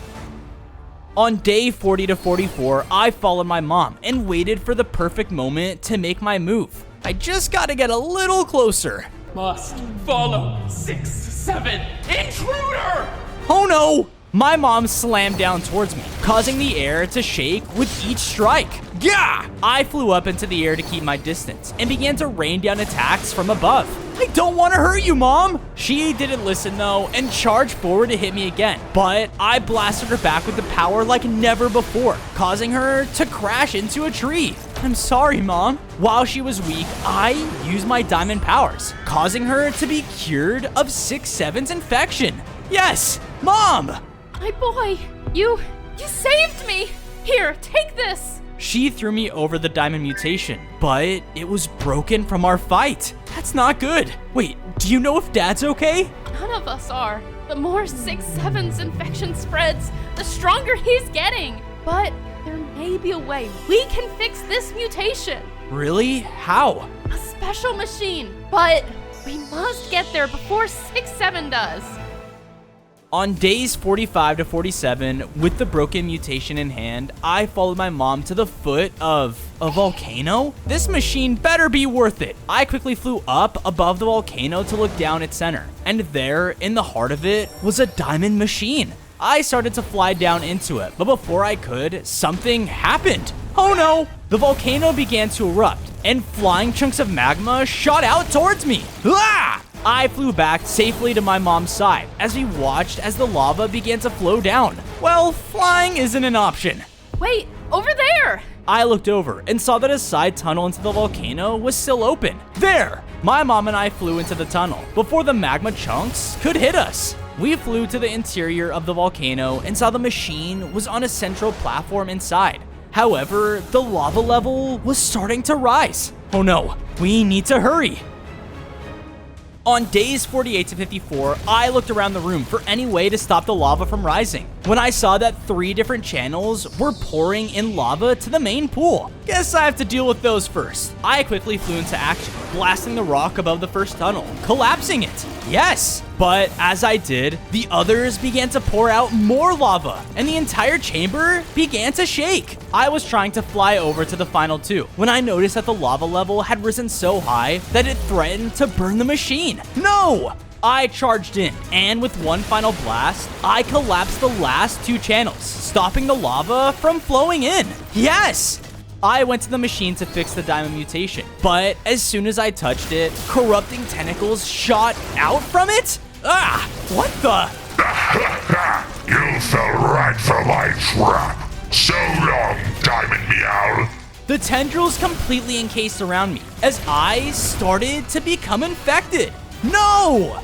[SPEAKER 1] On day 40 to 44, I followed my mom and waited for the perfect moment to make my move. I just gotta get a little closer.
[SPEAKER 14] Must follow 6-7 intruder!
[SPEAKER 1] Oh no! My mom slammed down towards me, causing the air to shake with each strike. Yeah! I flew up into the air to keep my distance and began to rain down attacks from above. I don't want to hurt you, Mom! She didn't listen though and charged forward to hit me again, but I blasted her back with the power like never before, causing her to crash into a tree. I'm sorry, Mom. While she was weak, I used my diamond powers, causing her to be cured of 6-7's infection. Yes! Mom!
[SPEAKER 11] My boy, you saved me! Here, take this!
[SPEAKER 1] She threw me over the diamond mutation, but it was broken from our fight. That's not good. Wait, do you know if Dad's okay?
[SPEAKER 11] None of us are. The more 6-7's infection spreads, the stronger he's getting. But there may be a way we can fix this mutation.
[SPEAKER 1] Really? How?
[SPEAKER 11] A special machine, but we must get there before 6-7 does.
[SPEAKER 1] On days 45 to 47, with the broken mutation in hand, I followed my mom to the foot of a volcano. This machine better be worth it. I quickly flew up above the volcano to look down its center, and there, in the heart of it, was a diamond machine. I started to fly down into it, but before I could, something happened. Oh no! The volcano began to erupt, and flying chunks of magma shot out towards me. Ah! I flew back safely to my mom's side as we watched as the lava began to flow down. Well, flying isn't an option.
[SPEAKER 11] Wait, over there!
[SPEAKER 1] I looked over and saw that a side tunnel into the volcano was still open. There! My mom and I flew into the tunnel before the magma chunks could hit us. We flew to the interior of the volcano and saw the machine was on a central platform inside. However, the lava level was starting to rise. Oh no, we need to hurry. On days 48 to 54, I looked around the room for any way to stop the lava from rising, when I saw that 3 different channels were pouring in lava to the main pool. Guess I have to deal with those first. I quickly flew into action, blasting the rock above the first tunnel, collapsing it. Yes! But as I did, the others began to pour out more lava, and the entire chamber began to shake. I was trying to fly over to the final 2 when I noticed that the lava level had risen so high that it threatened to burn the machine. No! I charged in, and with one final blast, I collapsed the last 2 channels, stopping the lava from flowing in. Yes! I went to the machine to fix the diamond mutation, but as soon as I touched it, corrupting tentacles shot out from it? Ah! What the?
[SPEAKER 5] You fell right for my trap. So long, Diamond Meow.
[SPEAKER 1] The tendrils completely encased around me as I started to become infected. No!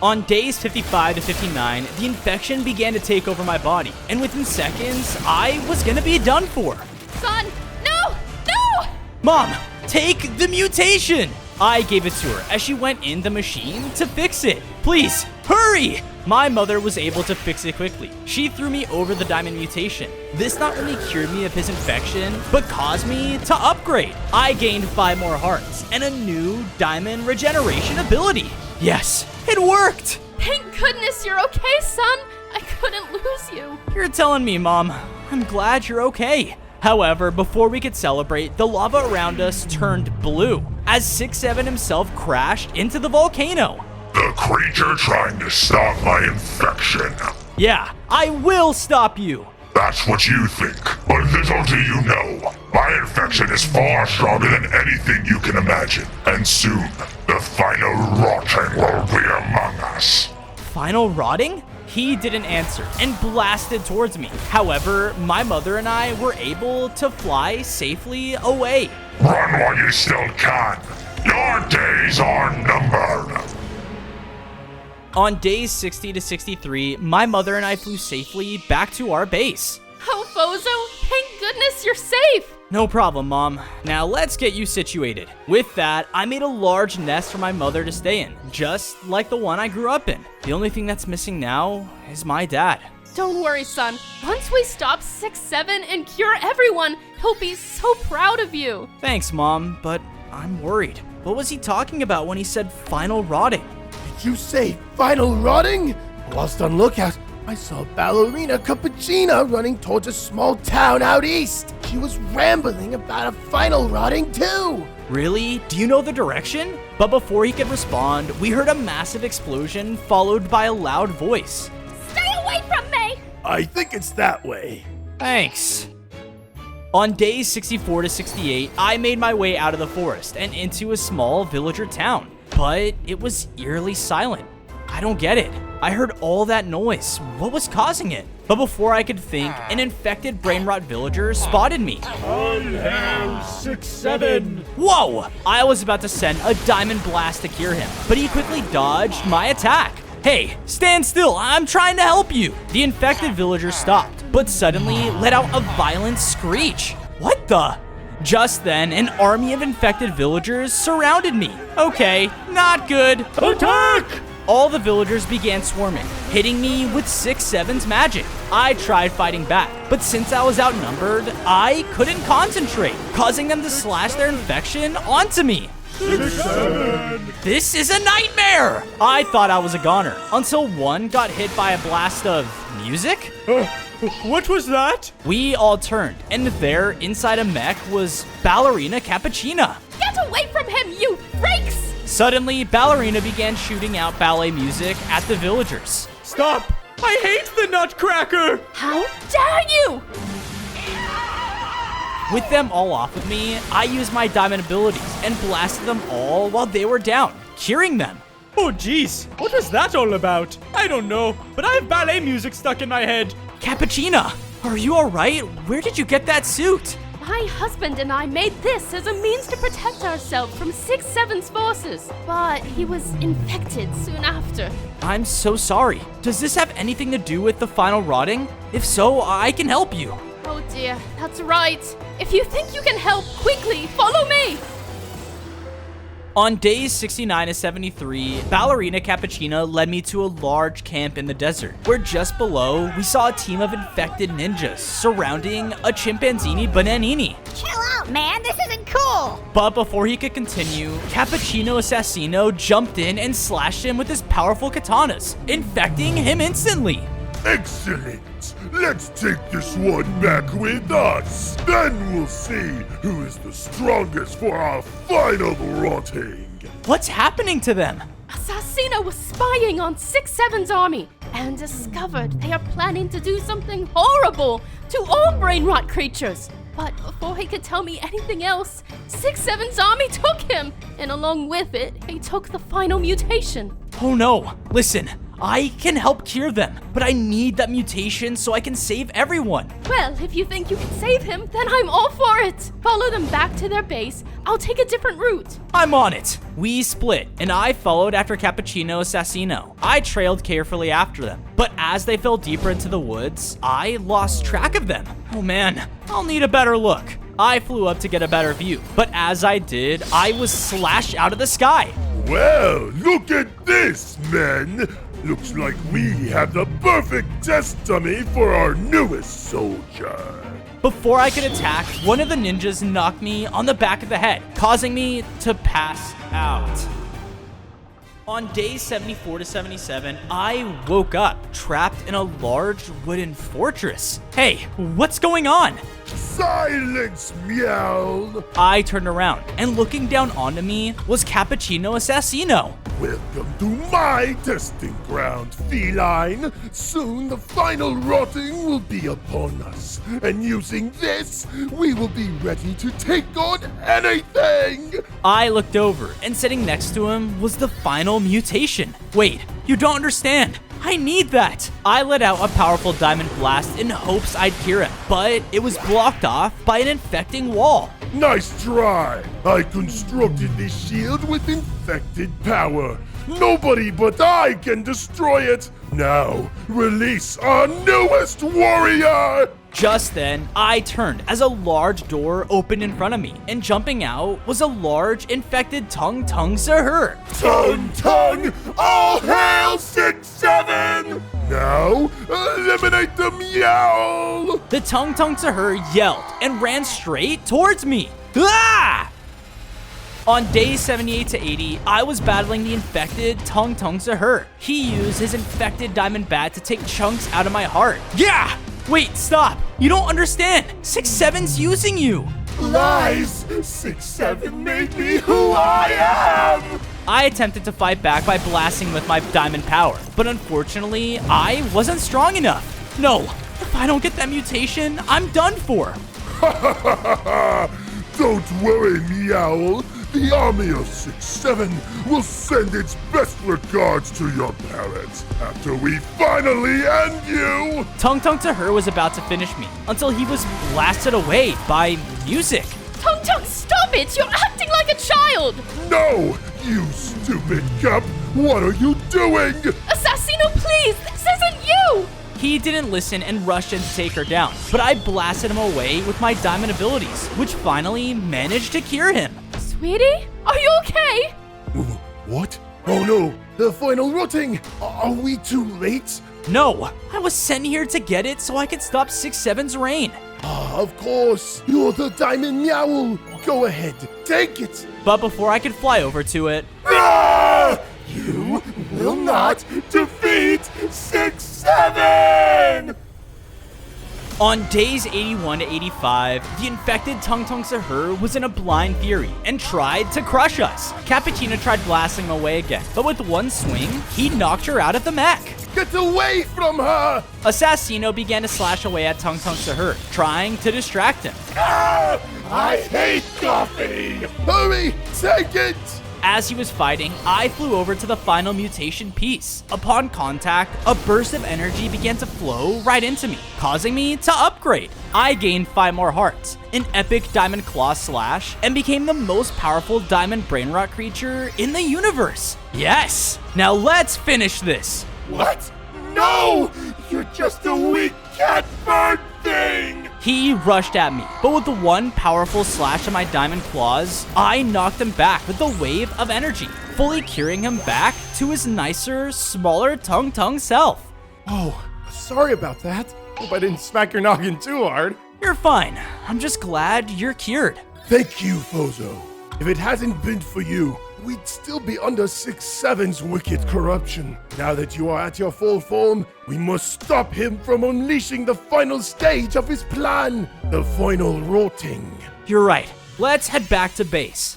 [SPEAKER 1] On days 55 to 59, the infection began to take over my body, and within seconds, I was gonna be done for.
[SPEAKER 11] Son, no! No!
[SPEAKER 1] Mom, take the mutation! I gave it to her as she went in the machine to fix it. Please, hurry! My mother was able to fix it quickly. She threw me over the diamond mutation. This not only cured me of his infection, but caused me to upgrade. I gained 5 more hearts and a new diamond regeneration ability. Yes, it worked!
[SPEAKER 11] Thank goodness you're okay, son! I couldn't lose you.
[SPEAKER 1] You're telling me, Mom. I'm glad you're okay. However, before we could celebrate, the lava around us turned blue as 6-7 himself crashed into the volcano.
[SPEAKER 5] The creature trying to stop my infection.
[SPEAKER 1] Yeah, I will stop you.
[SPEAKER 5] That's what you think, but little do you know, my infection is far stronger than anything you can imagine, and soon, the final rotting will be among us.
[SPEAKER 1] Final rotting? He didn't answer and blasted towards me. However, my mother and I were able to fly safely away.
[SPEAKER 5] Run while you still can. Your days are numbered.
[SPEAKER 1] On days 60 to 63, my mother and I flew safely back to our base.
[SPEAKER 11] Oh, Fozo, thank goodness you're safe.
[SPEAKER 1] No problem, Mom. Now let's get you situated. With that, I made a large nest for my mother to stay in, just like the one I grew up in. The only thing that's missing now is my dad.
[SPEAKER 11] Don't worry, son. Once we stop 6-7 and cure everyone, He'll be so proud of you.
[SPEAKER 1] Thanks, Mom, but I'm worried. What was he talking about when he said final rotting?
[SPEAKER 13] Did you say final rotting? Whilst on lookout, I saw Ballerina Cappuccina running towards a small town out east. She was rambling about a final rotting too.
[SPEAKER 1] Really? Do you know the direction? But before he could respond, we heard a massive explosion followed by a loud voice.
[SPEAKER 2] Stay away from me!
[SPEAKER 13] I think it's that way.
[SPEAKER 1] Thanks. On days 64 to 68, I made my way out of the forest and into a small villager town, but it was eerily silent. I don't get it. I heard all that noise. What was causing it? But before I could think, an infected brain rot villager spotted me.
[SPEAKER 5] I have 6-7.
[SPEAKER 1] Whoa! I was about to send a diamond blast to cure him, but he quickly dodged my attack. Hey, stand still, I'm trying to help you. The infected villager stopped, but suddenly let out a violent screech. What the? Just then, an army of infected villagers surrounded me. Okay, not good.
[SPEAKER 5] Attack!
[SPEAKER 1] All the villagers began swarming, hitting me with 6-7's magic. I tried fighting back, but since I was outnumbered, I couldn't concentrate, causing them to slash their infection onto me.
[SPEAKER 5] 6-7.
[SPEAKER 1] This is a nightmare! I thought I was a goner, until one got hit by a blast of music?
[SPEAKER 12] What was that?
[SPEAKER 1] We all turned, and there, inside a mech, was Ballerina Cappuccina.
[SPEAKER 11] Get away from him, you freaks!
[SPEAKER 1] Suddenly, Ballerina began shooting out ballet music at the villagers.
[SPEAKER 12] Stop! I hate the Nutcracker!
[SPEAKER 11] How dare you!
[SPEAKER 1] With them all off of me, I used my diamond abilities and blasted them all while they were down, curing them.
[SPEAKER 12] Oh jeez, what is that all about? I don't know, but I have ballet music stuck in my head.
[SPEAKER 1] Cappuccina, are you alright? Where did you get that suit?
[SPEAKER 11] My husband and I made this as a means to protect ourselves from 6-7's forces, but he was infected soon after.
[SPEAKER 1] I'm so sorry. Does this have anything to do with the final rotting? If so, I can help you.
[SPEAKER 11] Oh dear, that's right. If you think you can help, quickly, follow me!
[SPEAKER 1] On days 69 to 73, Ballerina Cappuccina led me to a large camp in the desert, where just below, we saw a team of infected ninjas surrounding a chimpanzini bananini.
[SPEAKER 2] Chill out, man. This isn't cool.
[SPEAKER 1] But before he could continue, Cappuccino Assassino jumped in and slashed him with his powerful katanas, infecting him instantly.
[SPEAKER 5] Excellent. Let's take this one back with us. Then we'll see who is the strongest for our final rotting.
[SPEAKER 1] What's happening to them?
[SPEAKER 11] Assassino was spying on 6-7's army and discovered they are planning to do something horrible to all brain rot creatures. But before he could tell me anything else, 6-7's army took him, and along with it, he took the final mutation.
[SPEAKER 1] Oh no, listen. I can help cure them, but I need that mutation so I can save everyone.
[SPEAKER 11] Well, if you think you can save him, then I'm all for it. Follow them back to their base. I'll take a different route.
[SPEAKER 1] I'm on it. We split, and I followed after Cappuccino Assassino. I trailed carefully after them, but as they fell deeper into the woods, I lost track of them. Oh man, I'll need a better look. I flew up to get a better view, but as I did, I was slashed out of the sky.
[SPEAKER 5] Well, look at this, men. Looks like we have the perfect test dummy for our newest soldier.
[SPEAKER 1] Before I could attack, one of the ninjas knocked me on the back of the head, causing me to pass out. On days 74 to 77, I woke up trapped in a large wooden fortress. Hey, what's going on?
[SPEAKER 5] Silence, Meow!
[SPEAKER 1] I turned around, and looking down onto me was Cappuccino Assassino.
[SPEAKER 5] Welcome to my testing ground, feline. Soon the final rotting will be upon us, and using this, we will be ready to take on anything!
[SPEAKER 1] I looked over, and sitting next to him was the final mutation. Wait, you don't understand. I need that. I let out a powerful diamond blast in hopes I'd cure him, but it was blocked off by an infecting wall.
[SPEAKER 5] Nice try! I constructed this shield with infected power. Nobody but I can destroy it. Now, release our newest warrior!
[SPEAKER 1] Just then, I turned as a large door opened in front of me, and jumping out was a large infected Tung Sahur.
[SPEAKER 5] Tung! All hail 6-7! Now Fozo, eliminate the Meow!
[SPEAKER 1] The Tung Tung to her yelled and ran straight towards me. Ah! On days 78 to 80, I was battling the infected Tung Tung to her. He used his infected diamond bat to take chunks out of my heart. Yeah! Wait, stop! You don't understand! 6-7's using you!
[SPEAKER 5] Lies! 6-7 made me who I am!
[SPEAKER 1] I attempted to fight back by blasting with my diamond power, but unfortunately, I wasn't strong enough. No, if I don't get that mutation, I'm done for.
[SPEAKER 5] Don't worry, Meowl. The army of 6-7 will send its best regards to your parents after we finally end you!
[SPEAKER 1] Tung Tung to her was about to finish me until he was blasted away by music.
[SPEAKER 11] Tung Tung, stop it! You're acting like a child!
[SPEAKER 5] No! You stupid cup! What are you doing?
[SPEAKER 11] Assassino, please! This isn't you!
[SPEAKER 1] He didn't listen and rushed in to take her down, but I blasted him away with my diamond abilities, which finally managed to cure him.
[SPEAKER 11] Sweetie? Are you okay?
[SPEAKER 5] What?
[SPEAKER 13] Oh no, the final rotting! Are we too late?
[SPEAKER 1] No, I was sent here to get it so I could stop 6-7's reign.
[SPEAKER 13] Of course, you're the Diamond Meowl. Go ahead, take it.
[SPEAKER 1] But before I could fly over to it,
[SPEAKER 5] You will not defeat 6-7!
[SPEAKER 1] on days 81 to 85, the infected Tung Tung to her was in a blind fury and tried to crush us. Cappuccino tried blasting him away again, but with one swing, he knocked her out of the mech.
[SPEAKER 13] Get away from her!
[SPEAKER 1] Assassino began to slash away at Tung Tung to her, trying to distract him.
[SPEAKER 5] I hate coffee!
[SPEAKER 13] Hurry, take it!
[SPEAKER 1] As he was fighting, I flew over to the final mutation piece. Upon contact, a burst of energy began to flow right into me, causing me to upgrade. I gained 5 more hearts, an epic diamond claw slash, and became the most powerful diamond brain rot creature in the universe. Yes! Now let's finish this.
[SPEAKER 5] What? No! You're just a weak cat bird thing!
[SPEAKER 1] He rushed at me, but with the one powerful slash of my diamond claws, I knocked him back with a wave of energy, fully curing him back to his nicer, smaller Tung Tung self.
[SPEAKER 13] Oh, sorry about that. Hope I didn't smack your noggin too hard.
[SPEAKER 1] You're fine. I'm just glad you're cured.
[SPEAKER 13] Thank you, Fozo. If it hasn't been for you, we'd still be under 6-7's wicked corruption. Now that you are at your full form, we must stop him from unleashing the final stage of his plan, the final rotting.
[SPEAKER 1] You're right. Let's head back to base.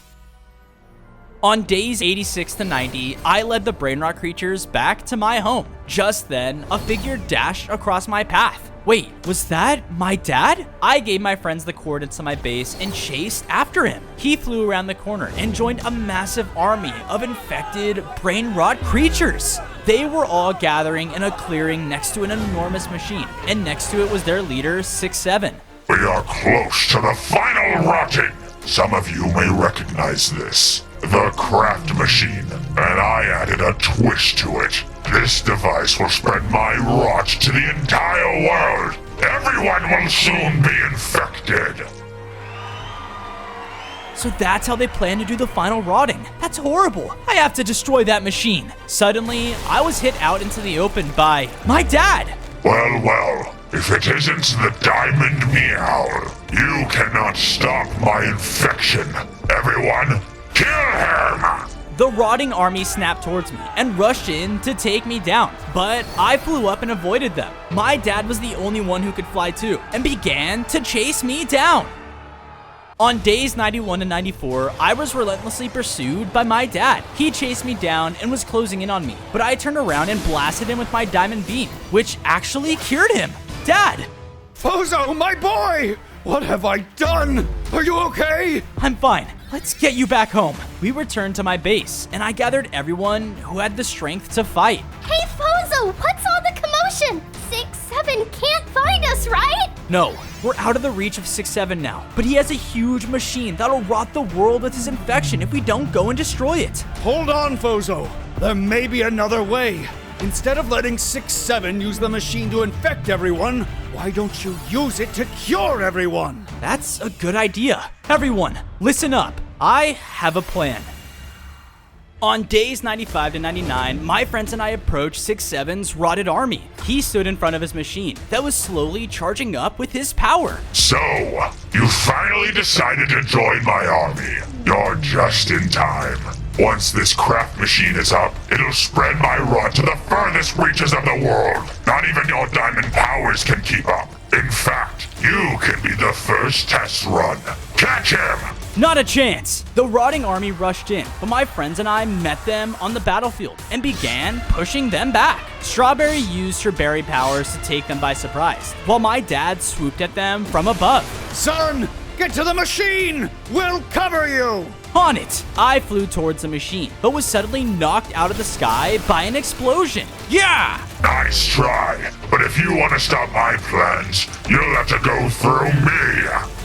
[SPEAKER 1] On days 86 to 90, I led the brain rot creatures back to my home. Just then, a figure dashed across my path. Wait, was that my dad? I gave my friends the coordinates to my base and chased after him. He flew around the corner and joined a massive army of infected brain rot creatures. They were all gathering in a clearing next to an enormous machine, and next to it was their leader, 6-7.
[SPEAKER 3] We are close to the final rotting. Some of you may recognize this. The craft machine, and I added a twist to it. This device will spread my rot to the entire world. Everyone will soon be infected.
[SPEAKER 1] So that's how they plan to do the final rotting. That's horrible. I have to destroy that machine. Suddenly, I was hit out into the open by my dad.
[SPEAKER 3] Well, if it isn't the Diamond Meowl, you cannot stop my infection. Everyone, kill him!
[SPEAKER 1] The rotting army snapped towards me and rushed in to take me down, but I flew up and avoided them. My dad was the only one who could fly too and began to chase me down. On days 91 to 94, I was relentlessly pursued by my dad. He chased me down and was closing in on me, but I turned around and blasted him with my diamond beam, which actually cured him. Dad!
[SPEAKER 8] Fozo, my boy! What have I done? Are you okay?
[SPEAKER 1] I'm fine. Let's get you back home. We returned to my base, and I gathered everyone who had the strength to fight.
[SPEAKER 2] Hey, Fozo, what's all the commotion? 6-7 can't find us, right?
[SPEAKER 1] No, we're out of the reach of 6-7 now, but he has a huge machine that'll rot the world with his infection if we don't go and destroy it.
[SPEAKER 8] Hold on, Fozo. There may be another way. Instead of letting 6-7 use the machine to infect everyone, why don't you use it to cure everyone?
[SPEAKER 1] That's a good idea. Everyone, listen up. I have a plan. On days 95 to 99, my friends and I approached 6-7's rotted army. He stood in front of his machine that was slowly charging up with his power.
[SPEAKER 3] So, you finally decided to join my army. You're just in time. Once this craft machine is up, it'll spread my rod to the furthest reaches of the world. Not even your diamond powers can keep up. In fact, you can be the first test run. Catch him!
[SPEAKER 1] Not a chance! The rotting army rushed in, but my friends and I met them on the battlefield and began pushing them back. Strawberry used her berry powers to take them by surprise, while my dad swooped at them from above.
[SPEAKER 12] Son, get to the machine! We'll cover you!
[SPEAKER 1] On it! I flew towards the machine, but was suddenly knocked out of the sky by an explosion. Yeah!
[SPEAKER 3] Nice try, but if you want to stop my plans, you'll have to go through me.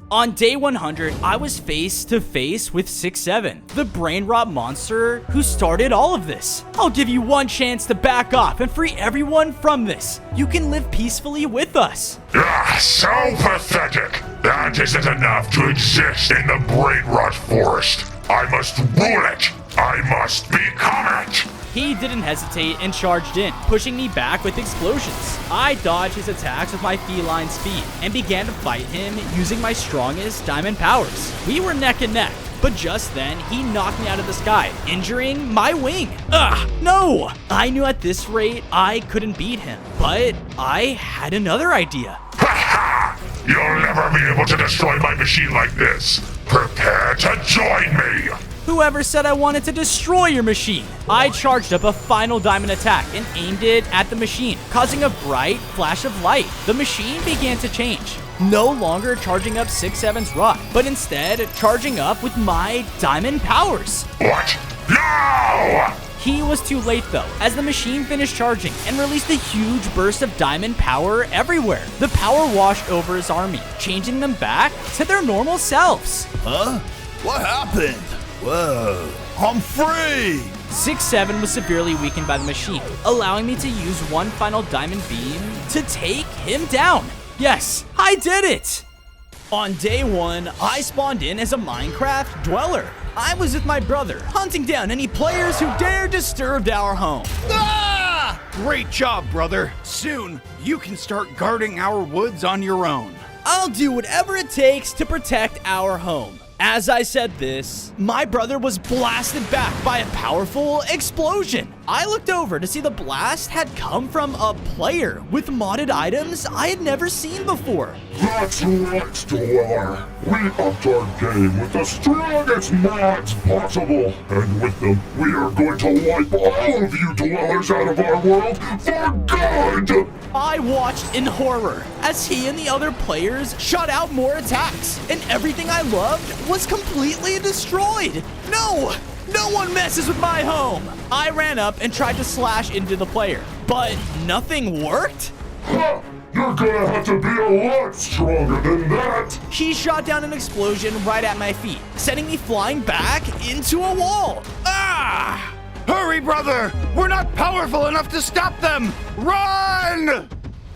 [SPEAKER 1] On day 100, I was face to face with 6-7, the brain rot monster who started all of this. I'll give you one chance to back off and free everyone from this. You can live peacefully with us.
[SPEAKER 3] Ah, so pathetic. That isn't enough to exist in the brain rot forest. I must rule it. I must become it.
[SPEAKER 1] He didn't hesitate and charged in, pushing me back with explosions. I dodged his attacks with my feline speed and began to fight him using my strongest diamond powers. We were neck and neck, but just then he knocked me out of the sky, injuring my wing. Ugh, no! I knew at this rate I couldn't beat him, but I had another idea.
[SPEAKER 3] Ha ha! You'll never be able to destroy my machine like this. Prepare to join me.
[SPEAKER 1] Whoever said I wanted to destroy your machine? I charged up a final diamond attack and aimed it at the machine, causing a bright flash of light. The machine began to change, no longer charging up 6-7's rod, but instead charging up with my diamond powers.
[SPEAKER 3] What? No!
[SPEAKER 1] He was too late though, as the machine finished charging and released a huge burst of diamond power everywhere. The power washed over his army, changing them back to their normal selves.
[SPEAKER 9] Huh? What happened? Whoa, I'm free!
[SPEAKER 1] 6-7 was severely weakened by the machine, allowing me to use one final diamond beam to take him down. Yes, I did it! On day 1, I spawned in as a Minecraft dweller. I was with my brother, hunting down any players who dared disturb our home.
[SPEAKER 12] Ah! Great job, brother. Soon, you can start guarding our woods on your own.
[SPEAKER 1] I'll do whatever it takes to protect our home. As I said this, my brother was blasted back by a powerful explosion. I looked over to see the blast had come from a player with modded items I had never seen before.
[SPEAKER 5] That's right, Dweller. We upped our game with the strongest mods possible. And with them, we are going to wipe all of you dwellers out of our world for good!
[SPEAKER 1] I watched in horror as he and the other players shot out more attacks, and everything I loved was completely destroyed. No! No one messes with my home! I ran up and tried to slash into the player, but nothing worked?
[SPEAKER 5] Ha! You're gonna have to be a lot stronger than that!
[SPEAKER 1] He shot down an explosion right at my feet, sending me flying back into a wall.
[SPEAKER 12] Ah! Hurry, brother! We're not powerful enough to stop them! Run!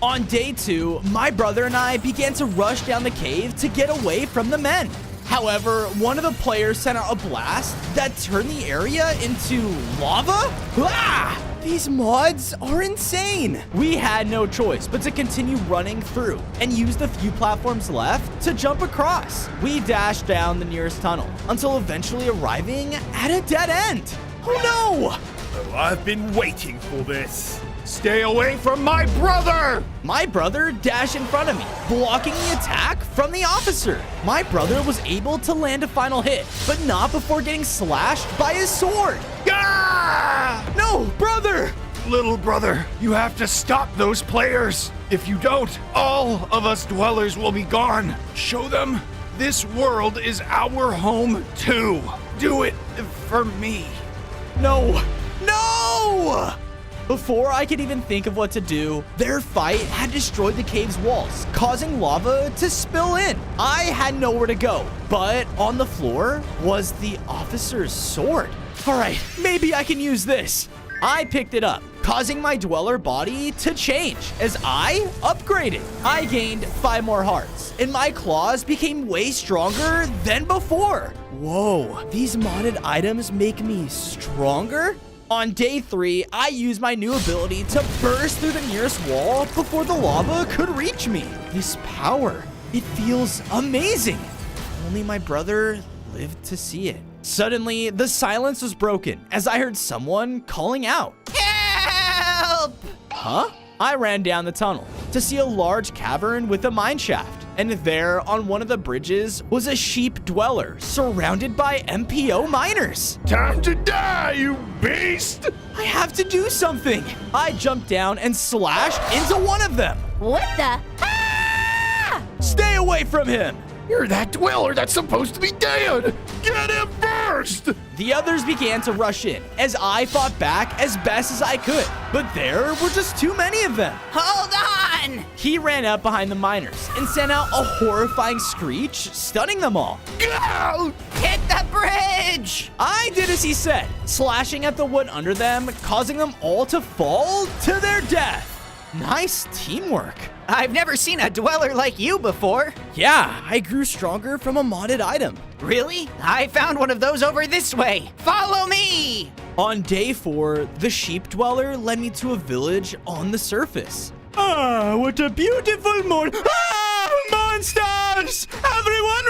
[SPEAKER 1] On day 2, my brother and I began to rush down the cave to get away from the men. However, one of the players sent out a blast that turned the area into lava? Ah! These mods are insane. We had no choice but to continue running through and use the few platforms left to jump across. We dashed down the nearest tunnel until eventually arriving at a dead end. Oh no!
[SPEAKER 10] Oh, I've been waiting for this. Stay away from my brother!
[SPEAKER 1] My brother dashed in front of me, blocking the attack from the officer. My brother was able to land a final hit, but not before getting slashed by his sword.
[SPEAKER 12] Ah!
[SPEAKER 1] No, brother!
[SPEAKER 12] Little brother, you have to stop those players. If you don't, all of us dwellers will be gone. Show them this world is our home too. Do it for me.
[SPEAKER 1] No! No! Before I could even think of what to do, their fight had destroyed the cave's walls, causing lava to spill in. I had nowhere to go, but on the floor was the officer's sword. All right, maybe I can use this. I picked it up, causing my dweller body to change as I upgraded. I gained 5 more hearts, and my claws became way stronger than before. Whoa, these modded items make me stronger? On day 3, I used my new ability to burst through the nearest wall before the lava could reach me. This power, it feels amazing. If only my brother lived to see it. Suddenly, the silence was broken as I heard someone calling out.
[SPEAKER 4] Help!
[SPEAKER 1] Huh? I ran down the tunnel to see a large cavern with a mine shaft. And there, on one of the bridges, was a sheep dweller surrounded by MPO miners.
[SPEAKER 10] Time to die, you beast!
[SPEAKER 1] I have to do something. I jumped down and slashed into one of them.
[SPEAKER 2] What the?
[SPEAKER 1] Stay away from him.
[SPEAKER 13] You're that dweller that's supposed to be dead! Get him first!
[SPEAKER 1] The others began to rush in as I fought back as best as I could, but there were just too many of them.
[SPEAKER 4] Hold on!
[SPEAKER 1] He ran up behind the miners and sent out a horrifying screech, stunning them all.
[SPEAKER 13] Go!
[SPEAKER 4] Hit the bridge!
[SPEAKER 1] I did as he said, slashing at the wood under them, causing them all to fall to their death. Nice teamwork.
[SPEAKER 4] I've never seen a dweller like you before.
[SPEAKER 1] Yeah, I grew stronger from a modded item.
[SPEAKER 4] Really? I found one of those over this way. Follow me!
[SPEAKER 1] On day 4, the sheep dweller led me to a village on the surface. Ah, what a beautiful morning. Ah, monsters! Everyone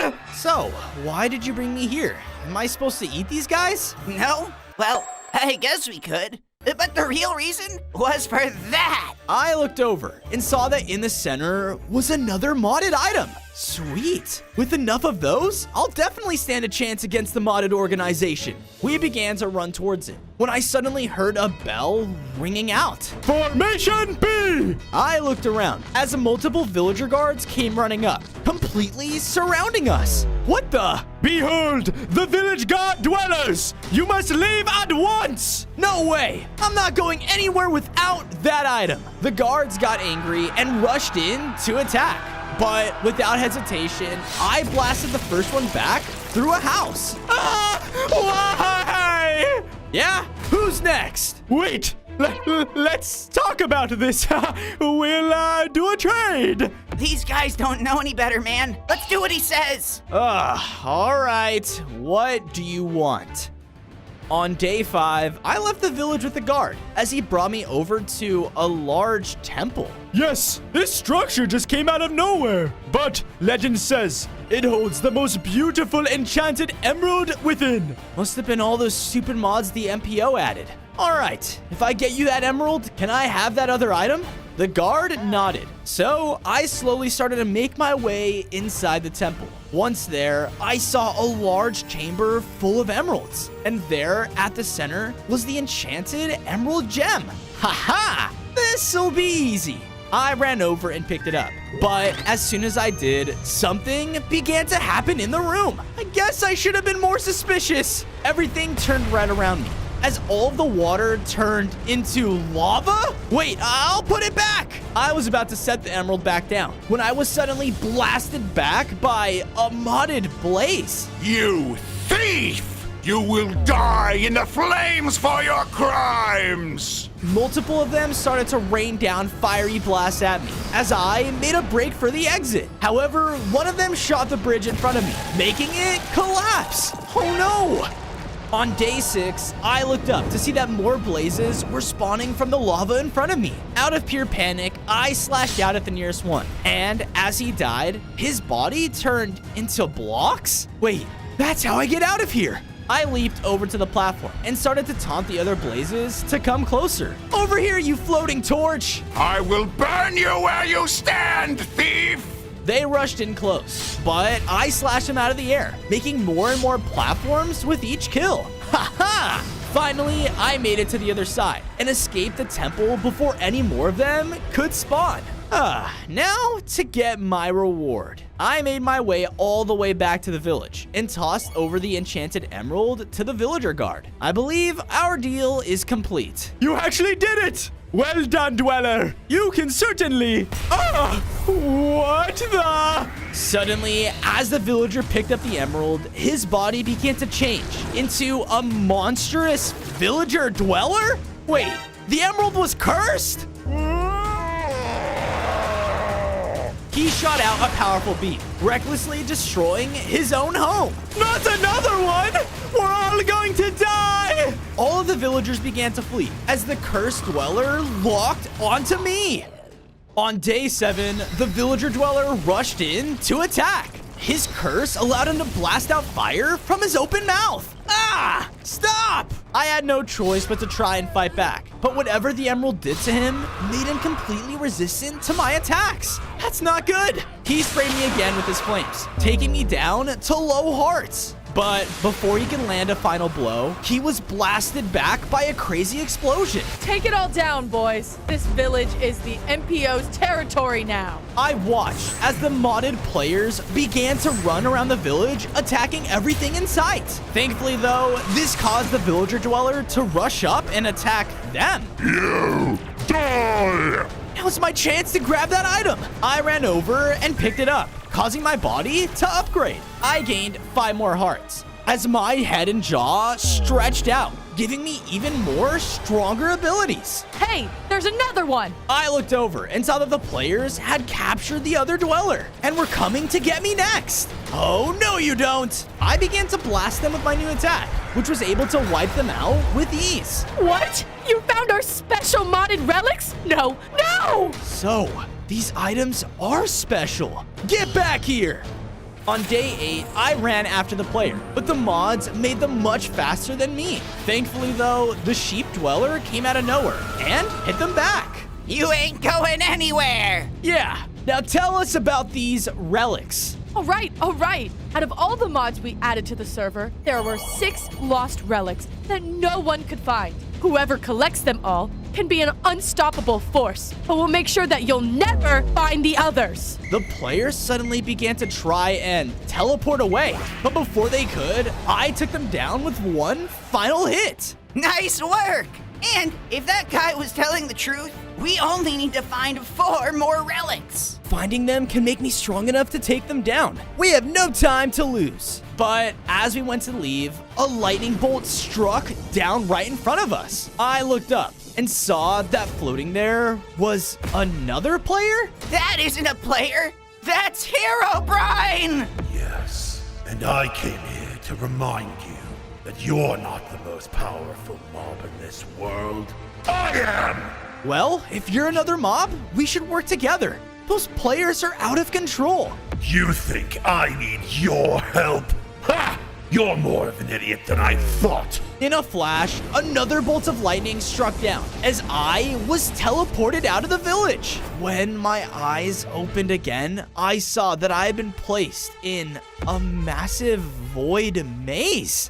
[SPEAKER 1] run! So, why did you bring me here? Am I supposed to eat these guys?
[SPEAKER 4] No? Well, I guess we could. But the real reason was for that.
[SPEAKER 1] I looked over and saw that in the center was another modded item. Sweet. With enough of those, I'll definitely stand a chance against the modded organization. We began to run towards it when I suddenly heard a bell ringing out. Formation B! I looked around as multiple villager guards came running up, completely surrounding us. What the? Behold, the village guard dwellers! You must leave at once! No way! I'm not going anywhere without that item. The guards got angry and rushed in to attack. But without hesitation, I blasted the first one back through a house. Ah! Why? Yeah? Who's next? Wait! Let's talk about this. We'll do a trade.
[SPEAKER 4] These guys don't know any better, man. Let's do what he says.
[SPEAKER 1] All right. What do you want? On day 5, I left the village with the guard as he brought me over to a large temple. Yes, this structure just came out of nowhere. But legend says it holds the most beautiful enchanted emerald within. Must have been all those stupid mods the MPO added. All right, if I get you that emerald, can I have that other item? The guard nodded, so I slowly started to make my way inside the temple. Once there, I saw a large chamber full of emeralds, and there at the center was the enchanted emerald gem. Haha, this'll be easy. I ran over and picked it up, but as soon as I did, something began to happen in the room. I guess I should have been more suspicious. Everything turned red around me as all of the water turned into lava? Wait, I'll put it back. I was about to set the emerald back down when I was suddenly blasted back by a modded blaze.
[SPEAKER 10] You thief! You will die in the flames for your crimes!
[SPEAKER 1] Multiple of them started to rain down fiery blasts at me as I made a break for the exit. However, one of them shot the bridge in front of me, making it collapse. Oh no! On day 6, I looked up to see that more blazes were spawning from the lava in front of me. Out of pure panic, I slashed out at the nearest one. And as he died, his body turned into blocks? Wait, that's how I get out of here. I leaped over to the platform and started to taunt the other blazes to come closer. Over here, you floating torch!
[SPEAKER 10] I will burn you where you stand, thief!
[SPEAKER 1] They rushed in close, but I slashed them out of the air, making more and more platforms with each kill. Ha ha! Finally, I made it to the other side and escaped the temple before any more of them could spawn. Now to get my reward. I made my way all the way back to the village and tossed over the enchanted emerald to the villager guard. I believe our deal is complete. You actually did it! Well done, Dweller. You can certainly... what the... Suddenly, as the villager picked up the emerald, his body began to change into a monstrous villager dweller? Wait, the emerald was cursed? He shot out a powerful beam, recklessly destroying his own home. Not another one! We're all going to die! All of the villagers began to flee as the cursed dweller locked onto me. On day 7, the villager dweller rushed in to attack. His curse allowed him to blast out fire from his open mouth. Ah! Stop! I had no choice but to try and fight back. But whatever the emerald did to him made him completely resistant to my attacks. That's not good. He sprayed me again with his flames, taking me down to low hearts. But before he could land a final blow, he was blasted back by a crazy explosion.
[SPEAKER 15] Take it all down, boys. This village is the MPO's territory now.
[SPEAKER 1] I watched as the modded players began to run around the village, attacking everything in sight. Thankfully, though, this caused the villager dweller to rush up and attack them.
[SPEAKER 5] You die!
[SPEAKER 1] Now was my chance to grab that item. I ran over and picked it up, causing my body to upgrade. I gained 5 more hearts as my head and jaw stretched out, giving me even more stronger abilities.
[SPEAKER 15] Hey, there's another one.
[SPEAKER 1] I looked over and saw that the players had captured the other dweller and were coming to get me next. Oh, no you don't. I began to blast them with my new attack, which was able to wipe them out with ease.
[SPEAKER 15] What? You found our special modded relics? No, no!
[SPEAKER 1] So, these items are special. Get back here! On day 8, I ran after the player, but the mods made them much faster than me. Thankfully, though, the sheep dweller came out of nowhere and hit them back.
[SPEAKER 4] You ain't going anywhere!
[SPEAKER 1] Yeah, now tell us about these relics.
[SPEAKER 15] All right. Out of all the mods we added to the server, there were 6 lost relics that no one could find. Whoever collects them all can be an unstoppable force, but we'll make sure that you'll never find the others.
[SPEAKER 1] The players suddenly began to try and teleport away, but before they could, I took them down with one final hit.
[SPEAKER 4] Nice work! And if that guy was telling the truth, we only need to find 4 more relics.
[SPEAKER 1] Finding them can make me strong enough to take them down. We have no time to lose. But as we went to leave, a lightning bolt struck down right in front of us. I looked up and saw that floating there was another player?
[SPEAKER 4] That isn't a player. That's Herobrine!
[SPEAKER 16] Yes, and I came here to remind you that you're not the most powerful mob in this world. I am!
[SPEAKER 1] Well, if you're another mob, we should work together. Those players are out of control.
[SPEAKER 16] You think I need your help? Ha! You're more of an idiot than I thought.
[SPEAKER 1] In a flash, another bolt of lightning struck down as I was teleported out of the village. When my eyes opened again, I saw that I had been placed in a massive void maze.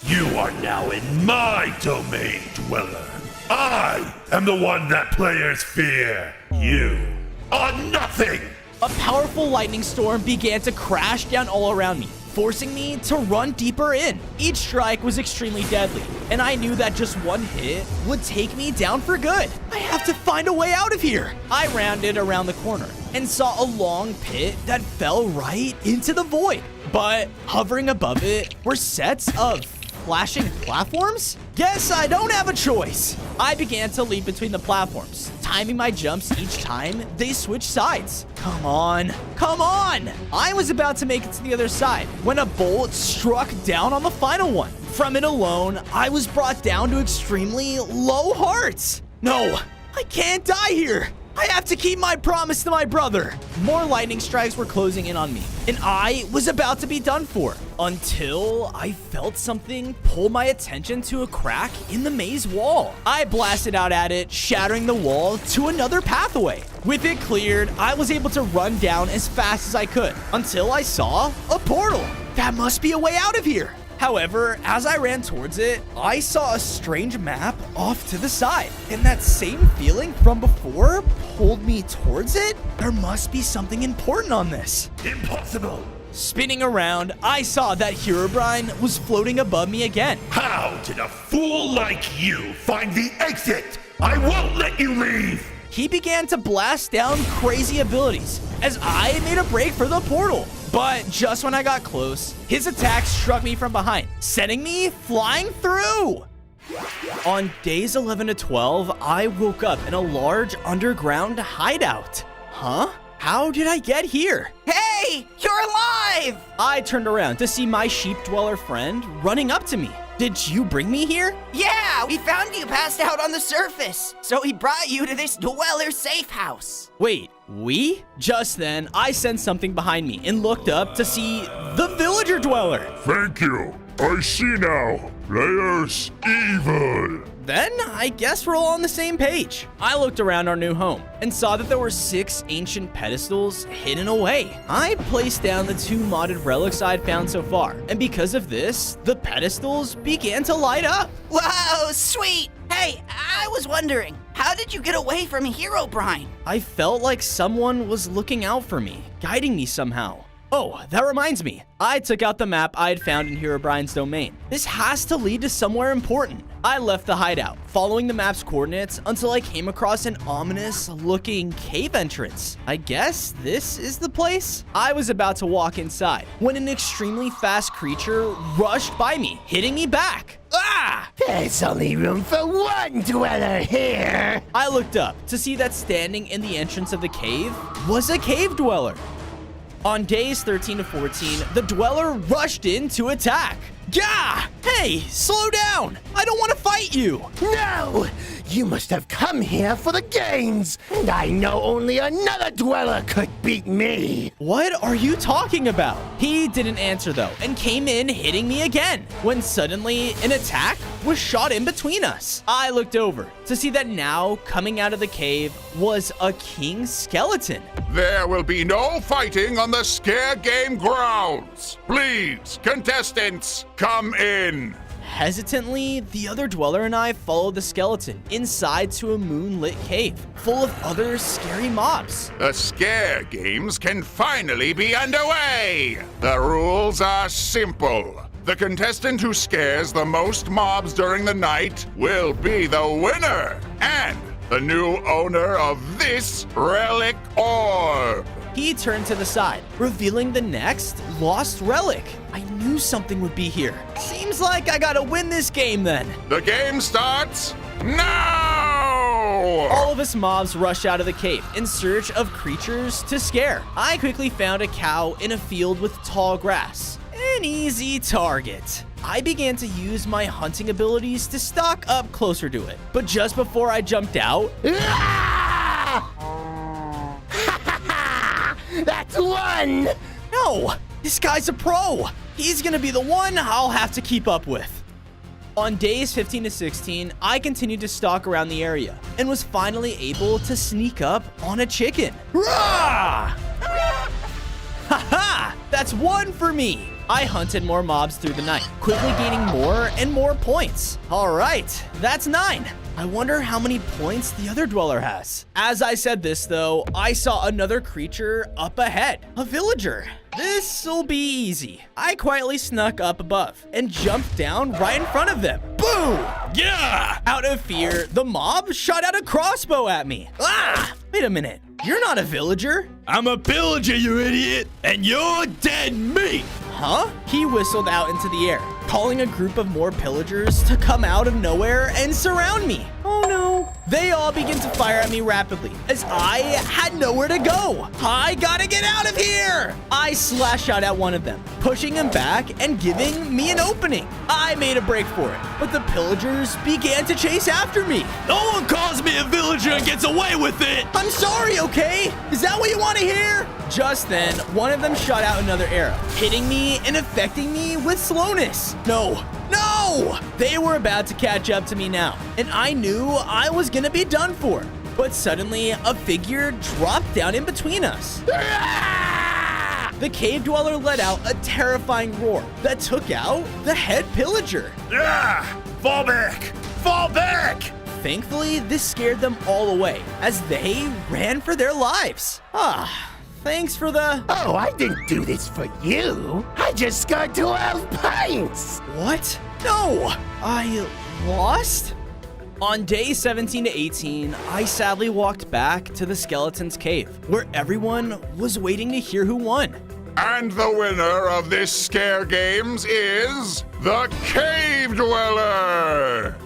[SPEAKER 16] You are now in my domain, Dweller. I am the one that players fear. You are nothing.
[SPEAKER 1] A powerful lightning storm began to crash down all around me, forcing me to run deeper in. Each strike was extremely deadly, and I knew that just one hit would take me down for good. I have to find a way out of here. I rounded around the corner and saw a long pit that fell right into the void. But hovering above it were sets of flashing platforms? Guess I don't have a choice. I began to leap between the platforms, timing my jumps each time they switched sides. Come on. I was about to make it to the other side when a bolt struck down on the final one. From it alone, I was brought down to extremely low hearts. No, I can't die here. I have to keep my promise to my brother. More lightning strikes were closing in on me, and I was about to be done for until I felt something pull my attention to a crack in the maze wall. I blasted out at it, shattering the wall to another pathway. With it cleared, I was able to run down as fast as I could until I saw a portal. That must be a way out of here. However, as I ran towards it, I saw a strange map off to the side, and that same feeling from before pulled me towards it. There must be something important on this.
[SPEAKER 16] Impossible!
[SPEAKER 1] Spinning around, I saw that Herobrine was floating above me again.
[SPEAKER 16] How did a fool like you find the exit? I won't let you leave!
[SPEAKER 1] He began to blast down crazy abilities as I made a break for the portal. But just when I got close, his attack struck me from behind, sending me flying through. On days 11 to 12, I woke up in a large underground hideout. Huh? How did I get here?
[SPEAKER 4] Hey, you're alive!
[SPEAKER 1] I turned around to see my sheep dweller friend running up to me. Did you bring me here?
[SPEAKER 4] Yeah, we found you passed out on the surface, so we brought you to this dweller safe house.
[SPEAKER 1] Wait, we? Just then, I sensed something behind me and looked up to see the villager dweller.
[SPEAKER 5] Thank you. I see now. Players evil.
[SPEAKER 1] Then, I guess we're all on the same page. I looked around our new home and saw that there were 6 ancient pedestals hidden away. I placed down the 2 modded relics I'd found so far, and because of this, the pedestals began to light up.
[SPEAKER 4] Wow, sweet! Hey, I was wondering, how did you get away from Herobrine?
[SPEAKER 1] I felt like someone was looking out for me, guiding me somehow. Oh, that reminds me. I took out the map I had found in Herobrine's domain. This has to lead to somewhere important. I left the hideout, following the map's coordinates until I came across an ominous-looking cave entrance. I guess this is the place? I was about to walk inside when an extremely fast creature rushed by me, hitting me back. Ah!
[SPEAKER 13] There's only room for one dweller here.
[SPEAKER 1] I looked up to see that standing in the entrance of the cave was a cave dweller. On days 13 to 14, the dweller rushed in to attack. Gah! Hey, slow down! I don't want to fight you!
[SPEAKER 13] No! You must have come here for the gains, and I know only another dweller could beat me.
[SPEAKER 1] What are you talking about? He didn't answer though, and came in hitting me again, when suddenly an attack was shot in between us. I looked over to see that now coming out of the cave was a king skeleton.
[SPEAKER 17] There will be no fighting on the Scare Game grounds. Please, contestants, come in.
[SPEAKER 1] Hesitantly, the other dweller and I followed the skeleton inside to a moonlit cave full of other scary mobs.
[SPEAKER 17] The Scare Games can finally be underway. The rules are simple. The contestant who scares the most mobs during the night will be the winner and the new owner of this relic orb.
[SPEAKER 1] He turned to the side, revealing the next lost relic. I knew something would be here. Seems like I gotta win this game then.
[SPEAKER 17] The game starts now!
[SPEAKER 1] All of us mobs rush out of the cave in search of creatures to scare. I quickly found a cow in a field with tall grass. An easy target. I began to use my hunting abilities to stalk up closer to it. But just before I jumped out,
[SPEAKER 13] That's one!
[SPEAKER 1] No! This guy's a pro! He's gonna be the one I'll have to keep up with. On days 15 to 16, I continued to stalk around the area and was finally able to sneak up on a chicken. Rah! Haha! That's 1 for me! I hunted more mobs through the night, quickly gaining more and more points. All right, that's 9. I wonder how many points the other dweller has. As I said this though, I saw another creature up ahead, a villager. This'll be easy. I quietly snuck up above and jumped down right in front of them. Boom! Yeah! Out of fear, the mob shot out a crossbow at me. Ah! Wait a minute. You're not a villager.
[SPEAKER 18] I'm a pillager, you idiot, and you're dead meat.
[SPEAKER 1] Huh? He whistled out into the air, calling a group of more pillagers to come out of nowhere and surround me. Oh no. They all began to fire at me rapidly as I had nowhere to go. I gotta get out of here. I slashed out at one of them, pushing him back and giving me an opening. I made a break for it, but the pillagers began to chase after me.
[SPEAKER 18] No one calls me a villager and gets away with it.
[SPEAKER 1] I'm sorry, okay? Is that what you want to hear? Just then, one of them shot out another arrow, hitting me and affecting me with slowness. No! They were about to catch up to me now, and I knew I was gonna be done for. But suddenly, a figure dropped down in between us. The cave dweller let out a terrifying roar that took out the head pillager.
[SPEAKER 10] Fall back! Fall back!
[SPEAKER 1] Thankfully, this scared them all away as they ran for their lives. Thanks for the...
[SPEAKER 13] Oh, I didn't do this for you. I just scored 12 points.
[SPEAKER 1] What? No! I lost? On day 17 to 18, I sadly walked back to the skeleton's cave, where everyone was waiting to hear who won.
[SPEAKER 17] And the winner of this Scare Games is the Cave Dweller!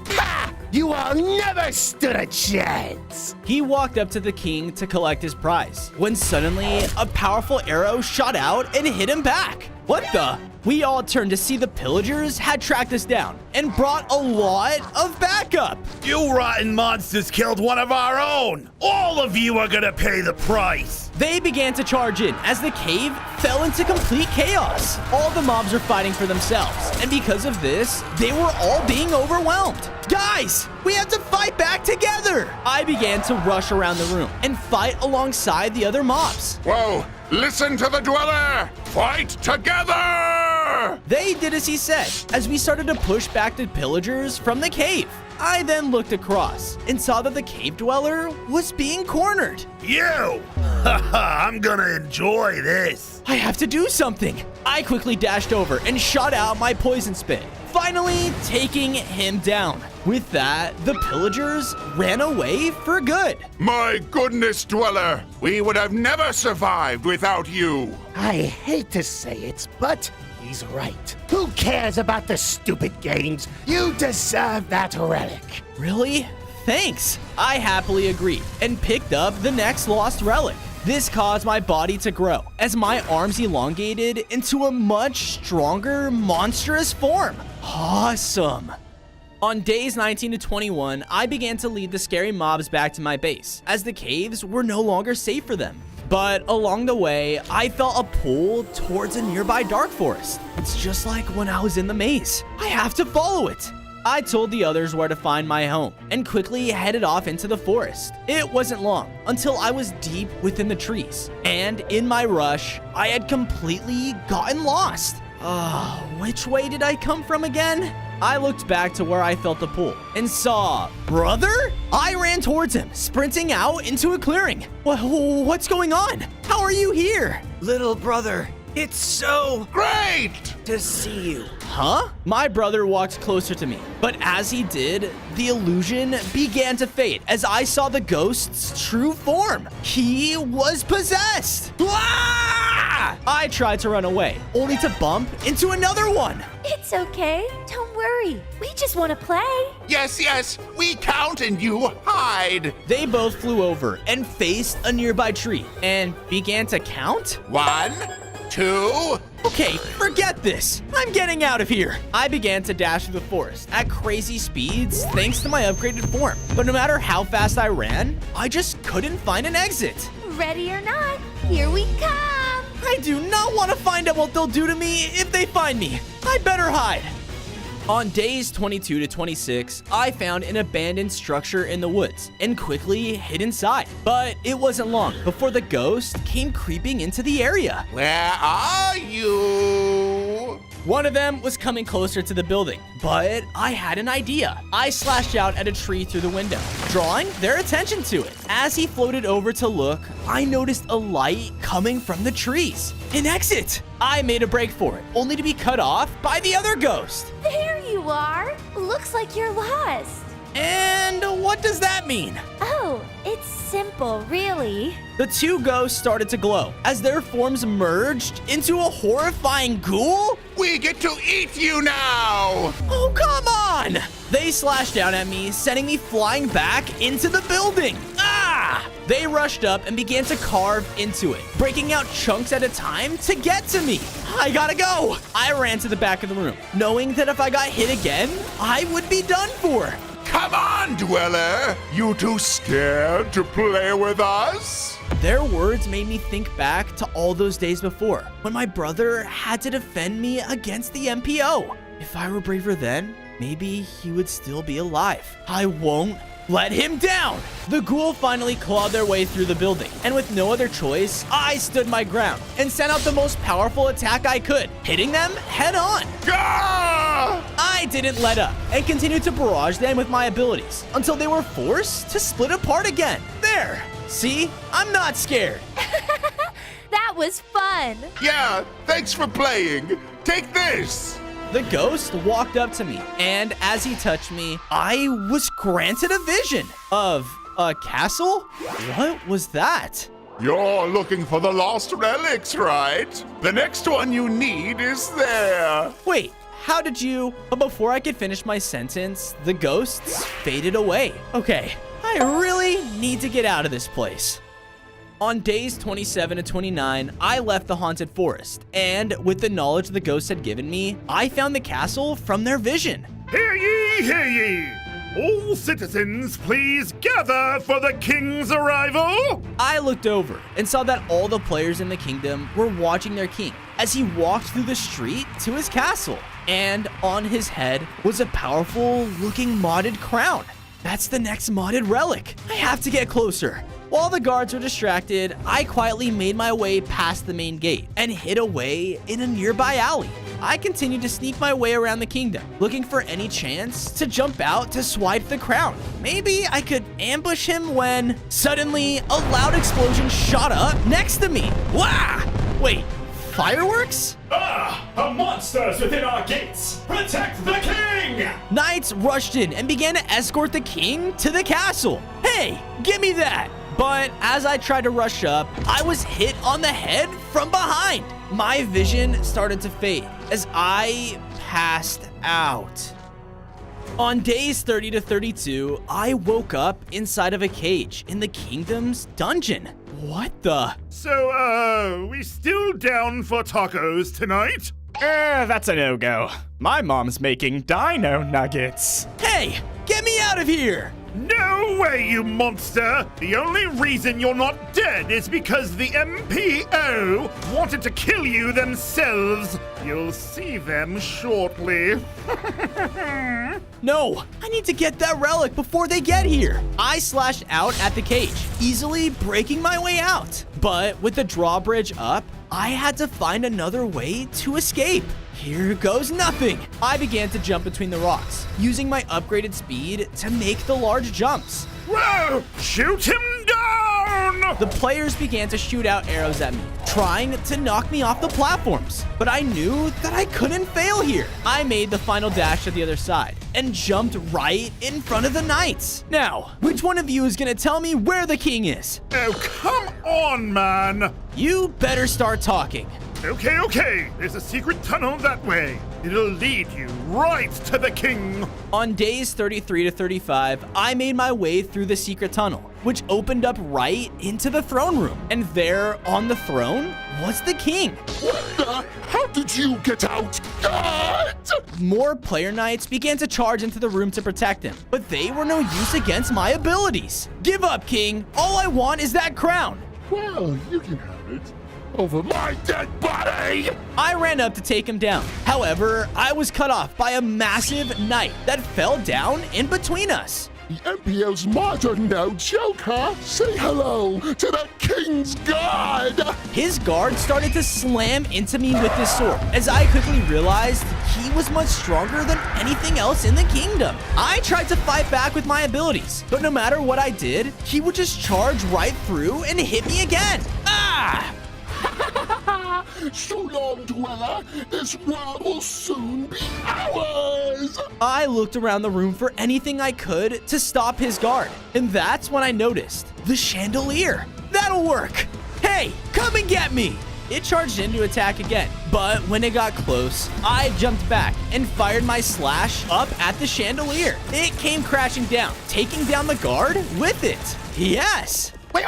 [SPEAKER 13] You all never stood a chance!
[SPEAKER 1] He walked up to the king to collect his prize, when suddenly a powerful arrow shot out and hit him back. What the? We all turned to see the pillagers had tracked us down and brought a lot of backup.
[SPEAKER 18] You rotten monsters killed one of our own! All of you are gonna pay the price!
[SPEAKER 1] They began to charge in as the cave fell into complete chaos. All the mobs were fighting for themselves, and because of this, they were all being overwhelmed. Guys, we have to fight back together! I began to rush around the room and fight alongside the other mobs.
[SPEAKER 17] Whoa! Listen to the Dweller! Fight together!
[SPEAKER 1] They did as he said, as we started to push back the pillagers from the cave. I then looked across and saw that the cave dweller was being cornered.
[SPEAKER 18] You! Haha, I'm gonna enjoy this.
[SPEAKER 1] I have to do something. I quickly dashed over and shot out my poison spit, finally taking him down. With that, the pillagers ran away for good.
[SPEAKER 17] My goodness, Dweller! We would have never survived without you!
[SPEAKER 13] I hate to say it, but he's right. Who cares about the stupid games? You deserve that relic.
[SPEAKER 1] Really? Thanks. I happily agreed and picked up the next lost relic. This caused my body to grow as my arms elongated into a much stronger, monstrous form. Awesome. On days 19 to 21, I began to lead the scary mobs back to my base, as the caves were no longer safe for them. But along the way, I felt a pull towards a nearby dark forest. It's just like when I was in the maze. I have to follow it. I told the others where to find my home and quickly headed off into the forest. It wasn't long until I was deep within the trees, and in my rush, I had completely gotten lost. Which way did I come from again? I looked back to where I felt the pull and saw Brother? I ran towards him, sprinting out into a clearing. What's going on? How are you here?
[SPEAKER 19] Little brother, it's so
[SPEAKER 17] great
[SPEAKER 19] to see you.
[SPEAKER 1] Huh? My brother walked closer to me, but as he did, the illusion began to fade as I saw the ghost's true form. He was possessed. Ah! I tried to run away, only to bump into another one.
[SPEAKER 20] It's okay. Don't worry. We just want to play.
[SPEAKER 17] Yes, we count and you hide.
[SPEAKER 1] They both flew over and faced a nearby tree and began to count.
[SPEAKER 17] 1, 2.
[SPEAKER 1] Okay, forget this. I'm getting out of here. I began to dash through the forest at crazy speeds thanks to my upgraded form. But no matter how fast I ran, I just couldn't find an exit.
[SPEAKER 20] Ready or not, here we come.
[SPEAKER 1] I do not want to find out what they'll do to me if they find me. I better hide. On days 22 to 26, I found an abandoned structure in the woods and quickly hid inside. But it wasn't long before the ghost came creeping into the area.
[SPEAKER 17] Where are you?
[SPEAKER 1] One of them was coming closer to the building, but I had an idea. I slashed out at a tree through the window, drawing their attention to it. As he floated over to look, I noticed a light coming from the trees. An exit! I made a break for it, only to be cut off by the other ghost.
[SPEAKER 20] There you are. Looks like you're lost.
[SPEAKER 1] And what does that mean?
[SPEAKER 20] Oh, it's simple, really.
[SPEAKER 1] The two ghosts started to glow as their forms merged into a horrifying ghoul.
[SPEAKER 17] We get to eat you now!
[SPEAKER 1] Oh, come on! They slashed down at me, sending me flying back into the building. Ah! They rushed up and began to carve into it, breaking out chunks at a time to get to me. I gotta go! I ran to the back of the room, knowing that if I got hit again, I would be done for.
[SPEAKER 17] Come on, Dweller! You too scared to play with us?
[SPEAKER 1] Their words made me think back to all those days before, when my brother had to defend me against the MPO. If I were braver then, maybe he would still be alive. I won't let him down! The ghoul finally clawed their way through the building, and with no other choice, I stood my ground and sent out the most powerful attack I could, hitting them head on. I didn't let up and continued to barrage them with my abilities until they were forced to split apart again. There! See? I'm not scared.
[SPEAKER 20] That was fun.
[SPEAKER 17] Yeah, thanks for playing. Take this!
[SPEAKER 1] The ghost walked up to me, and as he touched me, I was granted a vision of a castle? What was that?
[SPEAKER 17] You're looking for the lost relics, right? The next one you need is there.
[SPEAKER 1] Wait, how did you... But before I could finish my sentence, the ghosts faded away. Okay, I really need to get out of this place. On days 27 to 29, I left the haunted forest, and with the knowledge the ghosts had given me, I found the castle from their vision.
[SPEAKER 10] Hear ye, hear ye! All citizens, please gather for the king's arrival!
[SPEAKER 1] I looked over and saw that all the players in the kingdom were watching their king as he walked through the street to his castle, and on his head was a powerful looking modded crown. That's the next modded relic. I have to get closer. While the guards were distracted, I quietly made my way past the main gate and hid away in a nearby alley. I continued to sneak my way around the kingdom, looking for any chance to jump out to swipe the crown. Maybe I could ambush him when suddenly a loud explosion shot up next to me. Wow! Wait, fireworks?
[SPEAKER 14] A monster's within our gates! Protect the king!
[SPEAKER 1] Knights rushed in and began to escort the king to the castle. Hey, give me that! But as I tried to rush up, I was hit on the head from behind. My vision started to fade as I passed out. On days 30 to 32, I woke up inside of a cage in the kingdom's dungeon. What the?
[SPEAKER 10] So, we still down for tacos tonight?
[SPEAKER 12] That's a no-go. My mom's making dino nuggets.
[SPEAKER 1] Hey, get me out of here!
[SPEAKER 10] No way, you monster! The only reason you're not dead is because the MPO wanted to kill you themselves. You'll see them shortly.
[SPEAKER 1] No, I need to get that relic before they get here. I slashed out at the cage, easily breaking my way out. But with the drawbridge up, I had to find another way to escape. Here goes nothing. I began to jump between the rocks, using my upgraded speed to make the large jumps.
[SPEAKER 10] Whoa! Shoot him down!
[SPEAKER 1] The players began to shoot out arrows at me, trying to knock me off the platforms. But I knew that I couldn't fail here. I made the final dash to the other side and jumped right in front of the knights. Now, which one of you is gonna tell me where the king is?
[SPEAKER 10] Oh, come on, man!
[SPEAKER 1] You better start talking.
[SPEAKER 10] Okay. There's a secret tunnel that way. It'll lead you right to the king.
[SPEAKER 1] On days 33 to 35, I made my way through the secret tunnel, which opened up right into the throne room. And there on the throne was the king.
[SPEAKER 5] How did you get out?
[SPEAKER 1] More player knights began to charge into the room to protect him, but they were no use against my abilities. Give up, king. All I want is that crown.
[SPEAKER 5] Well, you can have it. Over my dead body!
[SPEAKER 1] I ran up to take him down. However, I was cut off by a massive knight that fell down in between us.
[SPEAKER 5] The MPO's modern no joke, huh? Say hello to the King's Guard!
[SPEAKER 1] His guard started to slam into me with his sword, as I quickly realized he was much stronger than anything else in the kingdom. I tried to fight back with my abilities, but no matter what I did, he would just charge right through and hit me again. Ah!
[SPEAKER 5] So long, Dweller. This world will soon be ours.
[SPEAKER 1] I looked around the room for anything I could to stop his guard, and that's when I noticed the chandelier. That'll work. Hey, come and get me. It charged in to attack again, but when it got close, I jumped back and fired my slash up at the chandelier. It came crashing down, taking down the guard with it. Yes.
[SPEAKER 6] Wait.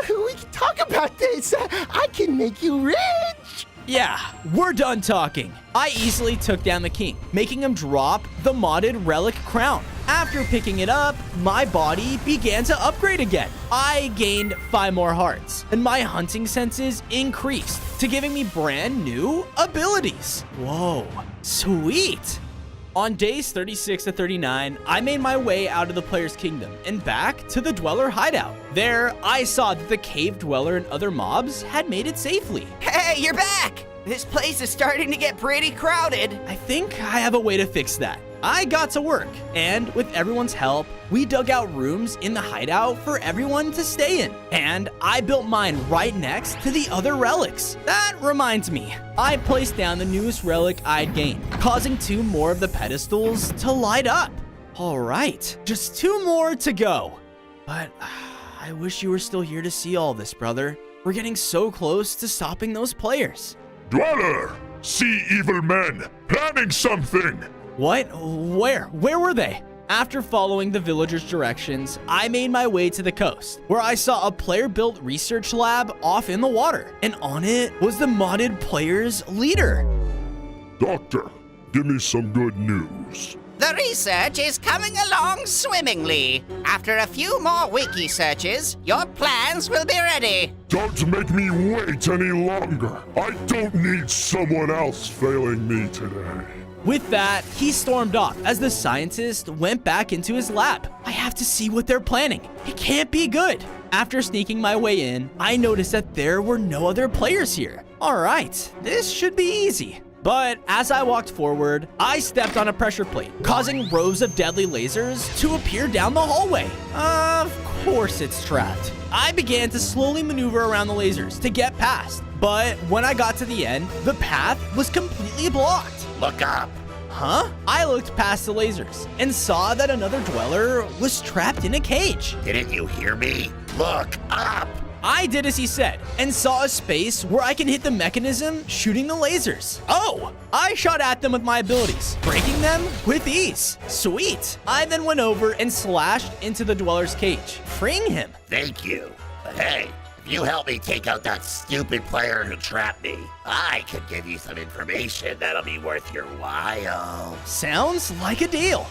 [SPEAKER 6] We can talk about this. I can make you rich.
[SPEAKER 1] Yeah, we're done talking. I easily took down the king, making him drop the modded relic crown. After picking it up, my body began to upgrade again. I gained 5 more hearts, and my hunting senses increased to giving me brand new abilities. Whoa, sweet. On days 36 to 39, I made my way out of the player's kingdom and back to the dweller hideout. There, I saw that the cave dweller and other mobs had made it safely.
[SPEAKER 19] Hey, you're back! This place is starting to get pretty crowded.
[SPEAKER 1] I think I have a way to fix that. I got to work, and with everyone's help, we dug out rooms in the hideout for everyone to stay in. And I built mine right next to the other relics. That reminds me, I placed down the newest relic I'd gained, causing 2 more of the pedestals to light up. All right, just 2 more to go. But I wish you were still here to see all this, brother. We're getting so close to stopping those players.
[SPEAKER 5] Dweller, see evil men planning something.
[SPEAKER 1] What? Where? Where were they? After following the villagers' directions, I made my way to the coast, where I saw a player-built research lab off in the water, and on it was the modded player's leader.
[SPEAKER 5] Doctor, give me some good news.
[SPEAKER 4] The research is coming along swimmingly. After a few more wiki searches, your plans will be ready.
[SPEAKER 5] Don't make me wait any longer. I don't need someone else failing me today.
[SPEAKER 1] With that, he stormed off as the scientist went back into his lab. I have to see what they're planning. It can't be good. After sneaking my way in, I noticed that there were no other players here. All right, this should be easy. But as I walked forward, I stepped on a pressure plate, causing rows of deadly lasers to appear down the hallway. Of course it's trapped. I began to slowly maneuver around the lasers to get past, but when I got to the end, the path was completely blocked.
[SPEAKER 18] Look up.
[SPEAKER 1] Huh? I looked past the lasers and saw that another dweller was trapped in a cage.
[SPEAKER 18] Didn't you hear me? Look up.
[SPEAKER 1] I did as he said and saw a space where I can hit the mechanism shooting the lasers. Oh, I shot at them with my abilities, breaking them with ease. Sweet. I then went over and slashed into the dweller's cage, freeing him.
[SPEAKER 18] Thank you. But hey, if you help me take out that stupid player who trapped me, I could give you some information that'll be worth your while.
[SPEAKER 1] Sounds like a deal.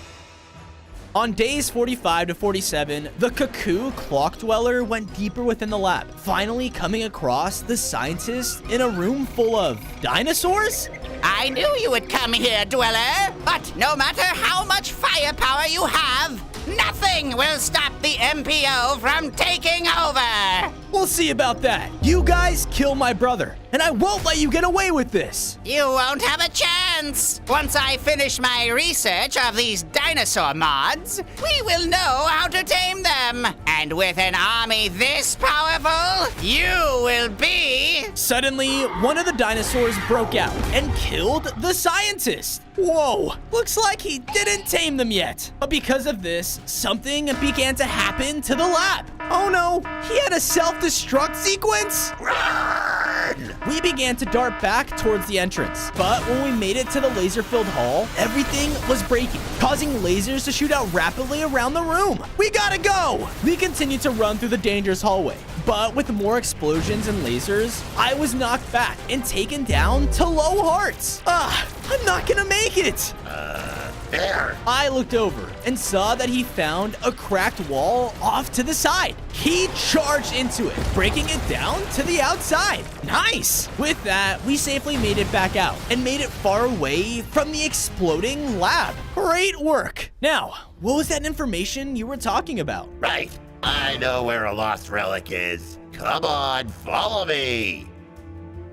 [SPEAKER 1] On days 45 to 47, the Cuckoo Clock Dweller went deeper within the lab, finally coming across the scientist in a room full of dinosaurs?
[SPEAKER 4] I knew you would come here, Dweller, but no matter how much firepower you have, nothing will stop the MPO from taking over!
[SPEAKER 1] We'll see about that. You guys kill my brother, and I won't let you get away with this.
[SPEAKER 4] You won't have a chance! Once I finish my research of these dinosaur mods, we will know how to tame them! And with an army this powerful, you will be...
[SPEAKER 1] Suddenly, one of the dinosaurs broke out and killed the scientist. Whoa, looks like he didn't tame them yet. But because of this, something began to happen to the lab. Oh no, he had a self-destruct sequence?
[SPEAKER 18] Run!
[SPEAKER 1] We began to dart back towards the entrance, but when we made it to the laser-filled hall, everything was breaking, causing lasers to shoot out rapidly around the room. We gotta go! We continued to run through the dangerous hallway, but with more explosions and lasers, I was knocked back and taken down to low hearts. I'm not gonna make it!
[SPEAKER 18] There.
[SPEAKER 1] I looked over and saw that he found a cracked wall off to the side. He charged into it, breaking it down to the outside. Nice! With that, we safely made it back out and made it far away from the exploding lab. Great work! Now, what was that information you were talking about?
[SPEAKER 18] Right. I know where a lost relic is. Come on, follow me.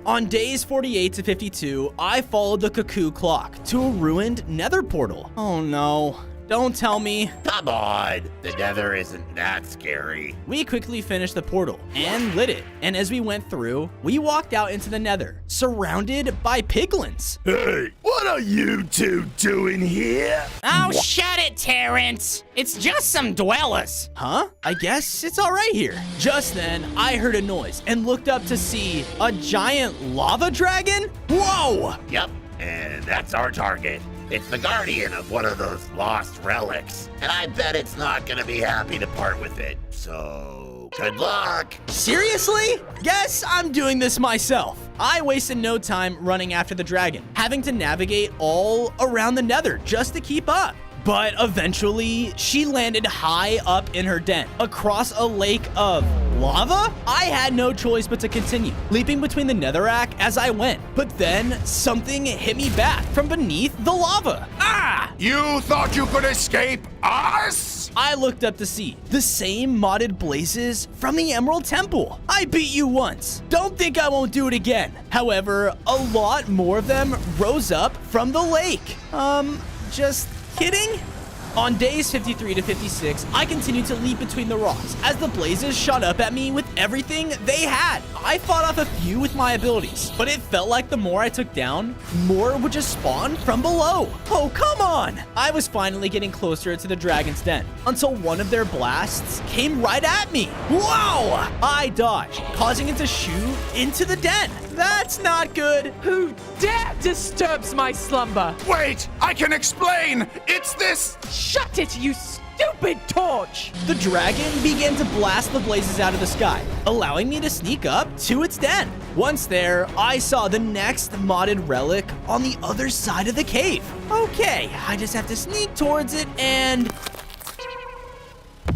[SPEAKER 1] On days 48 to 52, I followed the Cuckoo Clock to a ruined nether portal. Oh no, don't tell me.
[SPEAKER 18] Come on, the nether isn't that scary.
[SPEAKER 1] We quickly finished the portal and lit it. And as we went through, we walked out into the nether, surrounded by piglins.
[SPEAKER 18] Hey, what are you two doing here?
[SPEAKER 4] Oh, shut it, Terrence. It's just some dwellers.
[SPEAKER 1] Huh? I guess it's all right here. Just then, I heard a noise and looked up to see a giant lava dragon? Whoa!
[SPEAKER 18] Yep, and that's our target. It's the guardian of one of those lost relics, and I bet it's not gonna be happy to part with it. So, good luck.
[SPEAKER 1] Seriously? Guess I'm doing this myself. I wasted no time running after the dragon, having to navigate all around the nether just to keep up. But eventually, she landed high up in her den, across a lake of lava? I had no choice but to continue, leaping between the netherrack as I went. But then, something hit me back from beneath the lava. Ah!
[SPEAKER 17] You thought you could escape us?
[SPEAKER 1] I looked up to see the same modded blazes from the Emerald Temple. I beat you once. Don't think I won't do it again. However, a lot more of them rose up from the lake. Just kidding? On days 53 to 56, I continued to leap between the rocks as the blazes shot up at me with everything they had. I fought off a few with my abilities, but it felt like the more I took down, more would just spawn from below. Oh, come on! I was finally getting closer to the dragon's den until one of their blasts came right at me. Wow! I dodged, causing it to shoot into the den. That's not good.
[SPEAKER 15] Who dare disturbs my slumber?
[SPEAKER 17] Wait, I can explain. It's this.
[SPEAKER 15] Shut it, you stupid torch!
[SPEAKER 1] The dragon began to blast the blazes out of the sky, allowing me to sneak up to its den. Once there, I saw the next modded relic on the other side of the cave. Okay, I just have to sneak towards it and...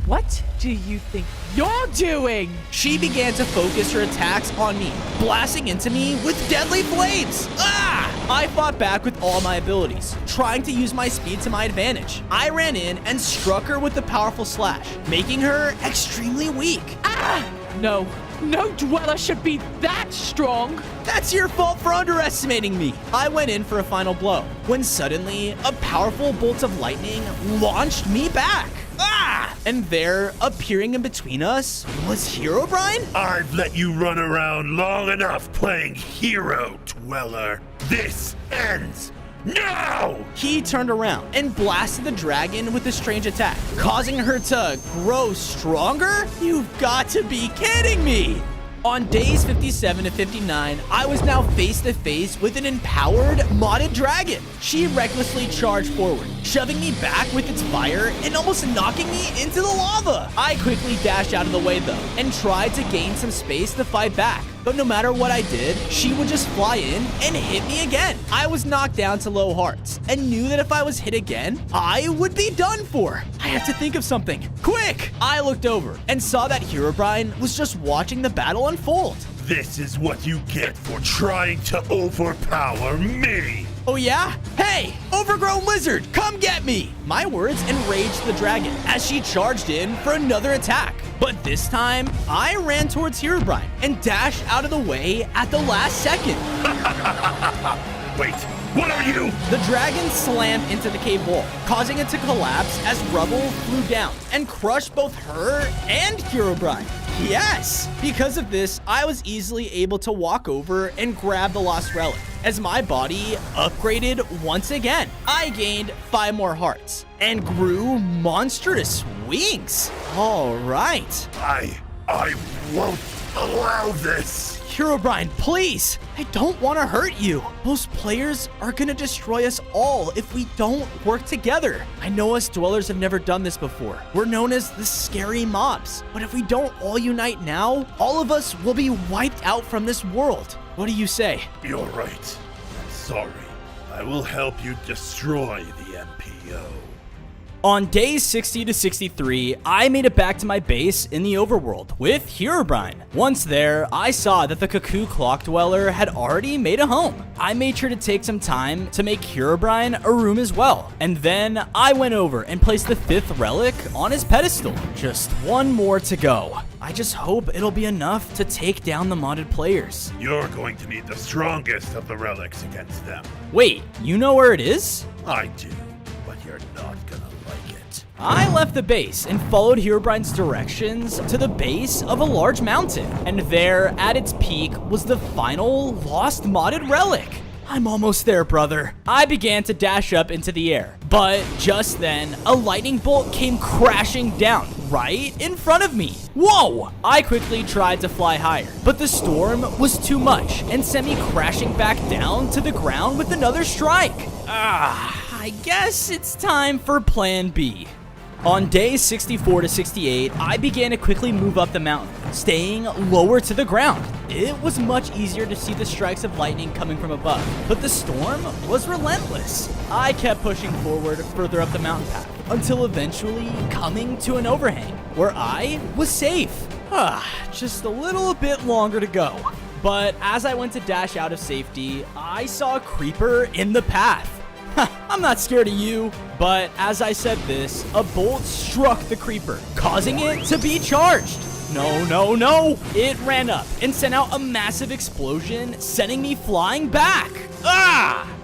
[SPEAKER 15] What do you think you're doing?
[SPEAKER 1] She began to focus her attacks on me, blasting into me with deadly flames. Ah! I fought back with all my abilities, trying to use my speed to my advantage. I ran in and struck her with a powerful slash, making her extremely weak.
[SPEAKER 15] Ah! No dweller should be that strong.
[SPEAKER 1] That's your fault for underestimating me. I went in for a final blow when suddenly a powerful bolt of lightning launched me back. Ah! And there, appearing in between us, was Herobrine?
[SPEAKER 16] I've let you run around long enough playing hero, Dweller. This ends now!
[SPEAKER 1] He turned around and blasted the dragon with a strange attack, causing her to grow stronger? You've got to be kidding me! On days 57 to 59, I was now face to face with an empowered, modded dragon. She recklessly charged forward, shoving me back with its fire and almost knocking me into the lava. I quickly dashed out of the way though, and tried to gain some space to fight back. But no matter what I did, she would just fly in and hit me again. I was knocked down to low hearts and knew that if I was hit again, I would be done for. I had to think of something. Quick! I looked over and saw that Herobrine was just watching the battle unfold.
[SPEAKER 16] This is what you get for trying to overpower me.
[SPEAKER 1] Oh yeah? Hey, overgrown lizard, come get me! My words enraged the dragon as she charged in for another attack. But this time, I ran towards Herobrine and dashed out of the way at the last second.
[SPEAKER 16] Wait, what are you?
[SPEAKER 1] The dragon slammed into the cave wall, causing it to collapse as rubble flew down and crushed both her and Herobrine. Yes! Because of this, I was easily able to walk over and grab the lost relic. As my body upgraded once again, I gained 5 more hearts and grew monstrous wings. All right.
[SPEAKER 16] I won't allow this.
[SPEAKER 1] Herobrine, please! I don't want to hurt you. Those players are gonna destroy us all if we don't work together. I know us dwellers have never done this before. We're known as the scary mobs. But if we don't all unite now, all of us will be wiped out from this world. What do you say?
[SPEAKER 16] You're right. I'm sorry. I will help you destroy the MPO.
[SPEAKER 1] On days 60 to 63, I made it back to my base in the overworld with Herobrine. Once there, I saw that the Cuckoo Clock Dweller had already made a home. I made sure to take some time to make Herobrine a room as well. And then I went over and placed the 5th relic on his pedestal. Just one more to go. I just hope it'll be enough to take down the modded players.
[SPEAKER 16] You're going to need the strongest of the relics against them.
[SPEAKER 1] Wait, you know where it is?
[SPEAKER 16] I do, but you're not gonna like it.
[SPEAKER 1] I left the base and followed Herobrine's directions to the base of a large mountain. And there, at its peak, was the final lost modded relic. I'm almost there, brother. I began to dash up into the air. But just then, a lightning bolt came crashing down right in front of me. Whoa! I quickly tried to fly higher, but the storm was too much and sent me crashing back down to the ground with another strike. I guess it's time for plan B. On days 64 to 68, I began to quickly move up the mountain, staying lower to the ground. It was much easier to see the strikes of lightning coming from above, but the storm was relentless. I kept pushing forward further up the mountain path, until eventually coming to an overhang, where I was safe. Just a little bit longer to go. But as I went to dash out of safety, I saw a creeper in the path. I'm not scared of you. But as I said this, a bolt struck the creeper, causing it to be charged. No. It ran up and sent out a massive explosion, sending me flying back.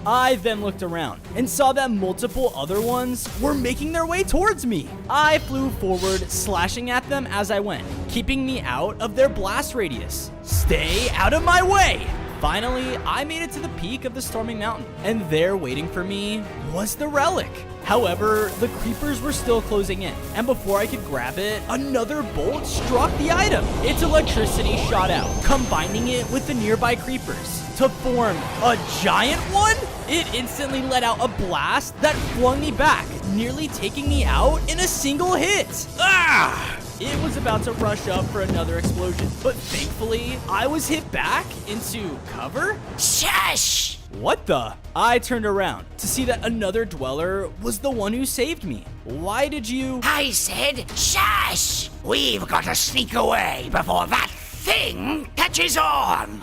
[SPEAKER 1] I then looked around and saw that multiple other ones were making their way towards me. I flew forward, slashing at them as I went, keeping me out of their blast radius. Stay out of my way! Finally, I made it to the peak of the storming mountain, and there waiting for me was the relic. However, the creepers were still closing in, and before I could grab it, another bolt struck the item. Its electricity shot out, combining it with the nearby creepers to form a giant one. It instantly let out a blast that flung me back, nearly taking me out in a single hit. Ah! It was about to rush up for another explosion, but thankfully, I was hit back into cover.
[SPEAKER 4] Shush!
[SPEAKER 1] What the? I turned around to see that another dweller was the one who saved me. Why did you?
[SPEAKER 4] I said, shush! We've got to sneak away before that thing catches on.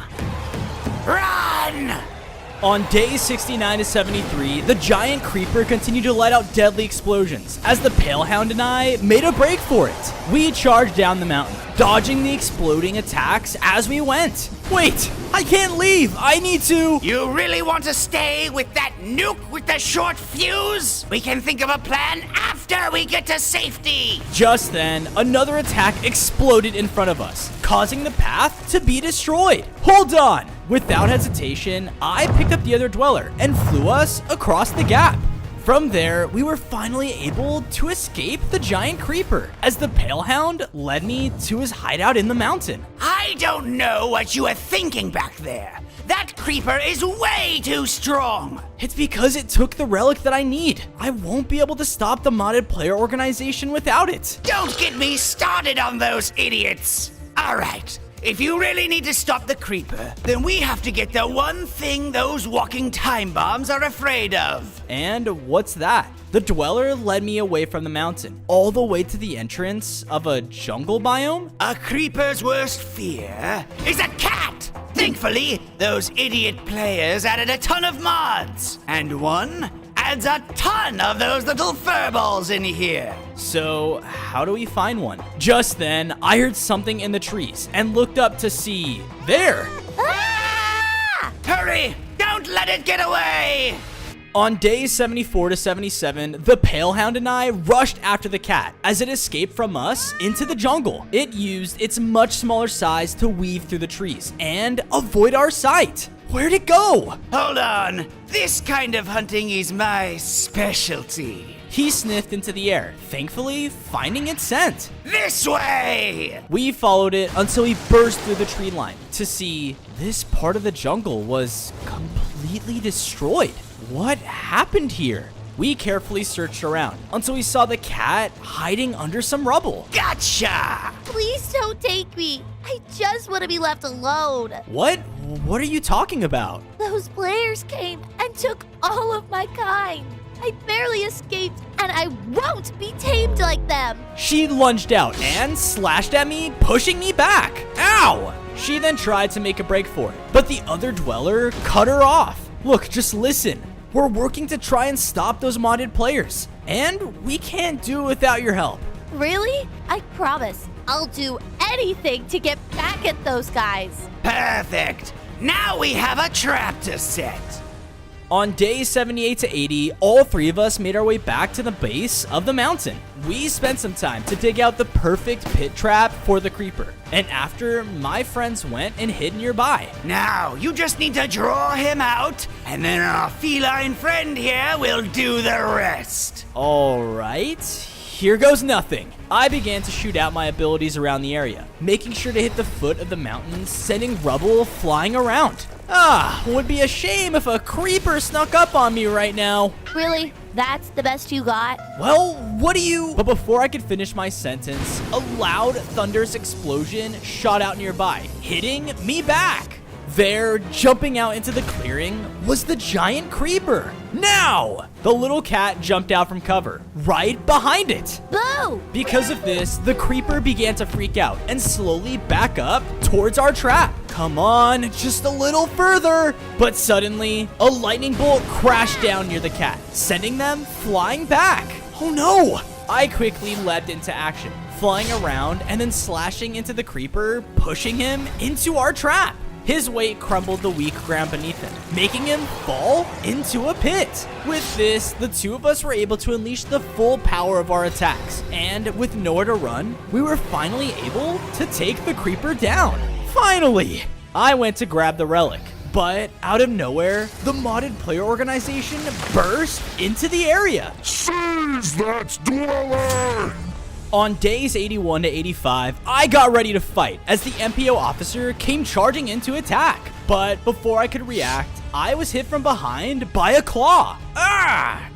[SPEAKER 4] Run!
[SPEAKER 1] On days 69 to 73, the giant creeper continued to let out deadly explosions as the Palehound and I made a break for it. We charged down the mountain, dodging the exploding attacks as we went. Wait, I can't leave. I need to.
[SPEAKER 4] You really want to stay with that nuke with the short fuse? We can think of a plan after we get to safety.
[SPEAKER 1] Just then, another attack exploded in front of us, causing the path to be destroyed. Hold on. Without hesitation, I picked up the other dweller and flew us across the gap. From there, we were finally able to escape the giant creeper as the Palehound led me to his hideout in the mountain.
[SPEAKER 4] I don't know what you were thinking back there. That creeper is way too strong.
[SPEAKER 1] It's because it took the relic that I need. I won't be able to stop the modded player organization without it.
[SPEAKER 4] Don't get me started on those idiots. All right. If you really need to stop the creeper, then we have to get the one thing those walking time bombs are afraid of.
[SPEAKER 1] And what's that? The dweller led me away from the mountain, all the way to the entrance of a jungle biome?
[SPEAKER 4] A creeper's worst fear is a cat! Thankfully, those idiot players added a ton of mods, and one adds a ton of those little furballs in here.
[SPEAKER 1] So, how do we find one? Just then, I heard something in the trees and looked up to see there.
[SPEAKER 4] Ah! Hurry! Don't let it get away!
[SPEAKER 1] On days 74 to 77, the Palehound and I rushed after the cat as it escaped from us into the jungle. It used its much smaller size to weave through the trees and avoid our sight. Where'd it go?
[SPEAKER 4] Hold on. This kind of hunting is my specialty.
[SPEAKER 1] He sniffed into the air, thankfully finding its scent.
[SPEAKER 4] This way!
[SPEAKER 1] We followed it until we burst through the tree line to see this part of the jungle was completely destroyed. What happened here? We carefully searched around until we saw the cat hiding under some rubble.
[SPEAKER 4] Gotcha!
[SPEAKER 2] Please don't take me. I just want to be left alone.
[SPEAKER 1] What? What are you talking about?
[SPEAKER 2] Those players came and took all of my kind. I barely escaped, and I won't be tamed like them.
[SPEAKER 1] She lunged out and slashed at me, pushing me back. Ow! She then tried to make a break for it, but the other dweller cut her off. Look, just listen. We're working to try and stop those modded players, and we can't do it without your help.
[SPEAKER 2] Really? I promise. I'll do anything to get back at those guys.
[SPEAKER 4] Perfect. Now we have a trap to set.
[SPEAKER 1] On days 78 to 80, all three of us made our way back to the base of the mountain. We spent some time to dig out the perfect pit trap for the creeper, and after, my friends went and hid nearby.
[SPEAKER 4] Now, you just need to draw him out, and then our feline friend here will do the rest.
[SPEAKER 1] All right, here goes nothing. I began to shoot out my abilities around the area, making sure to hit the foot of the mountain, sending rubble flying around. Would be a shame if a creeper snuck up on me right now.
[SPEAKER 2] Really? That's the best you got?
[SPEAKER 1] Well, what do you... But before I could finish my sentence, a loud, thunderous explosion shot out nearby, hitting me back. There, jumping out into the clearing, was the giant creeper. Now! The little cat jumped out from cover, right behind it.
[SPEAKER 2] Boo!
[SPEAKER 1] Because of this, the creeper began to freak out and slowly back up towards our trap. Come on, just a little further. But suddenly, a lightning bolt crashed down near the cat, sending them flying back. Oh no! I quickly leapt into action, flying around and then slashing into the creeper, pushing him into our trap. His weight crumbled the weak ground beneath him, making him fall into a pit. With this, the two of us were able to unleash the full power of our attacks, and with nowhere to run, we were finally able to take the creeper down. Finally! I went to grab the relic, but out of nowhere, the modded player organization burst into the area.
[SPEAKER 5] Seize that dweller!
[SPEAKER 1] On days 81 to 85, I got ready to fight as the MPO officer came charging in to attack. But before I could react, I was hit from behind by a claw.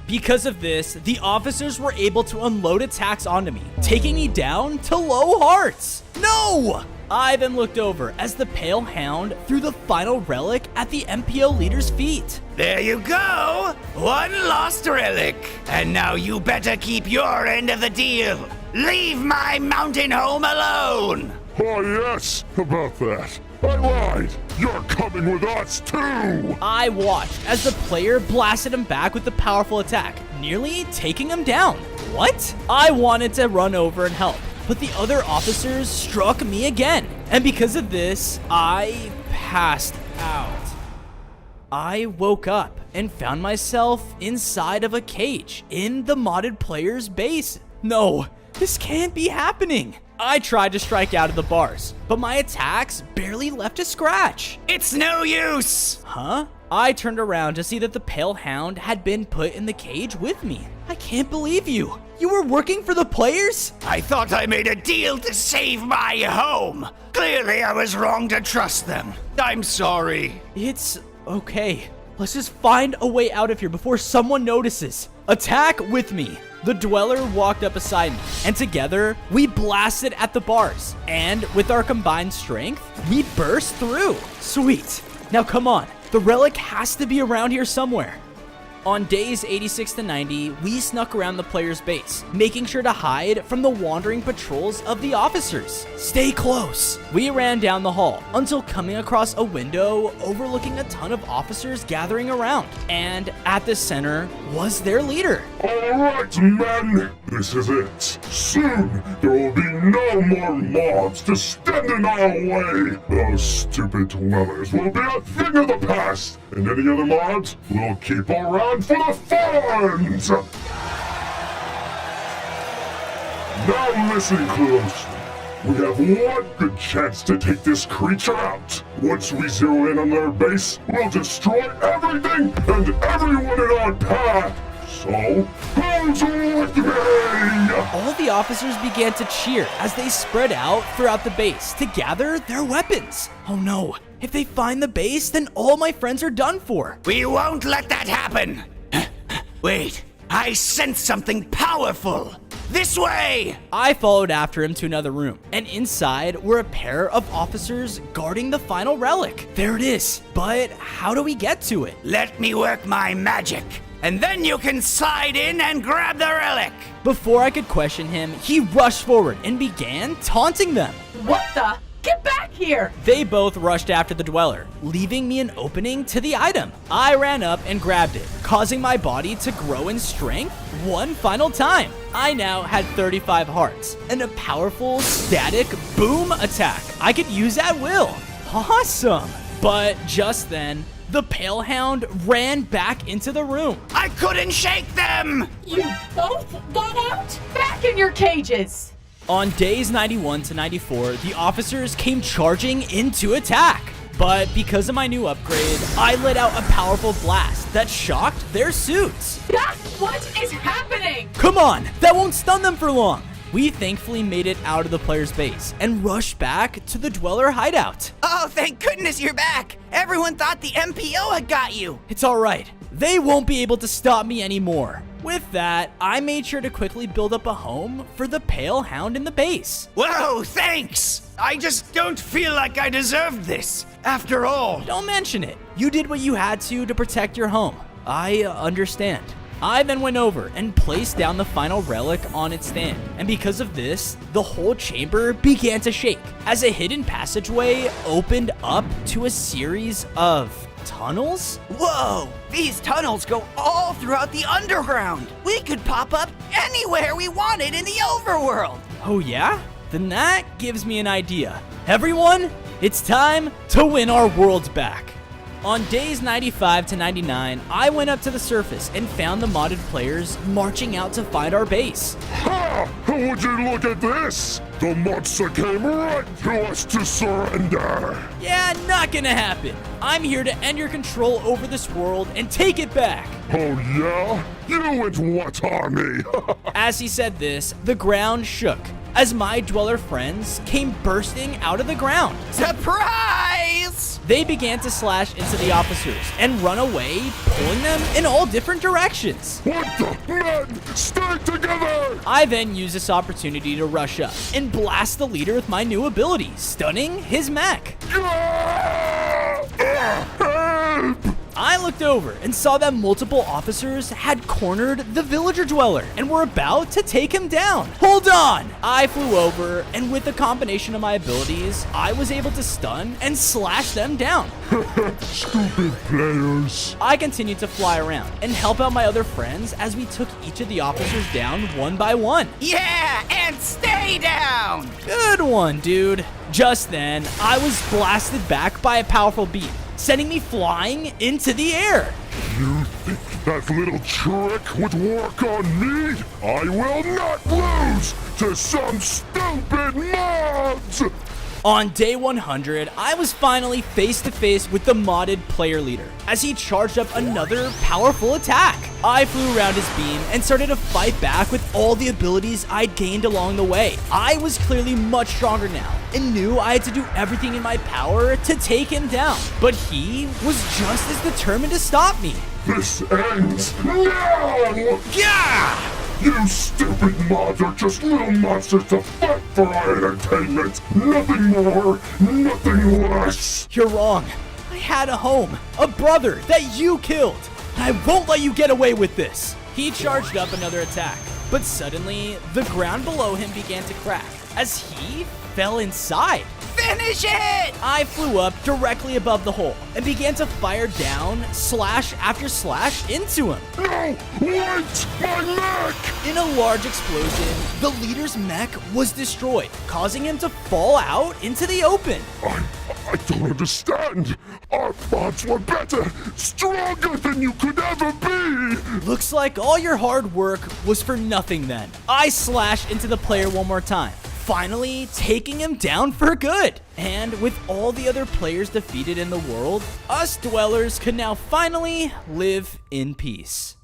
[SPEAKER 1] Because of this, the officers were able to unload attacks onto me, taking me down to low hearts. No! I then looked over as the Pale Hound threw the final relic at the MPO leader's feet.
[SPEAKER 4] There you go! One lost relic. And now you better keep your end of the deal. Leave my mountain home alone!
[SPEAKER 5] Oh yes, about that. I lied. You're coming with us too!
[SPEAKER 1] I watched as the player blasted him back with a powerful attack, nearly taking him down. What? I wanted to run over and help, but the other officers struck me again. And because of this, I passed out. I woke up and found myself inside of a cage in the modded player's base. No, this can't be happening. I tried to strike out of the bars, but my attacks barely left a scratch.
[SPEAKER 4] It's no use!
[SPEAKER 1] Huh? I turned around to see that the Pale Hound had been put in the cage with me. I can't believe you. You were working for the players?
[SPEAKER 4] I thought I made a deal to save my home. Clearly I was wrong to trust them. I'm sorry.
[SPEAKER 1] It's okay. Let's just find a way out of here before someone notices. Attack with me. The Dweller walked up beside me, and together, we blasted at the bars. And with our combined strength, we burst through. Sweet. Now come on. The relic has to be around here somewhere. On days 86 to 90, we snuck around the player's base, making sure to hide from the wandering patrols of the officers. Stay close. We ran down the hall until coming across a window overlooking a ton of officers gathering around. And at the center was their leader.
[SPEAKER 5] All right, men, this is it. Soon, there will be no more mobs to stand in our way. Those stupid dwellers will be a thing of the past, and any other mobs will keep around for the funds! Now listen closely. We have one good chance to take this creature out. Once we zero in on their base, we'll destroy everything and everyone in our path. So, who's with me?
[SPEAKER 1] All the officers began to cheer as they spread out throughout the base to gather their weapons. Oh no, if they find the base, then all my friends are done for.
[SPEAKER 4] We won't let that happen. Wait, I sense something powerful. This way!
[SPEAKER 1] I followed after him to another room, and inside were a pair of officers guarding the final relic. There it is, but how do we get to it?
[SPEAKER 4] Let me work my magic, and then you can slide in and grab the relic.
[SPEAKER 1] Before I could question him, he rushed forward and began taunting them.
[SPEAKER 15] What the? Get back here!
[SPEAKER 1] They both rushed after the Dweller, leaving me an opening to the item. I ran up and grabbed it, causing my body to grow in strength one final time. I now had 35 hearts and a powerful static boom attack I could use at will. Awesome! But just then, the Pale Hound ran back into the room.
[SPEAKER 4] I couldn't shake them!
[SPEAKER 15] You both got out? Back in your cages!
[SPEAKER 1] On days 91 to 94, the officers came charging in to attack. But because of my new upgrade, I let out a powerful blast that shocked their suits.
[SPEAKER 15] That's what is happening!
[SPEAKER 1] Come on, that won't stun them for long. We thankfully made it out of the player's base and rushed back to the Dweller hideout.
[SPEAKER 19] Oh, thank goodness you're back! Everyone thought the MPO had got you!
[SPEAKER 1] It's alright. They won't be able to stop me anymore. With that, I made sure to quickly build up a home for the Pale Hound in the base.
[SPEAKER 4] Whoa, thanks! I just don't feel like I deserved this. After all.
[SPEAKER 1] Don't mention it. You did what you had to protect your home. I understand. I then went over and placed down the final relic on its stand. And because of this, the whole chamber began to shake as a hidden passageway opened up to a series of tunnels?
[SPEAKER 19] Whoa! These tunnels go all throughout the underground! We could pop up anywhere we wanted in the overworld!
[SPEAKER 1] Oh yeah? Then that gives me an idea. Everyone, It's time to win our worlds back. On days 95 to 99, I went up to the surface and found the modded players marching out to find our base.
[SPEAKER 5] Ha! Would you look at this? The monster came right to us to surrender.
[SPEAKER 1] Yeah, not gonna happen. I'm here to end your control over this world and take it back.
[SPEAKER 5] Oh yeah? You and what army?
[SPEAKER 1] As he said this, the ground shook as my dweller friends came bursting out of the ground.
[SPEAKER 19] Surprise!
[SPEAKER 1] They began to slash into the officers and run away, pulling them in all different directions.
[SPEAKER 5] What the? Men, stay together!
[SPEAKER 1] I then used this opportunity to rush up and blast the leader with my new ability, stunning his mech. I looked over and saw that multiple officers had cornered the villager dweller and were about to take him down. Hold on! I flew over, and with a combination of my abilities, I was able to stun and slash them down.
[SPEAKER 5] Stupid players.
[SPEAKER 1] I continued to fly around and help out my other friends as we took each of the officers down one by one.
[SPEAKER 19] Yeah, and stay down!
[SPEAKER 1] Good one, dude. Just then, I was blasted back by a powerful beam, sending me flying into the air.
[SPEAKER 5] You think that little trick would work on me? I will not lose to some stupid mods!
[SPEAKER 1] On day 100, I was finally face to face with the modded player leader as he charged up another powerful attack. I flew around his beam and started to fight back with all the abilities I'd gained along the way. I was clearly much stronger now and knew I had to do everything in my power to take him down, but he was just as determined to stop me.
[SPEAKER 5] This ends now!
[SPEAKER 1] Yeah!
[SPEAKER 5] You stupid mods are just little monsters to fight for our entertainment. Nothing more, nothing less.
[SPEAKER 1] You're wrong. I had a home, a brother that you killed, and I won't let you get away with this. He charged up another attack, but suddenly the ground below him began to crack as he fell inside.
[SPEAKER 19] Finish it!
[SPEAKER 1] I flew up directly above the hole and began to fire down slash after slash into him.
[SPEAKER 5] No! Wait! My mech!
[SPEAKER 1] In a large explosion, the leader's mech was destroyed, causing him to fall out into the open.
[SPEAKER 5] I don't understand. Our mods were better, stronger than you could ever be.
[SPEAKER 1] Looks like all your hard work was for nothing then. I slashed into the player one more time, finally taking him down for good. And with all the other players defeated in the world, us dwellers could now finally live in peace.